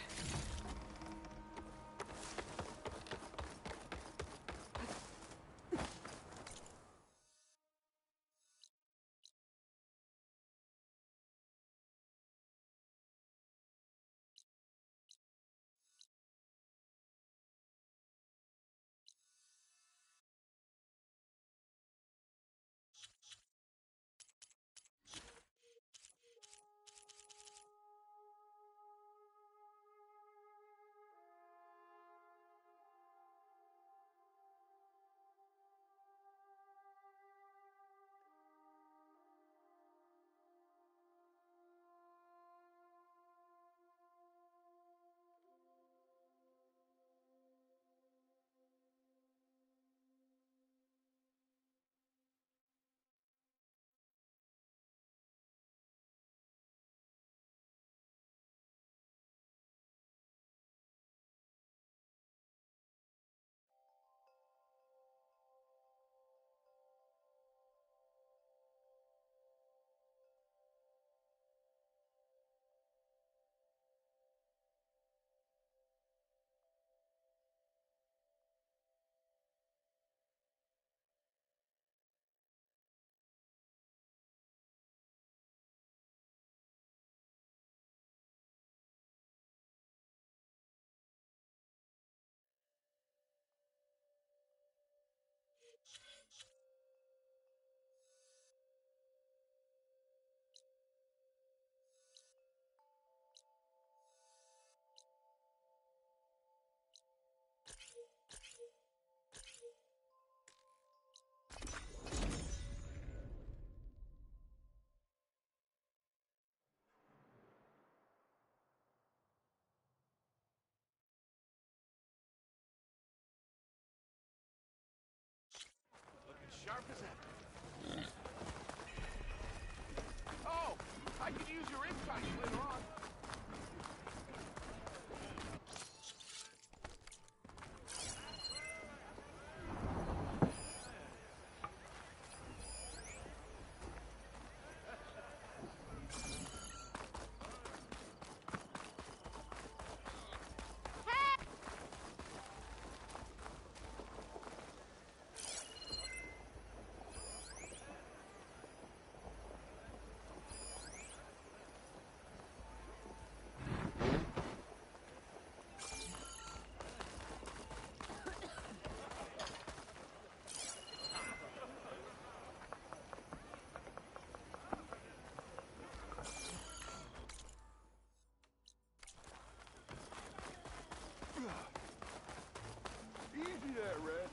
[SPEAKER 6] Sharp as ever. Oh, I could use your insight later on. Easy there, Red.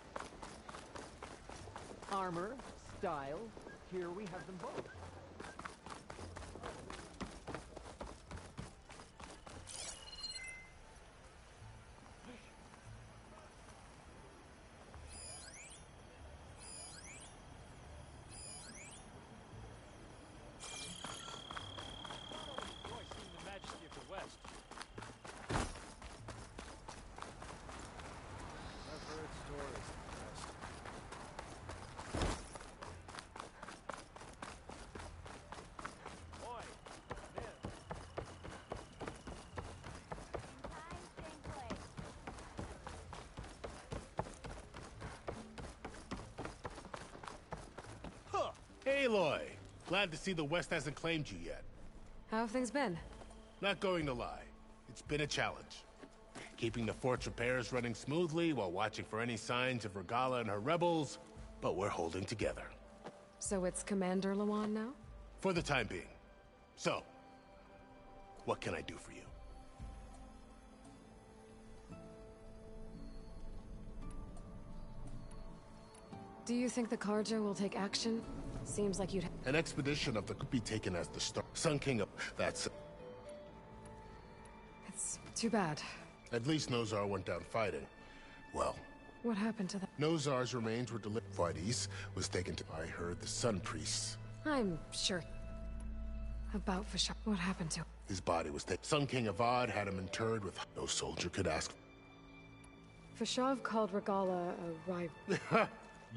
[SPEAKER 18] Armor, style, here we have them both.
[SPEAKER 5] Aloy, glad to see the West hasn't claimed you yet.
[SPEAKER 1] How have things been?
[SPEAKER 5] Not going to lie, it's been a challenge. Keeping the fort's repairs running smoothly while watching for any signs of Regala and her rebels, but we're holding together.
[SPEAKER 1] So it's Commander Lawan now?
[SPEAKER 5] For the time being. So, what can I do for you?
[SPEAKER 1] Do you think the Carja will take action? Seems like you'd...
[SPEAKER 5] An expedition of the could be taken as the start. Sun King of... That's...
[SPEAKER 1] It's too bad.
[SPEAKER 5] At least Nozar went down fighting. Well...
[SPEAKER 1] What happened to them?
[SPEAKER 5] Nozar's remains were delivered. Vardis was taken to... I heard the Sun Priests.
[SPEAKER 1] I'm sure... About Fashar. What happened to him?
[SPEAKER 5] His body was taken. Sun King Avad had him interred with... No soldier could ask.
[SPEAKER 1] Fashav called Regala a rival.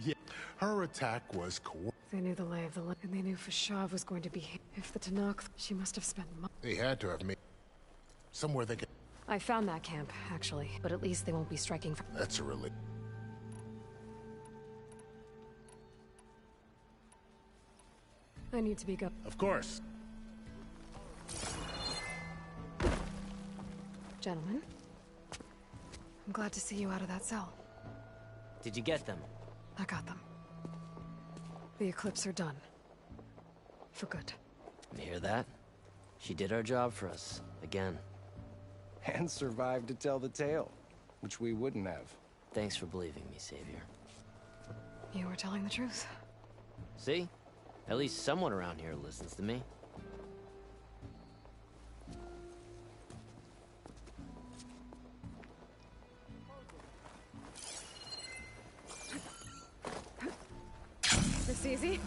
[SPEAKER 5] Yeah. Her attack was
[SPEAKER 1] They knew the lay of the land, and they knew Fashav was going to be here. If the Tanakh, she must have spent months.
[SPEAKER 5] They had to have made...
[SPEAKER 21] Somewhere they can...
[SPEAKER 1] I found that camp, actually, but at least they won't be striking for—
[SPEAKER 21] That's a relief.
[SPEAKER 1] I need to be go—
[SPEAKER 21] Of course.
[SPEAKER 1] Gentlemen, I'm glad to see you out of that cell.
[SPEAKER 2] Did you get them?
[SPEAKER 1] I got them. The Eclipse are done. For good.
[SPEAKER 2] You hear that? She did our job for us, again.
[SPEAKER 22] And survived to tell the tale, which we wouldn't have.
[SPEAKER 2] Thanks for believing me, Savior.
[SPEAKER 1] You were telling the truth.
[SPEAKER 2] See? At least someone around here listens to me.
[SPEAKER 1] This easy?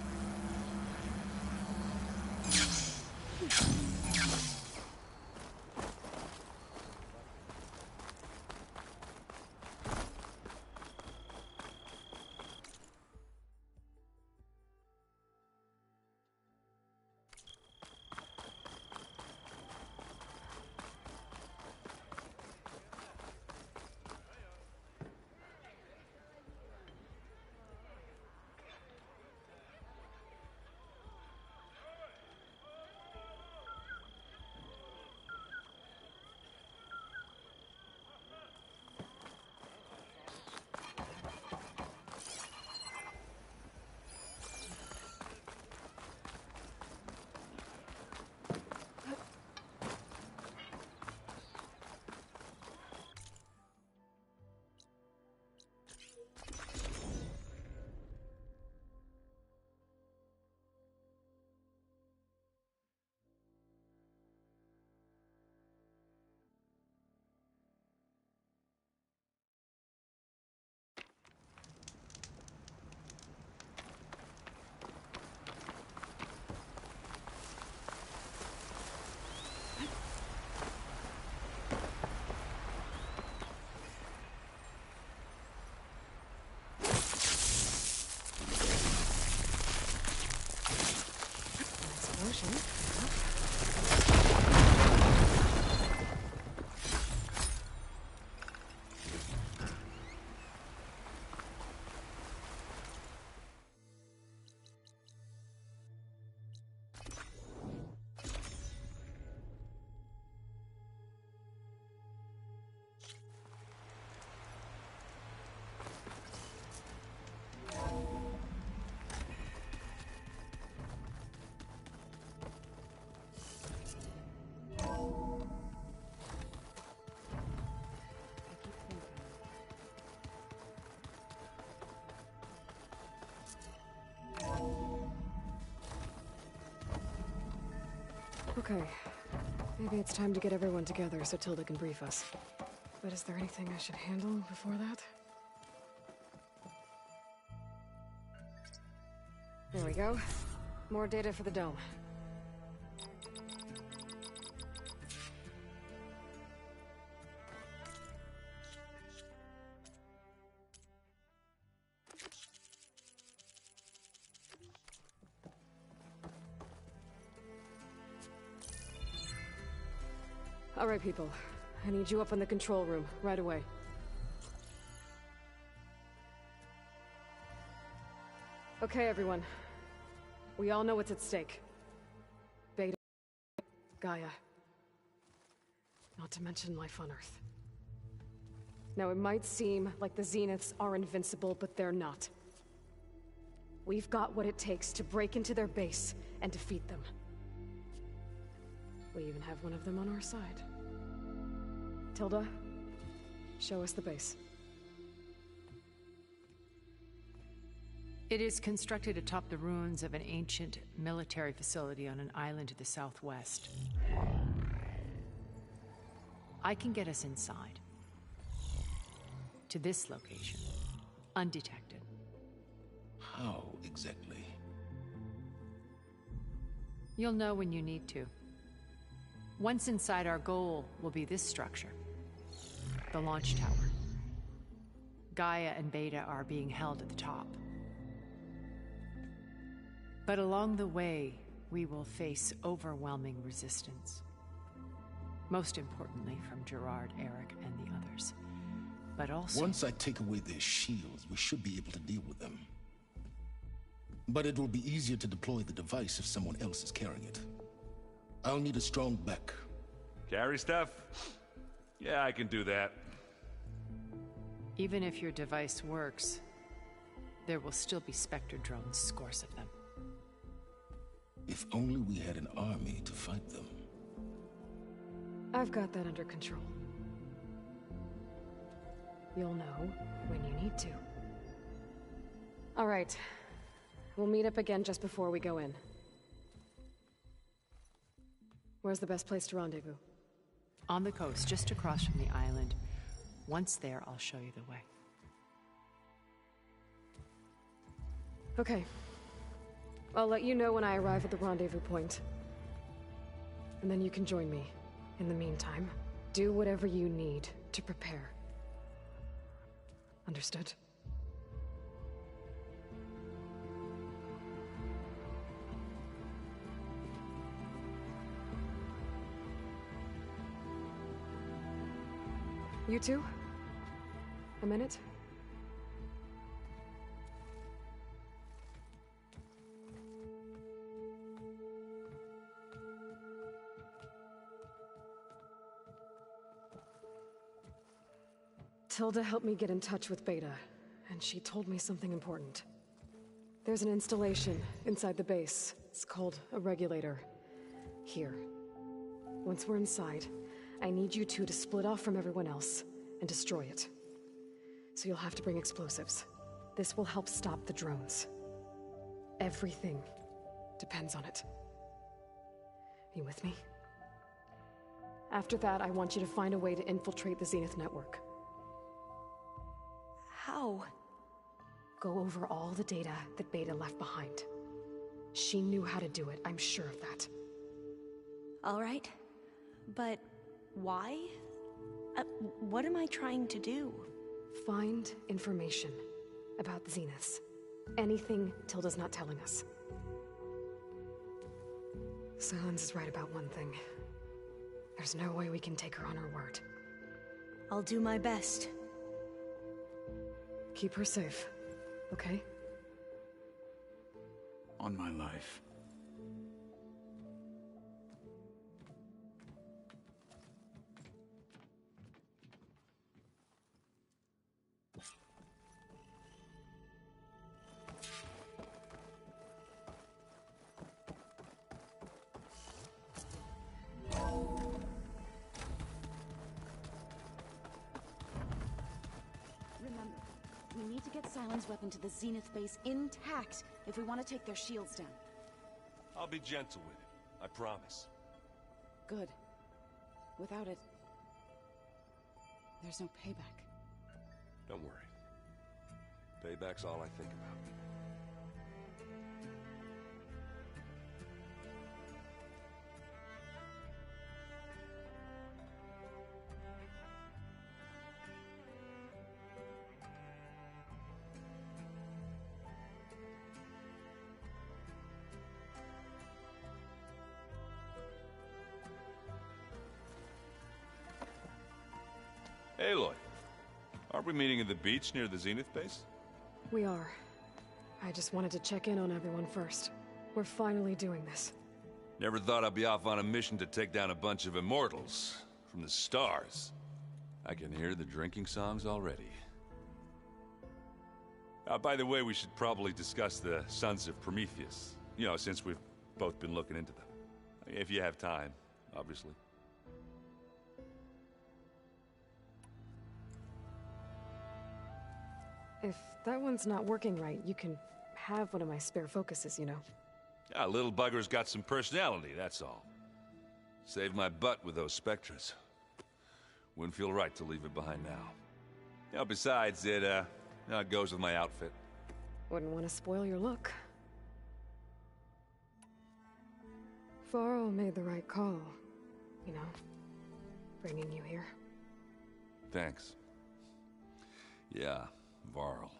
[SPEAKER 1] Okay. Maybe it's time to get everyone together so Tilda can brief us. But is there anything I should handle before that? There we go. More data for the dome. All right, people. I need you up in the control room, right away. Okay, everyone. We all know what's at stake. Beta, Gaia. Not to mention life on Earth. Now, it might seem like the Zeniths are invincible, but they're not. We've got what it takes to break into their base and defeat them. We even have one of them on our side. Tilda, show us the base.
[SPEAKER 10] It is constructed atop the ruins of an ancient military facility on an island to the southwest. I can get us inside. To this location. Undetected.
[SPEAKER 13] How exactly?
[SPEAKER 10] You'll know when you need to. Once inside, our goal will be this structure. The launch tower. Gaia and Beta are being held at the top. But along the way, we will face overwhelming resistance. Most importantly from Gerard, Eric, and the others. But also...
[SPEAKER 13] Once I take away their shields, we should be able to deal with them. But it will be easier to deploy the device if someone else is carrying it. I'll need a strong back.
[SPEAKER 12] Carry stuff? Yeah, I can do that.
[SPEAKER 10] Even if your device works, there will still be Spectre drones, scores of them.
[SPEAKER 13] If only we had an army to fight them.
[SPEAKER 1] I've got that under control. You'll know when you need to. All right. We'll meet up again just before we go in. Where's the best place to rendezvous?
[SPEAKER 10] On the coast, just across from the island. Once there, I'll show you the way.
[SPEAKER 1] Okay. I'll let you know when I arrive at the rendezvous point. And then you can join me. In the meantime, do whatever you need to prepare. Understood? You two? A minute? Tilda helped me get in touch with Beta, and she told me something important. There's an installation inside the base. It's called a regulator. Here. Once we're inside, I need you two to split off from everyone else and destroy it. So you'll have to bring explosives. This will help stop the drones. Everything depends on it. You with me? After that, I want you to find a way to infiltrate the Zenith network.
[SPEAKER 3] How?
[SPEAKER 1] Go over all the data that Beta left behind. She knew how to do it, I'm sure of that.
[SPEAKER 3] All right. But why? What am I trying to do?
[SPEAKER 1] Find information about the Zeniths. Anything Tilda's not telling us. Sylens is right about one thing. There's no way we can take her on her word.
[SPEAKER 3] I'll do my best.
[SPEAKER 1] Keep her safe, okay?
[SPEAKER 17] On my life.
[SPEAKER 4] We need to get Sylens' weapon to the Zenith base intact if we want to take their shields down.
[SPEAKER 14] I'll be gentle with it, I promise.
[SPEAKER 4] Good. Without it, there's no payback.
[SPEAKER 14] Don't worry. Payback's all I think about. Aloy, aren't we meeting at the beach near the Zenith base?
[SPEAKER 1] We are. I just wanted to check in on everyone first. We're finally doing this.
[SPEAKER 12] Never thought I'd be off on a mission to take down a bunch of immortals from the stars. I can hear the drinking songs already. By the way, we should probably discuss the Sons of Prometheus. You know, since we've both been looking into them. If you have time, obviously.
[SPEAKER 1] If that one's not working right, you can have one of my spare focuses, you know.
[SPEAKER 12] Yeah, little bugger's got some personality, that's all. Saved my butt with those Spectres. Wouldn't feel right to leave it behind now. You know, besides, it goes with my outfit.
[SPEAKER 1] Wouldn't want to spoil your look. Varl made the right call, you know, bringing you here.
[SPEAKER 12] Thanks. Yeah, Varl.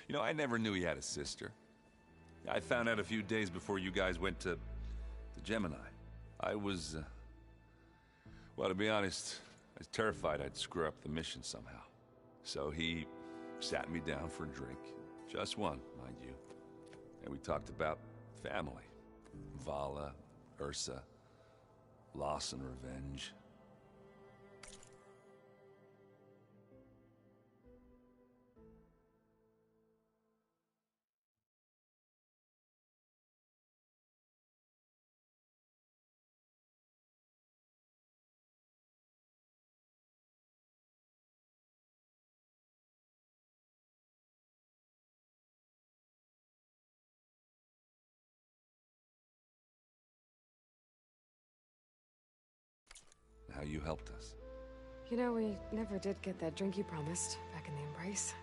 [SPEAKER 12] You know, I never knew he had a sister. I found out a few days before you guys went to Gemini. I was Well, to be honest, I was terrified I'd screw up the mission somehow. So he sat me down for a drink. Just one, mind you. And we talked about family. Vala, Ursa, loss and revenge. How you helped us.
[SPEAKER 1] You know, we never did get that drink you promised back in the Embrace.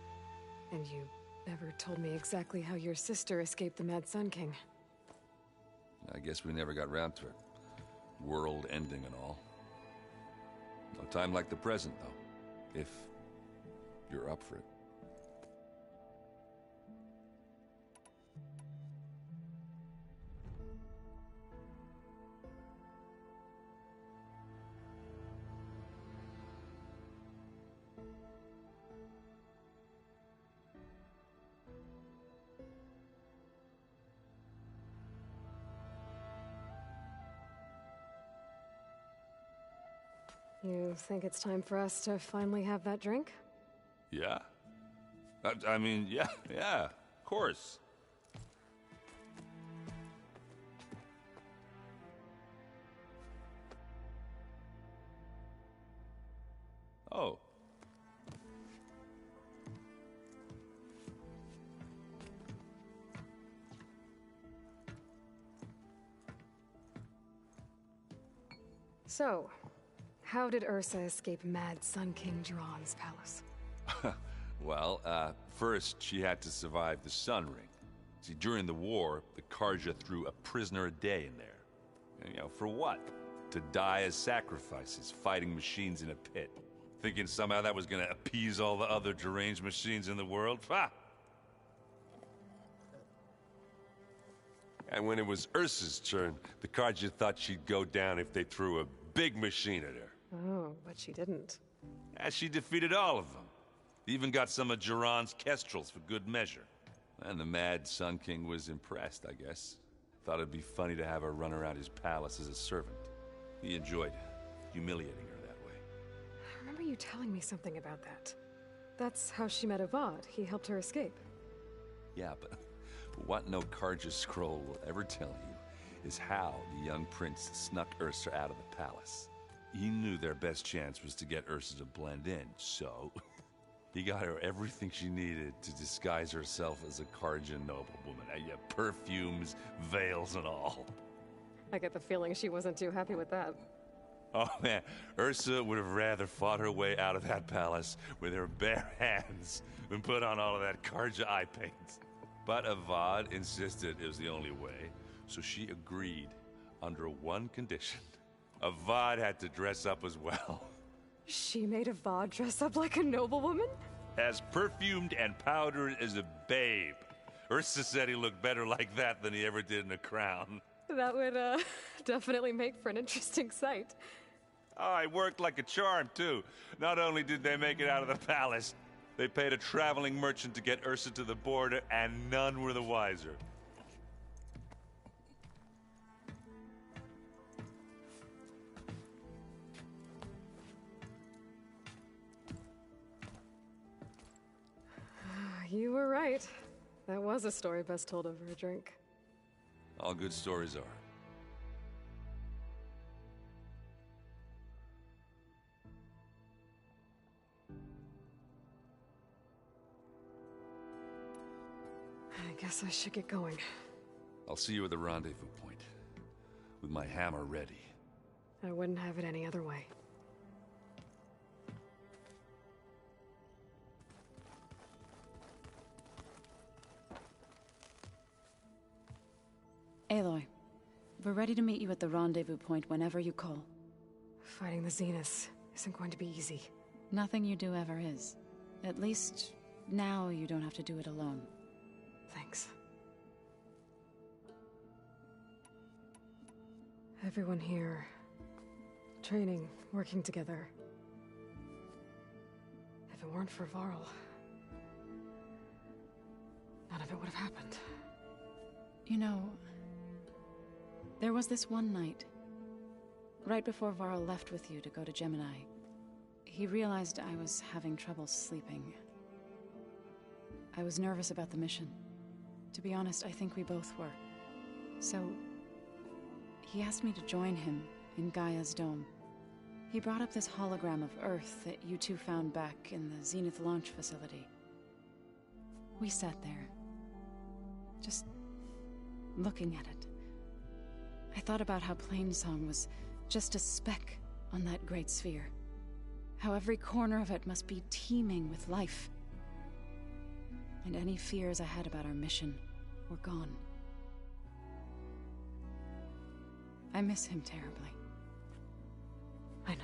[SPEAKER 1] And you never told me exactly how your sister escaped the Mad Sun King.
[SPEAKER 12] I guess we never got round to it. World ending and all. No time like the present, though. If you're up for it.
[SPEAKER 1] You think it's time for us to finally have that drink?
[SPEAKER 12] Yeah? I mean, yeah, of course. Oh.
[SPEAKER 1] So, how did Ursa escape Mad Sun King Jiran's palace?
[SPEAKER 12] Well, first she had to survive the Sun Ring. See, during the war, the Carja threw a prisoner a day in there. And, you know, for what? To die as sacrifices, fighting machines in a pit. Thinking somehow that was gonna appease all the other deranged machines in the world? Ha! And when it was Ursa's turn, the Carja thought she'd go down if they threw a big machine at her.
[SPEAKER 1] Oh, but she didn't.
[SPEAKER 12] And she defeated all of them. Even got some of Jiran's kestrels for good measure. And the Mad Sun King was impressed, I guess. Thought it'd be funny to have her run around his palace as a servant. He enjoyed humiliating her that way.
[SPEAKER 1] I remember you telling me something about that. That's how she met Avad. He helped her escape.
[SPEAKER 12] Yeah, but what no Carja scroll will ever tell you is how the young prince snuck Ursa out of the palace. He knew their best chance was to get Ursa to blend in, so he got her everything she needed to disguise herself as a Carja noblewoman. Yeah, perfumes, veils, and all.
[SPEAKER 1] I get the feeling she wasn't too happy with that.
[SPEAKER 12] Oh man, Ursa would have rather fought her way out of that palace with her bare hands than put on all of that Carja eye paint. But Avad insisted it was the only way, so she agreed under one condition. Avad had to dress up as well.
[SPEAKER 1] She made Avad dress up like a noblewoman?
[SPEAKER 12] As perfumed and powdered as a babe. Ursa said he looked better like that than he ever did in a crown.
[SPEAKER 1] That would, definitely make for an interesting sight.
[SPEAKER 12] Oh, it worked like a charm, too. Not only did they make it out of the palace, they paid a traveling merchant to get Ursa to the border, and none were the wiser.
[SPEAKER 1] You were right. That was a story best told over a drink.
[SPEAKER 12] All good stories are.
[SPEAKER 1] I guess I should get going.
[SPEAKER 12] I'll see you at the rendezvous point, with my hammer ready.
[SPEAKER 1] I wouldn't have it any other way.
[SPEAKER 15] Aloy, we're ready to meet you at the rendezvous point whenever you call.
[SPEAKER 1] Fighting the Zeniths isn't going to be easy.
[SPEAKER 15] Nothing you do ever is. At least, now you don't have to do it alone.
[SPEAKER 1] Thanks. Everyone here training, working together. If it weren't for Varl, none of it would have happened.
[SPEAKER 15] You know, there was this one night, right before Varl left with you to go to Gemini. He realized I was having trouble sleeping. I was nervous about the mission. To be honest, I think we both were. So, he asked me to join him in Gaia's dome. He brought up this hologram of Earth that you two found back in the Zenith launch facility. We sat there, just looking at it. I thought about how Plainsong was just a speck on that great sphere. How every corner of it must be teeming with life. And any fears I had about our mission were gone. I miss him terribly.
[SPEAKER 1] I know.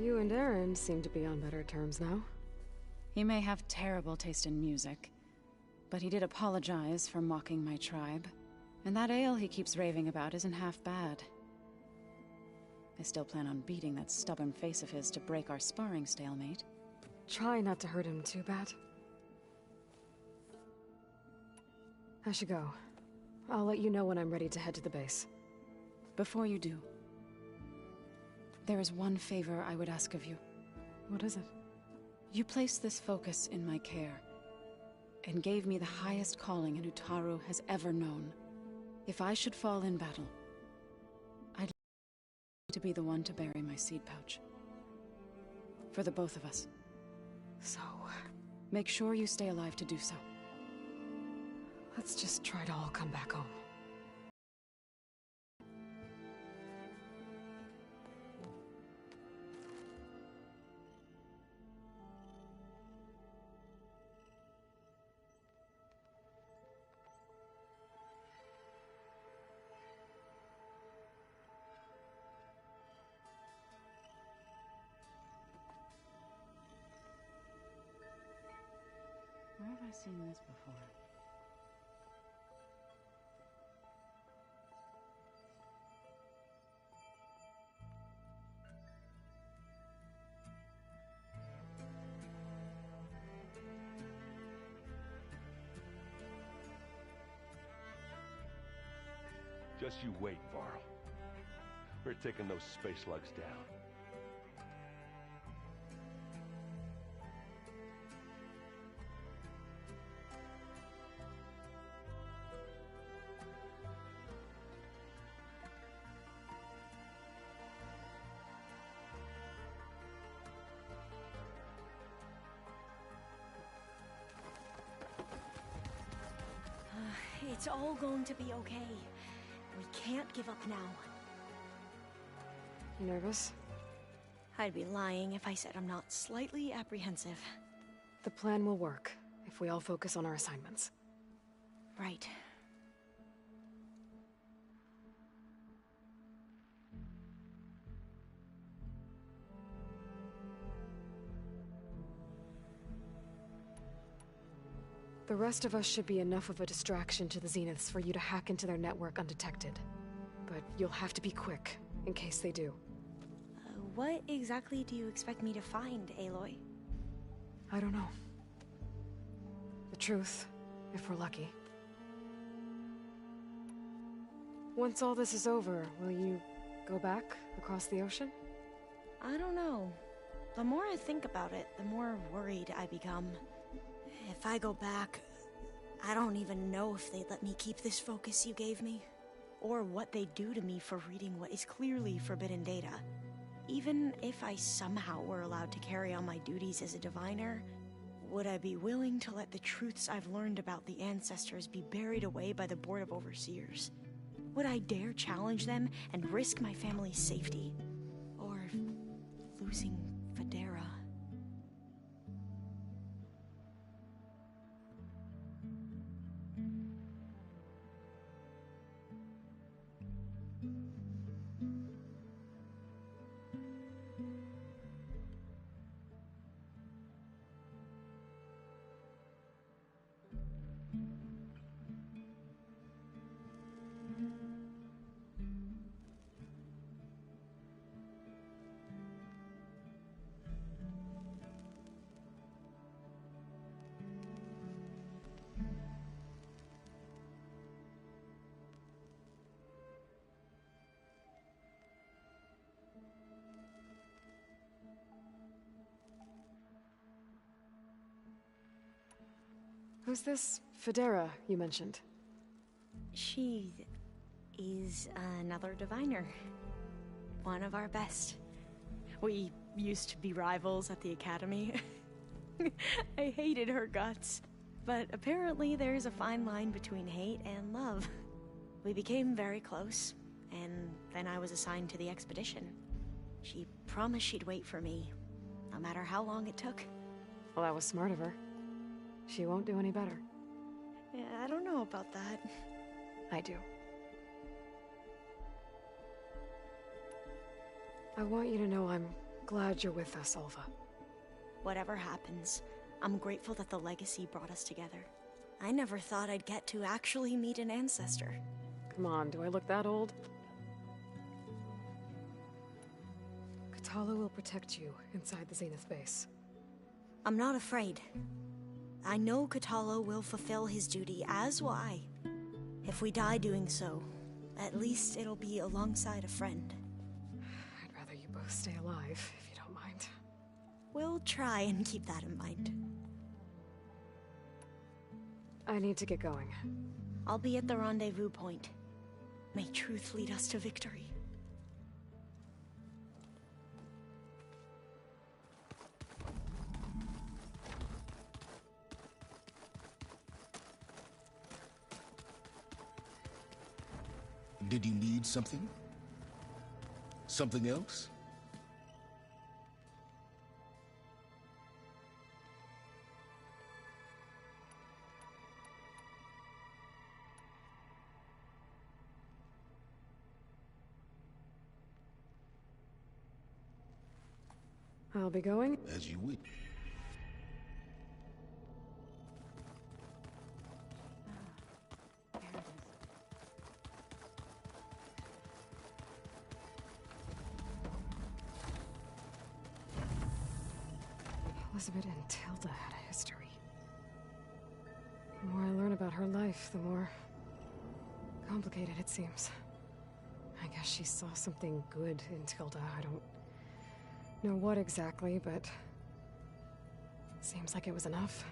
[SPEAKER 1] You and Aaron seem to be on better terms now.
[SPEAKER 15] He may have terrible taste in music, but he did apologize for mocking my tribe. And that ale he keeps raving about isn't half bad. I still plan on beating that stubborn face of his to break our sparring stalemate.
[SPEAKER 1] Try not to hurt him too bad. I should go. I'll let you know when I'm ready to head to the base.
[SPEAKER 15] Before you do, there is one favor I would ask of you.
[SPEAKER 1] What is it?
[SPEAKER 15] You placed this focus in my care, and gave me the highest calling an Utaru has ever known. If I should fall in battle, I'd like to be the one to bury my seed pouch. For the both of us.
[SPEAKER 1] So...
[SPEAKER 15] make sure you stay alive to do so.
[SPEAKER 1] Let's just try to all come back home.
[SPEAKER 15] Where have I seen this before?
[SPEAKER 14] Just you wait, Varl. We're taking those space lugs down.
[SPEAKER 3] It's all going to be okay. We can't give up now.
[SPEAKER 1] You nervous?
[SPEAKER 3] I'd be lying if I said I'm not slightly apprehensive.
[SPEAKER 1] The plan will work, if we all focus on our assignments.
[SPEAKER 3] Right.
[SPEAKER 1] The rest of us should be enough of a distraction to the Zeniths for you to hack into their network undetected. But you'll have to be quick, in case they do.
[SPEAKER 3] What exactly do you expect me to find, Aloy?
[SPEAKER 1] I don't know. The truth, if we're lucky. Once all this is over, will you go back across the ocean?
[SPEAKER 3] I don't know. The more I think about it, the more worried I become. If I go back, I don't even know if they'd let me keep this focus you gave me, or what they'd do to me for reading what is clearly forbidden data. Even if I somehow were allowed to carry on my duties as a diviner, would I be willing to let the truths I've learned about the ancestors be buried away by the Board of Overseers? Would I dare challenge them and risk my family's safety? Or losing Federa?
[SPEAKER 1] Who's this Federa you mentioned?
[SPEAKER 3] She is another diviner. One of our best. We used to be rivals at the academy. I hated her guts. But apparently there's a fine line between hate and love. We became very close, and then I was assigned to the expedition. She promised she'd wait for me, no matter how long it took.
[SPEAKER 1] Well, that was smart of her. She won't do any better.
[SPEAKER 3] Yeah, I don't know about that.
[SPEAKER 1] I do. I want you to know I'm glad you're with us, Olva.
[SPEAKER 3] Whatever happens, I'm grateful that the legacy brought us together. I never thought I'd get to actually meet an ancestor.
[SPEAKER 1] Come on, do I look that old? Kotallo will protect you inside the Zenith base.
[SPEAKER 3] I'm not afraid. I know Kotallo will fulfill his duty, as will I. If we die doing so, at least it'll be alongside a friend.
[SPEAKER 1] I'd rather you both stay alive, if you don't mind.
[SPEAKER 3] We'll try and keep that in mind.
[SPEAKER 1] I need to get going.
[SPEAKER 3] I'll be at the rendezvous point. May truth lead us to victory.
[SPEAKER 13] Did you need something? Something else?
[SPEAKER 1] I'll be going.
[SPEAKER 13] As you wish.
[SPEAKER 1] Elizabeth and Tilda had a history. The more I learn about her life, the more complicated it seems. I guess she saw something good in Tilda. I don't know what exactly, but it seems like it was enough.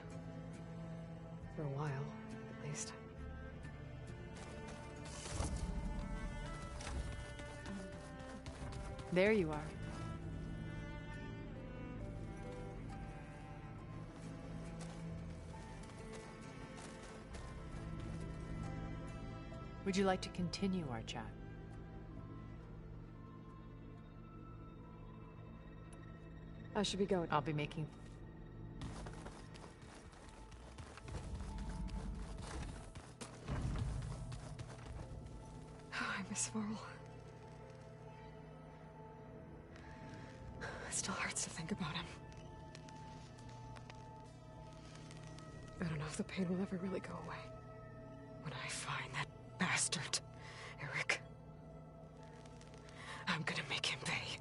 [SPEAKER 1] For a while, at least.
[SPEAKER 10] There you are. Would you like to continue our chat?
[SPEAKER 1] I should be going.
[SPEAKER 10] I'll be making...
[SPEAKER 1] I miss Varl. It still hurts to think about him. I don't know if the pain will ever really go away. When I find that bastard, Eric, I'm gonna make him pay.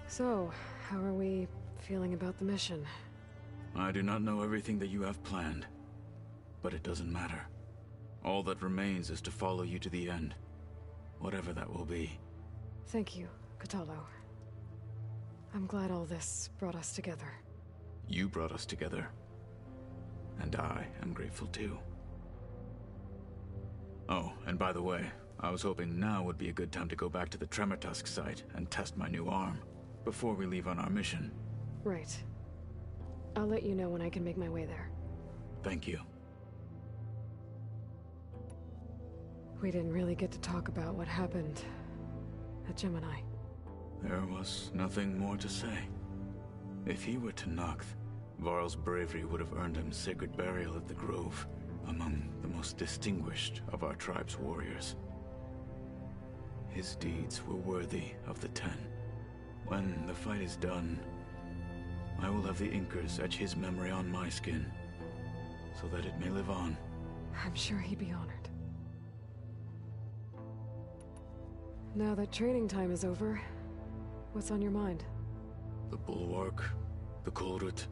[SPEAKER 1] So, how are we feeling about the mission?
[SPEAKER 17] I do not know everything that you have planned, but it doesn't matter. All that remains is to follow you to the end, whatever that will be.
[SPEAKER 1] Thank you, Kotallo. I'm glad all this brought us together.
[SPEAKER 17] You brought us together, and I am grateful too. Oh, and by the way, I was hoping now would be a good time to go back to the Tremortusk site and test my new arm, before we leave on our mission.
[SPEAKER 1] Right. I'll let you know when I can make my way there.
[SPEAKER 17] Thank you.
[SPEAKER 1] We didn't really get to talk about what happened at Gemini.
[SPEAKER 17] There was nothing more to say. If he were Tenakth, Varl's bravery would have earned him sacred burial at the Grove, among the most distinguished of our tribe's warriors. His deeds were worthy of the Ten. When the fight is done, I will have the Inkers etch his memory on my skin, so that it may live on.
[SPEAKER 1] I'm sure he'd be honored. Now that training time is over, what's on your mind?
[SPEAKER 17] The Bulwark, the Kulrut,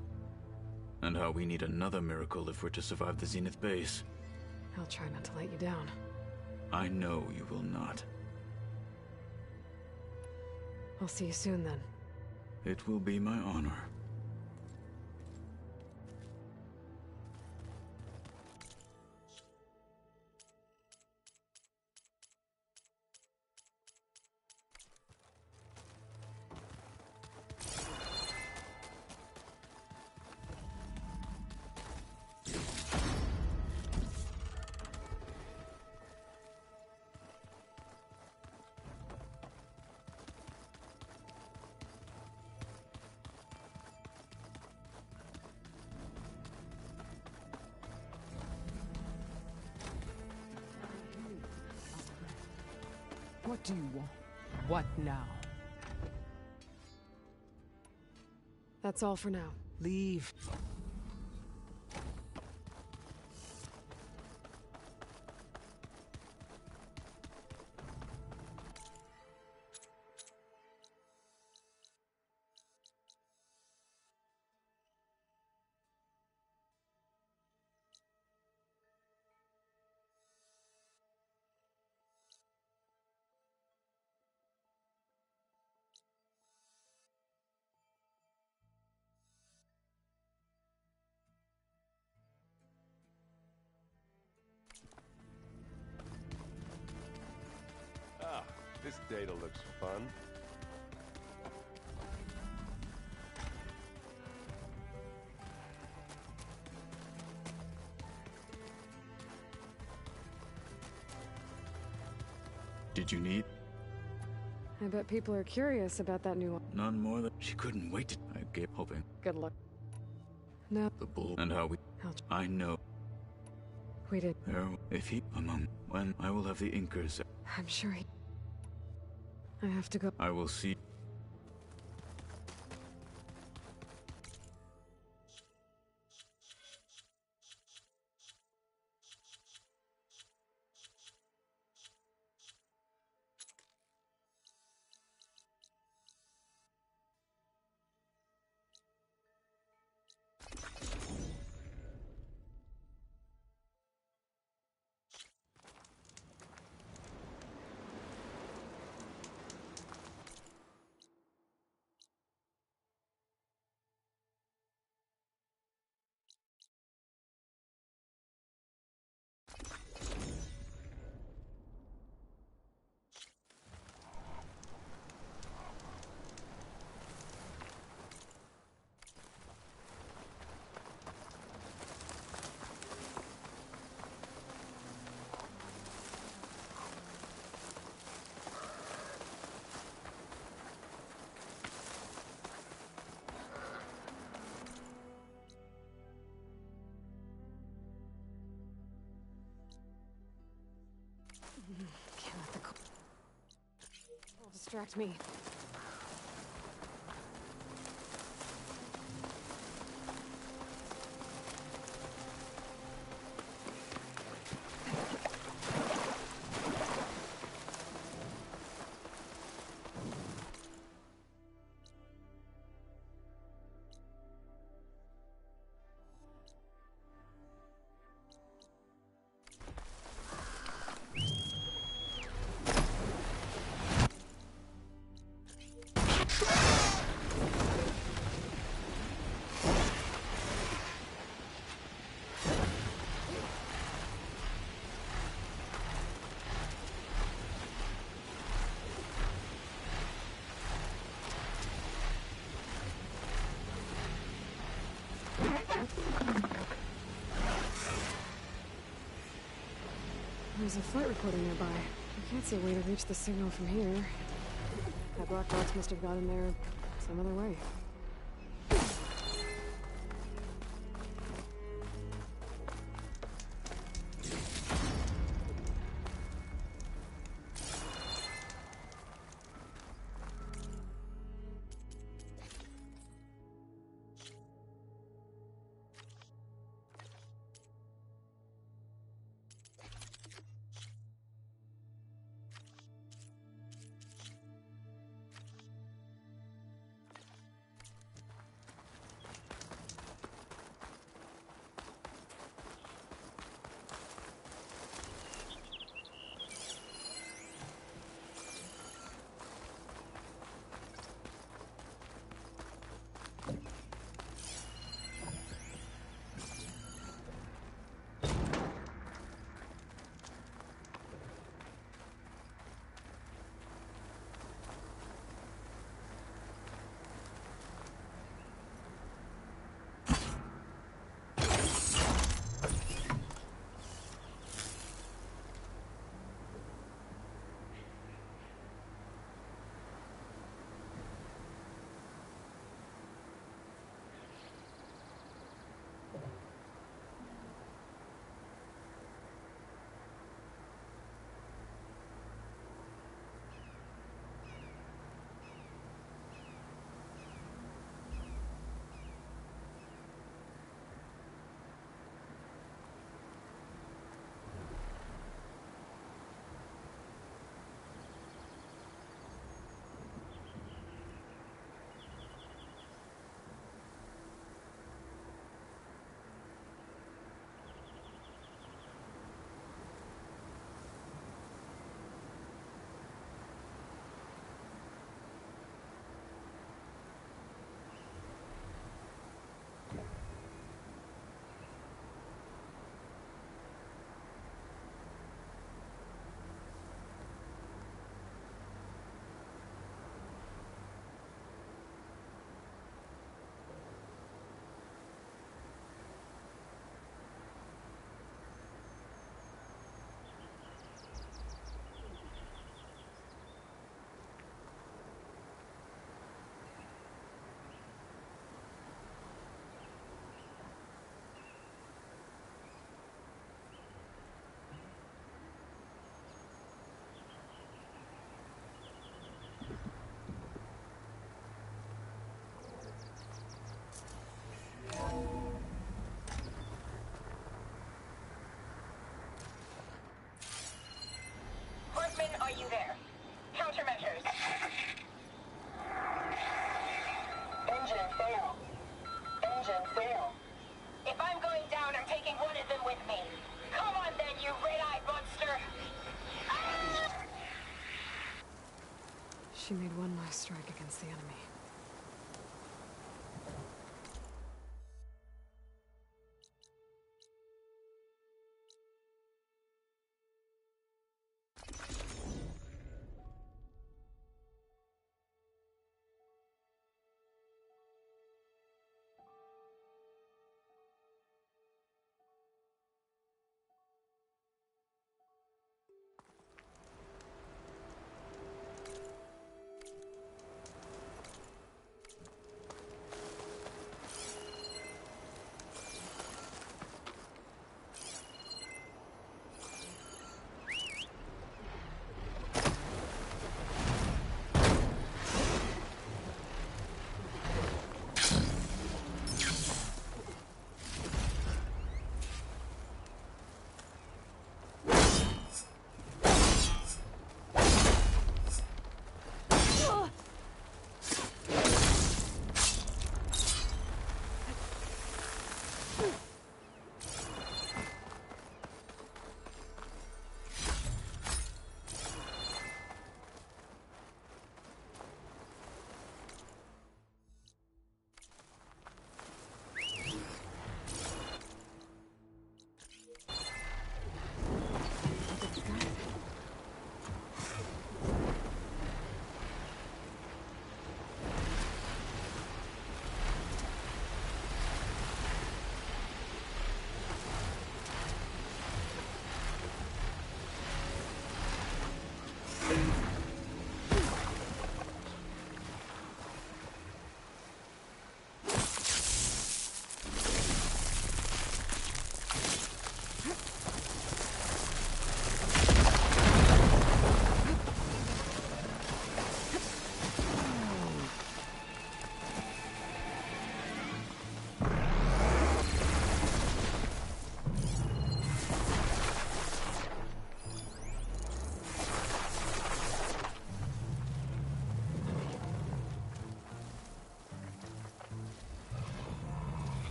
[SPEAKER 17] and how we need another miracle if we're to survive the Zenith base.
[SPEAKER 1] I'll try not to let you down.
[SPEAKER 17] I know you will not.
[SPEAKER 1] I'll see you soon, then.
[SPEAKER 17] It will be my honor.
[SPEAKER 16] What do you want? What now?
[SPEAKER 1] That's all for now.
[SPEAKER 16] Leave.
[SPEAKER 14] Ah, this data looks fun.
[SPEAKER 17] Did you need?
[SPEAKER 1] I bet people are curious about that new one.
[SPEAKER 17] None more than she couldn't wait to. I gave hoping.
[SPEAKER 1] Good luck. No.
[SPEAKER 17] The bull and how we. I know.
[SPEAKER 1] We did.
[SPEAKER 17] There, if he among when I will have the Inkers.
[SPEAKER 1] I'm sure he. I have to go.
[SPEAKER 17] I will see.
[SPEAKER 1] Can't let the will distract me. There's a flight recorder nearby. I can't see a way to reach the signal from here. That Black Box must have gotten there some other way.
[SPEAKER 9] If I'm going down, I'm taking one of them with me. Come on then, you red-eyed monster!
[SPEAKER 1] She made one last strike against the enemy.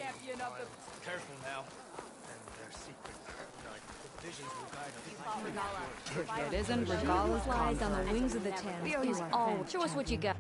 [SPEAKER 18] champion of the... Careful now. And their secret kryptonite. The visions will guide us.
[SPEAKER 7] It isn't Regalla's
[SPEAKER 19] Flies on the wings of the Ten.
[SPEAKER 7] We owe
[SPEAKER 19] You
[SPEAKER 7] you
[SPEAKER 19] are
[SPEAKER 7] all.
[SPEAKER 19] Show us what you got.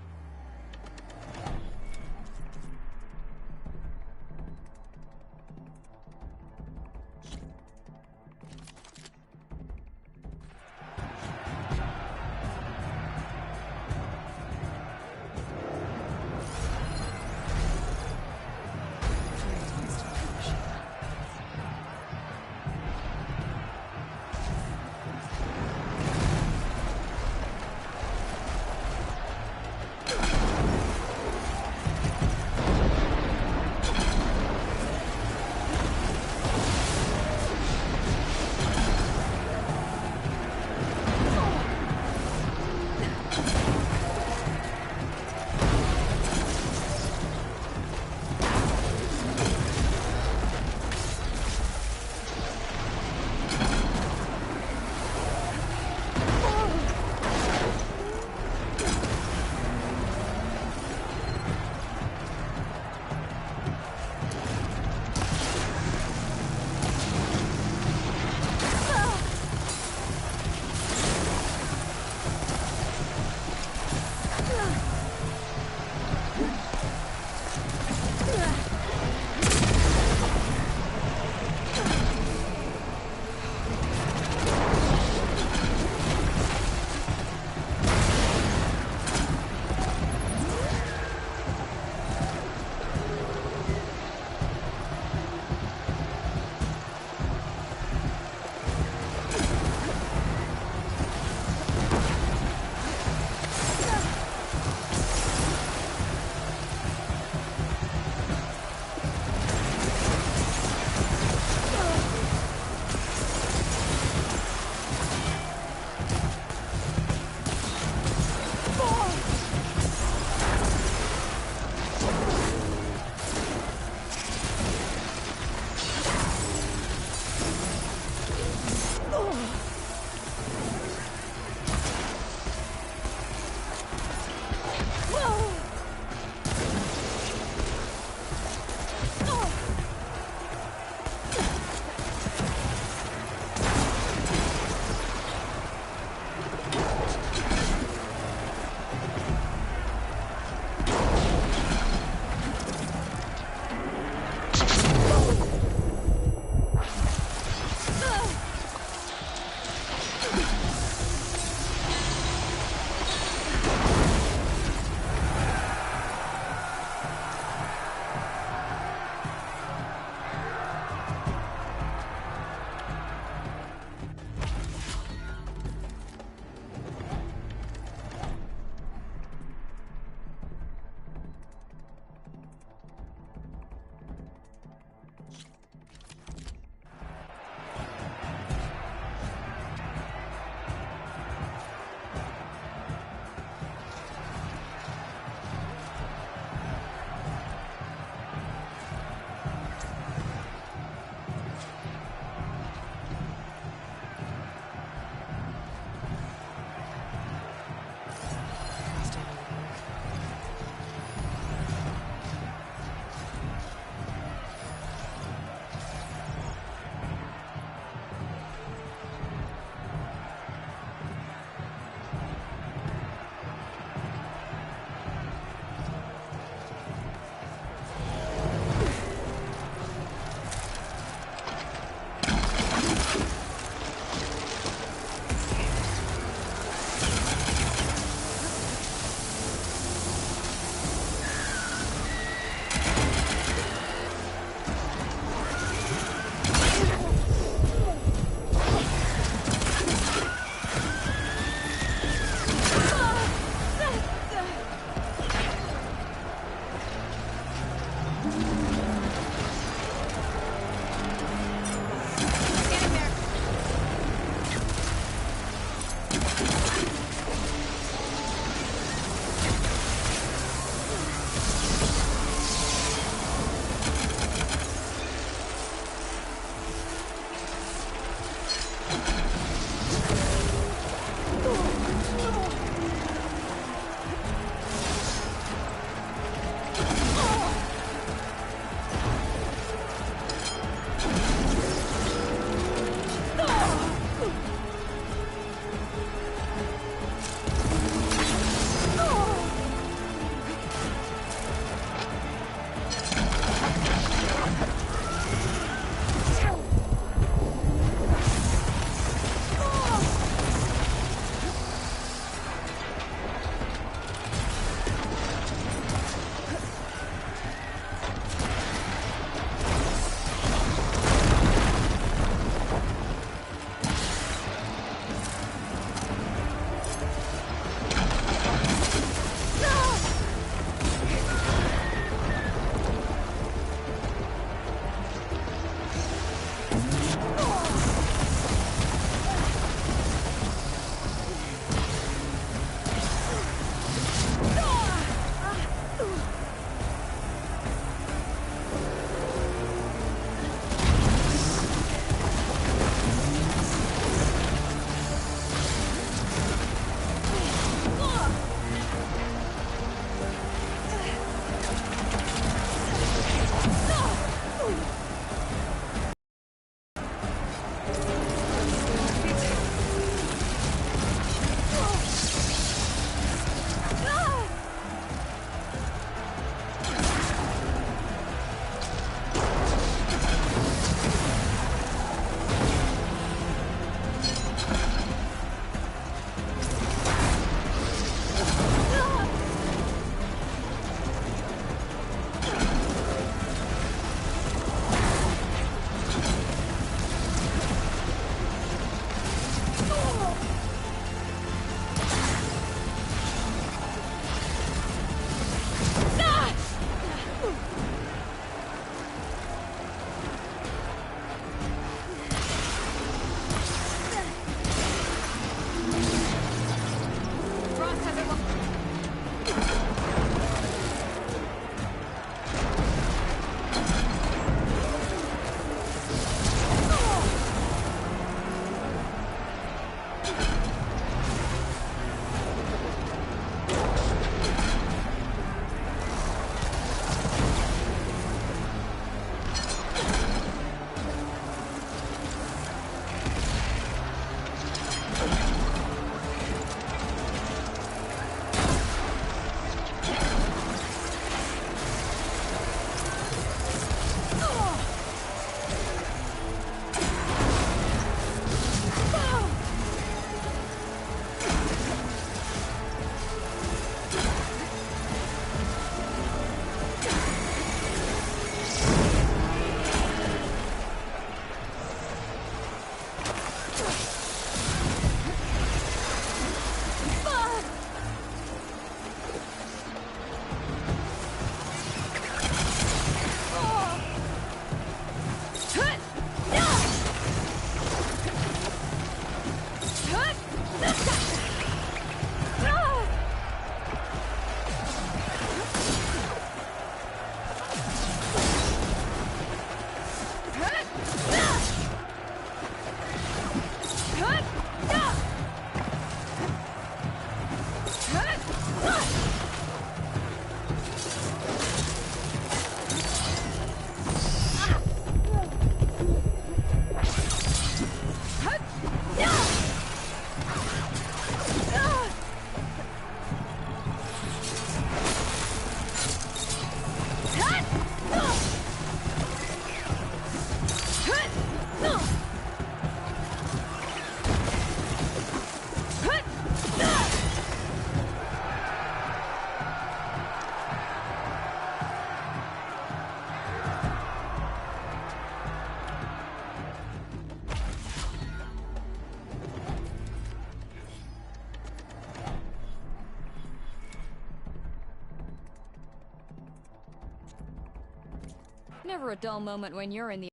[SPEAKER 7] Never a dull moment when you're in the...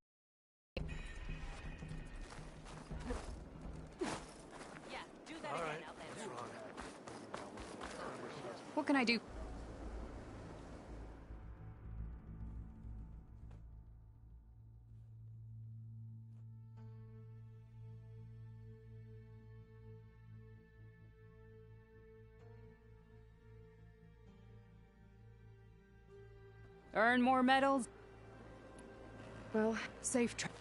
[SPEAKER 15] What can I do?
[SPEAKER 7] Earn more medals?
[SPEAKER 1] Well,
[SPEAKER 16] Safe trip.